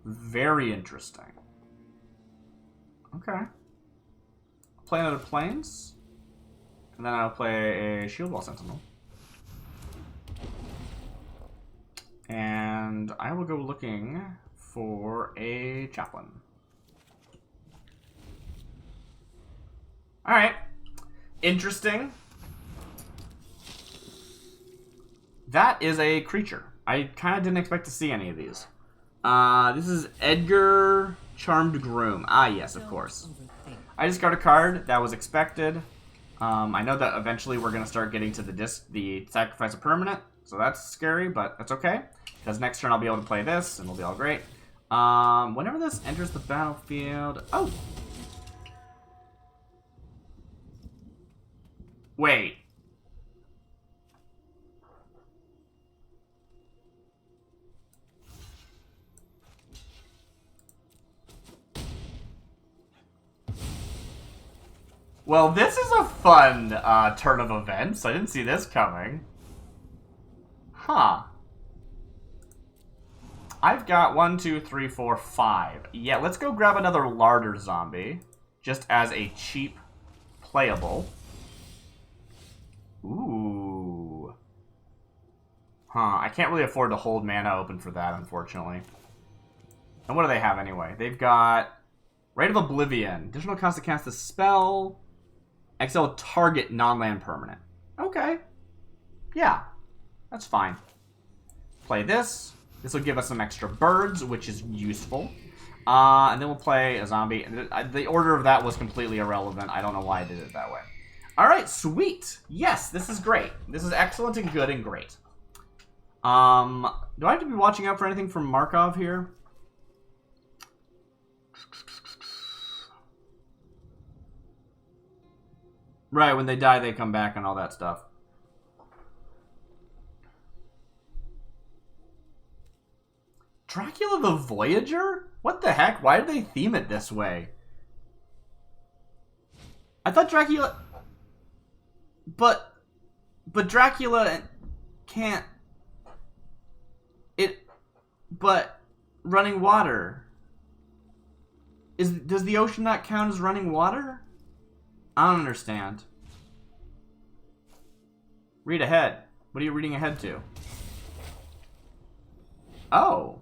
Very interesting. Okay. Play another Plains. And then I'll play a Shield Wall Sentinel. And I will go looking for a Chaplain. Alright. Interesting. That is a creature. I kind of didn't expect to see any of these. This is Edgar Charmed Groom. Ah, yes, of course. I discard a card. That was expected. I know that eventually we're going to start getting to the sacrifice of permanent, so that's scary, but that's okay, because next turn I'll be able to play this, and it'll be all great. Whenever this enters the battlefield... Oh! Wait. Well, this is a fun turn of events. I didn't see this coming. Huh. I've got 1, 2, 3, 4, 5. Yeah, let's go grab another Larder Zombie. Just as a cheap playable. Ooh. Huh, I can't really afford to hold mana open for that, unfortunately. And what do they have anyway? They've got Rite of Oblivion. Additional cost to cast a spell. Exile target non-land permanent. Okay. Yeah. That's fine. Play this. This will give us some extra birds, which is useful. And then we'll play a zombie. The order of that was completely irrelevant. I don't know why I did it that way. Alright, sweet. Yes, this is great. This is excellent and good and great. Do I have to be watching out for anything from Markov here? Right, when they die, they come back and all that stuff. Dracula the Voyager? What the heck? Why did they theme it this way? I thought Dracula... But Dracula can't... But running water... Does the ocean not count as running water? I don't understand. Read ahead. What are you reading ahead to? Oh.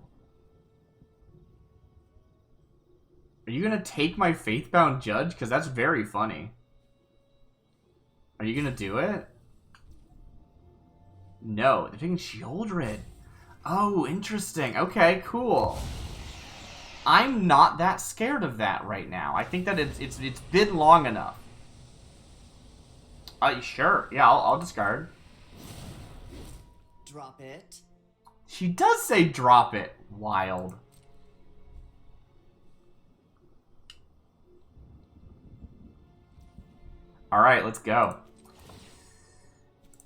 Are you gonna take my Faithbound Judge? Because that's very funny. Are you gonna do it? No, they're taking Shieldred. Oh, interesting. Okay, cool. I'm not that scared of that right now. I think that it's been long enough. Sure. Yeah, I'll discard. Drop it. She does say drop it. Wild. Alright, let's go.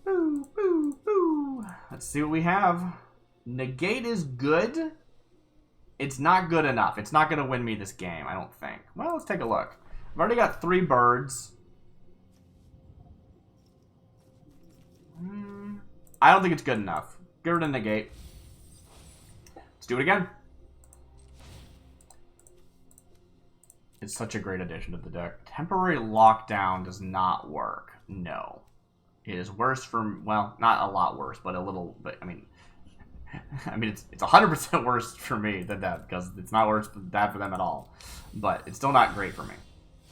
Boo, boo, boo. Let's see what we have. Negate is good. It's not good enough. It's not going to win me this game, I don't think. Well, let's take a look. I've already got 3 birds. I don't think it's good enough. Get rid of negate. Let's do it again. It's such a great addition to the deck. Temporary lockdown does not work. No. It is worse for, well, not a lot worse, but a little, but I mean it's 100% worse for me than that, because it's not worse bad for them at all. But it's still not great for me.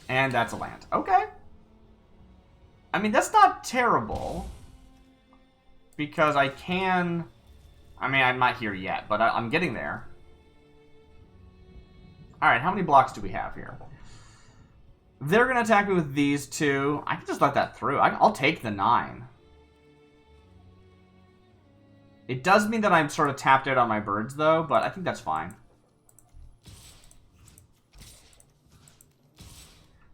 And that's a land. Okay. I mean, that's not terrible. Because I can, I mean, I'm not here yet, but I'm getting there. Alright, how many blocks do we have here? They're going to attack me with these 2. I can just let that through. I'll take the 9. It does mean that I'm sort of tapped out on my birds, though, but I think that's fine.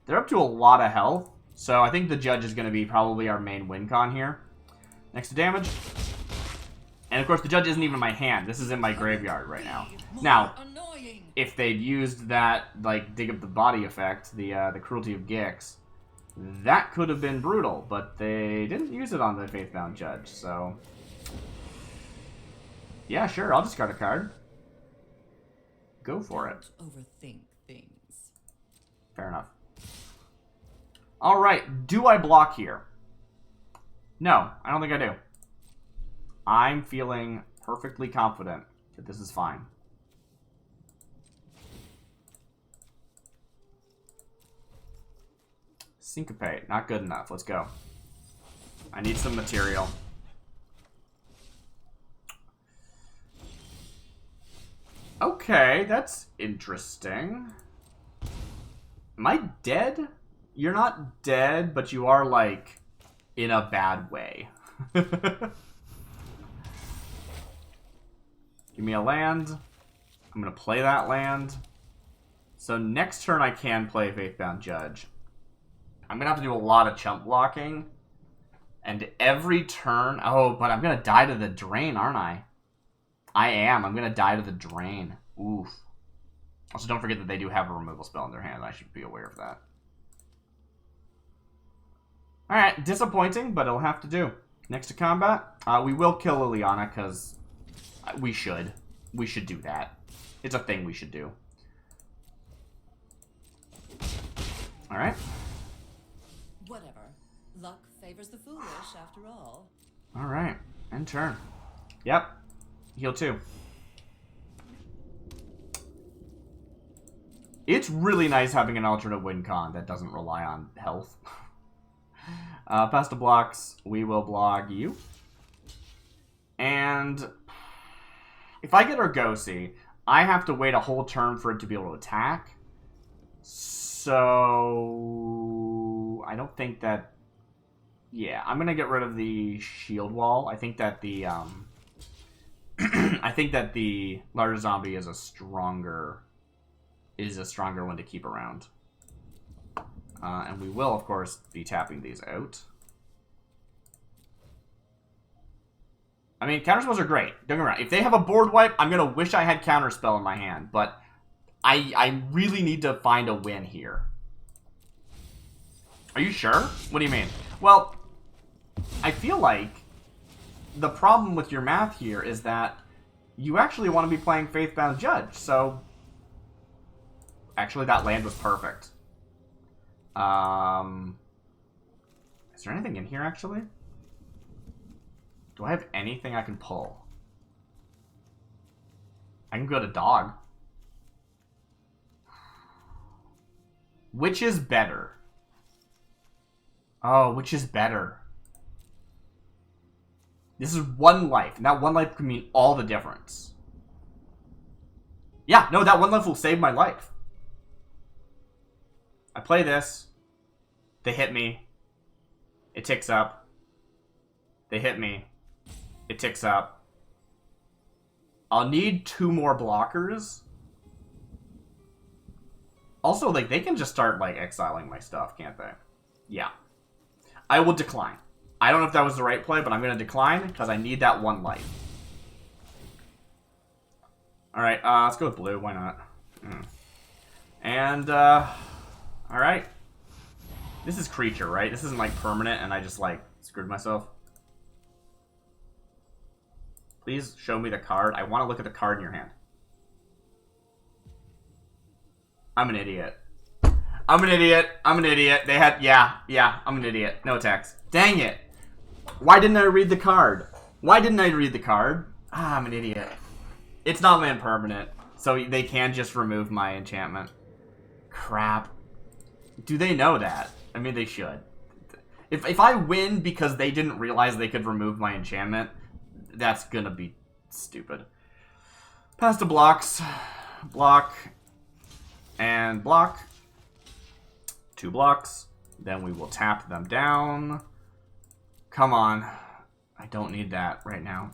They're up to a lot of health, so I think the Judge is going to be probably our main win con here. Next to damage. And of course, the Judge isn't even in my hand. This is in my graveyard right now. Now, if they'd used that, like, dig up the body effect, the Cruelty of Gix, that could have been brutal, but they didn't use it on the Faithbound Judge, so... Yeah, sure, I'll discard a card. Go for it. Overthink things. Fair enough. Alright, do I block here? No, I don't think I do. I'm feeling perfectly confident that this is fine. Syncopate, not good enough. Let's go. I need some material. Okay, that's interesting. Am I dead? You're not dead, but you are, like, in a bad way. Give me a land. I'm going to play that land. So next turn I can play Faithbound Judge. I'm going to have to do a lot of chump blocking. And every turn... Oh, but I'm going to die to the drain, aren't I? I am. I'm going to die to the drain. Oof. Also, don't forget that they do have a removal spell in their hand. I should be aware of that. Alright, disappointing, but it'll have to do. Next to combat, we will kill Liliana, because we should. We should do that. It's a thing we should do. Alright. Whatever. Luck favors the foolish, after all. Alright, end turn. Yep. Heal 2. It's really nice having an alternate win con that doesn't rely on health. Pass to blocks. We will block you. And if I get Argosy, I have to wait a whole turn for it to be able to attack. So I don't think that... Yeah, I'm going to get rid of the shield wall. I think that the... I think that the larger zombie is a stronger one to keep around. And we will, of course, be tapping these out. I mean, counterspells are great. Don't get me wrong. If they have a board wipe, I'm going to wish I had counterspell in my hand. But I really need to find a win here. Are you sure? What do you mean? Well, I feel like the problem with your math here is that you actually want to be playing Faithbound Judge, so... Actually, that land was perfect. Is there anything in here, actually? Do I have anything I can pull? I can go to dog. Which is better? Oh, which is better? This is 1 life, and that 1 life can mean all the difference. Yeah, no, that 1 life will save my life. I play this. They hit me. It ticks up. They hit me. It ticks up. I'll need 2 more blockers. Also, like, they can just start, like, exiling my stuff, can't they? Yeah. I will decline. I don't know if that was the right play, but I'm going to decline because I need that 1 life. Alright, let's go with blue. Why not? And, alright. This is creature, right? This isn't, like, permanent, and I just, like, screwed myself. Please show me the card. I want to look at the card in your hand. I'm an idiot. I'm an idiot. I'm an idiot. They had... Yeah, I'm an idiot. No attacks. Dang it. Why didn't I read the card? Why didn't I read the card? Ah, I'm an idiot. It's not land permanent, so they can just remove my enchantment. Crap. Do they know that? I mean, they should. If I win because they didn't realize they could remove my enchantment, that's gonna be stupid. Pass to blocks. Block. And block. 2 blocks. Then we will tap them down. Come on. I don't need that right now.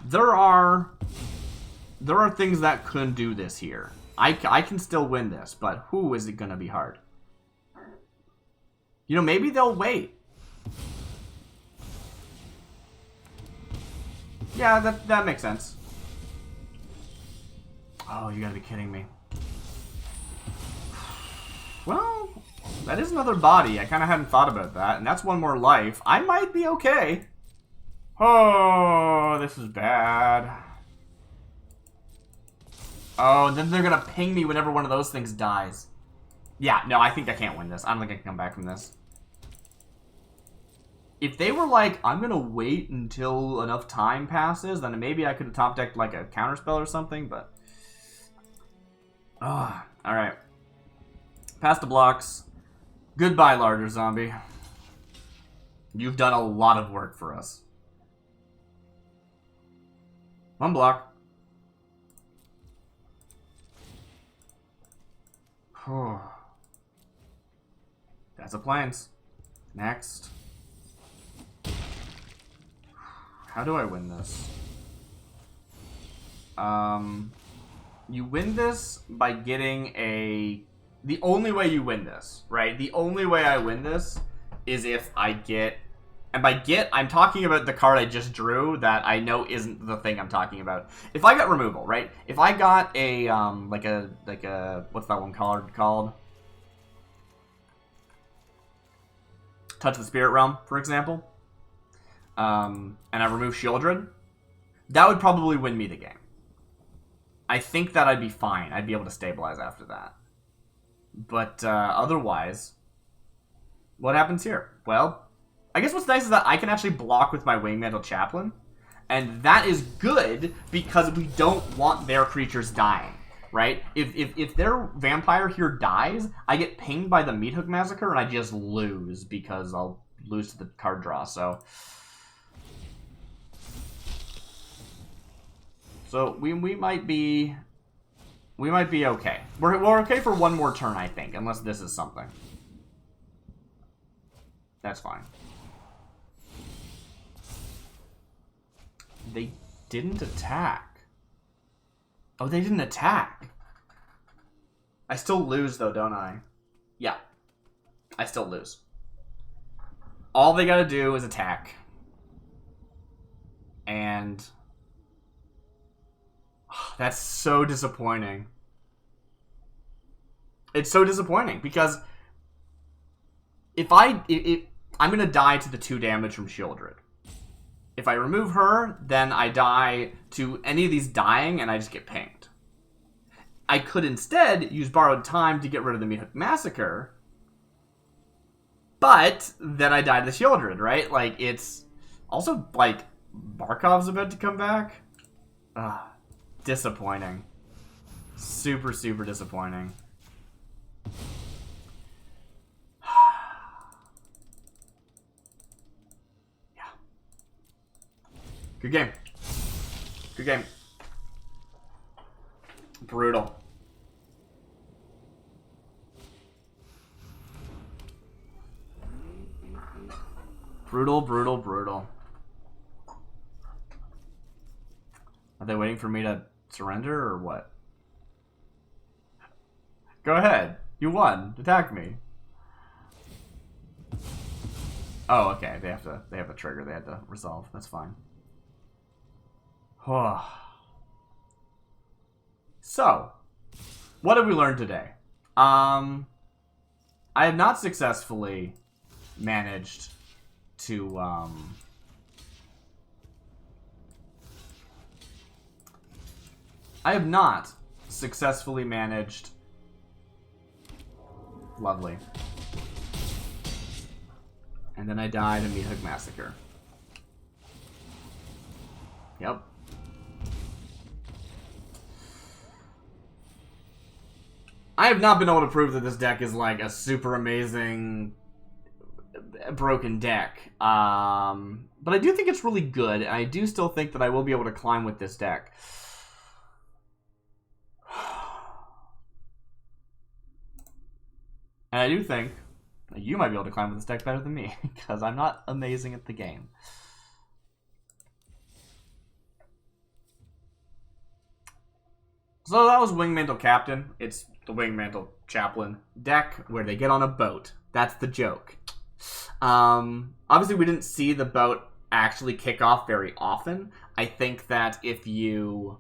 There are things that could do this here. I can still win this, but who is it going to be hard? You know, maybe they'll wait. Yeah, that makes sense. Oh, you gotta be kidding me. Well, that is another body. I kind of hadn't thought about that. And that's 1 more life. I might be okay. Oh, this is bad. Oh, and then they're going to ping me whenever one of those things dies. Yeah, no, I think I can't win this. I don't think I can come back from this. If they were like, I'm going to wait until enough time passes, then maybe I could have top decked like a counterspell or something, but... Oh, alright. Pass the blocks. Goodbye, larger zombie. You've done a lot of work for us. 1 block. That's a plains. Next. How do I win this? You win this by getting a... The only way you win this, right? The only way I win this is if I get... And by get, I'm talking about the card I just drew that I know isn't the thing I'm talking about. If I got removal, right? If I got a, like a, what's that one card called? Touch the Spirit Realm, for example. And I remove Shieldred, that would probably win me the game. I think that I'd be fine. I'd be able to stabilize after that. But otherwise, what happens here? Well, I guess what's nice is that I can actually block with my Wingmantle Chaplain. And that is good because we don't want their creatures dying, right? If their vampire here dies, I get pinged by the Meat Hook Massacre and I just lose because I'll lose to the card draw, so... So we might be okay. We're okay for 1 more turn, I think, unless this is something. That's fine. They didn't attack. Oh, they didn't attack. I still lose though, don't I? Yeah. I still lose. All they gotta do is attack. And that's so disappointing. It's so disappointing because if I'm gonna die to the 2 damage from Shieldred. If I remove her, then I die to any of these dying and I just get pinged. I could instead use Borrowed Time to get rid of the Meat Hook Massacre, but then I die to the Shieldred, right? Like, it's also like Barkov's about to come back. Disappointing. Super, super disappointing. Yeah. Good game. Good game. Brutal. Brutal, brutal, brutal. Are they waiting for me to surrender or what? Go ahead. You won. Attack me. Oh, okay. They have a trigger they had to resolve. That's fine. So, what have we learned today? I have not successfully managed to I have not successfully managed. Lovely. And then I died in Meat Hook Massacre. Yep. I have not been able to prove that this deck is like a super amazing broken deck. But I do think it's really good. I do still think that I will be able to climb with this deck. And I do think that you might be able to climb with this deck better than me, because I'm not amazing at the game. So that was Wingmantle Captain. It's the Wingmantle Chaplain deck where they get on a boat. That's the joke. Obviously, we didn't see the boat actually kick off very often. I think that if you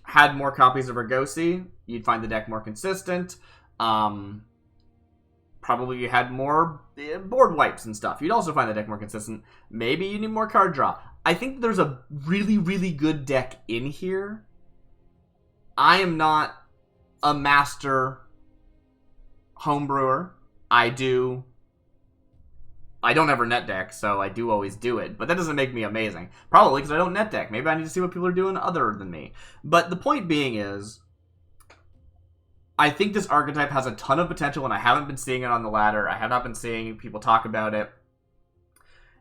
had more copies of Argosy, you'd find the deck more consistent. Probably you had more board wipes and stuff. You'd also find the deck more consistent. Maybe you need more card draw. I think there's a really, really good deck in here. I am not a master homebrewer. I don't ever net deck, so I do always do it. But that doesn't make me amazing. Probably because I don't net deck. Maybe I need to see what people are doing other than me. But the point being is, I think this archetype has a ton of potential, and I haven't been seeing it on the ladder. I have not been seeing people talk about it.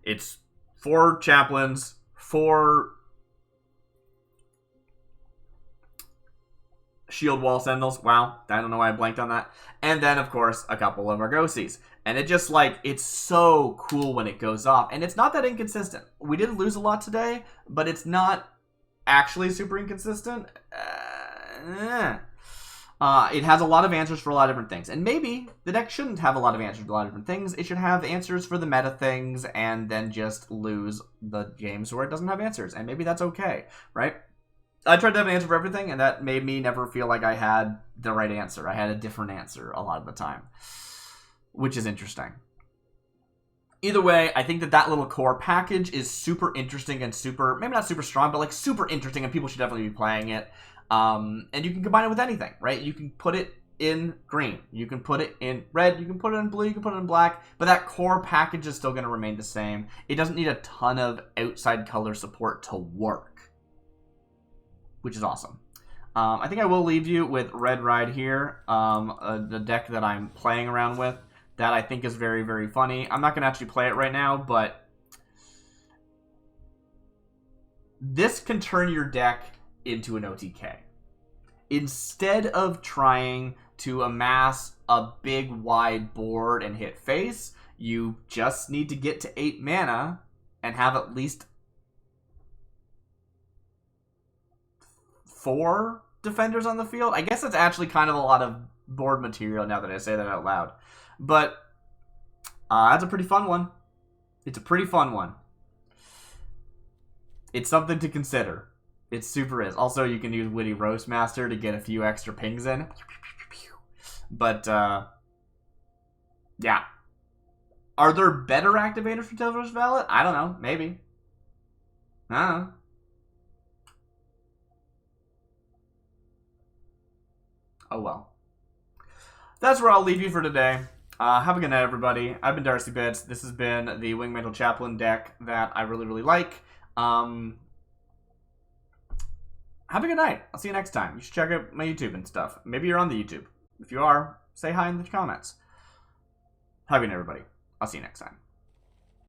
It's 4 chaplains, 4 shield wall sentinels. Wow, I don't know why I blanked on that. And then, of course, a couple of Argosies. And it just, like, it's so cool when it goes off. And it's not that inconsistent. We did lose a lot today, but it's not actually super inconsistent. It has a lot of answers for a lot of different things. And maybe the deck shouldn't have a lot of answers for a lot of different things. It should have answers for the meta things and then just lose the games where it doesn't have answers. And maybe that's okay, right? I tried to have an answer for everything, and that made me never feel like I had the right answer. I had a different answer a lot of the time, which is interesting. Either way, I think that little core package is super interesting and super, maybe not super strong, but like super interesting, and people should definitely be playing it. And you can combine it with anything, right? You can put it in green, you can put it in red, you can put it in blue, you can put it in black, but that core package is still going to remain the same. It doesn't need a ton of outside color support to work, which is awesome. I think I will leave you with Red Ride here, the deck that I'm playing around with, that I think is very, very funny. I'm not going to actually play it right now, but this can turn your deck into an OTK. Instead of trying to amass a big, wide board and hit face, you just need to get to 8 mana and have at least 4 defenders on the field. I guess it's actually kind of a lot of board material now that I say that out loud. But that's a pretty fun one. It's a pretty fun one. It's something to consider. It super is. Also, you can use Witty Roastmaster to get a few extra pings in. But, yeah. Are there better activators for Tales Valet? I don't know. Maybe. I don't know. Oh well. That's where I'll leave you for today. Have a good night, everybody. I've been DarcyBits. This has been the Wingmantle Chaplain deck that I really, really like. have a good night. I'll see you next time. You should check out my YouTube and stuff. Maybe you're on the YouTube. If you are, say hi in the comments. Have a good night, everybody. I'll see you next time.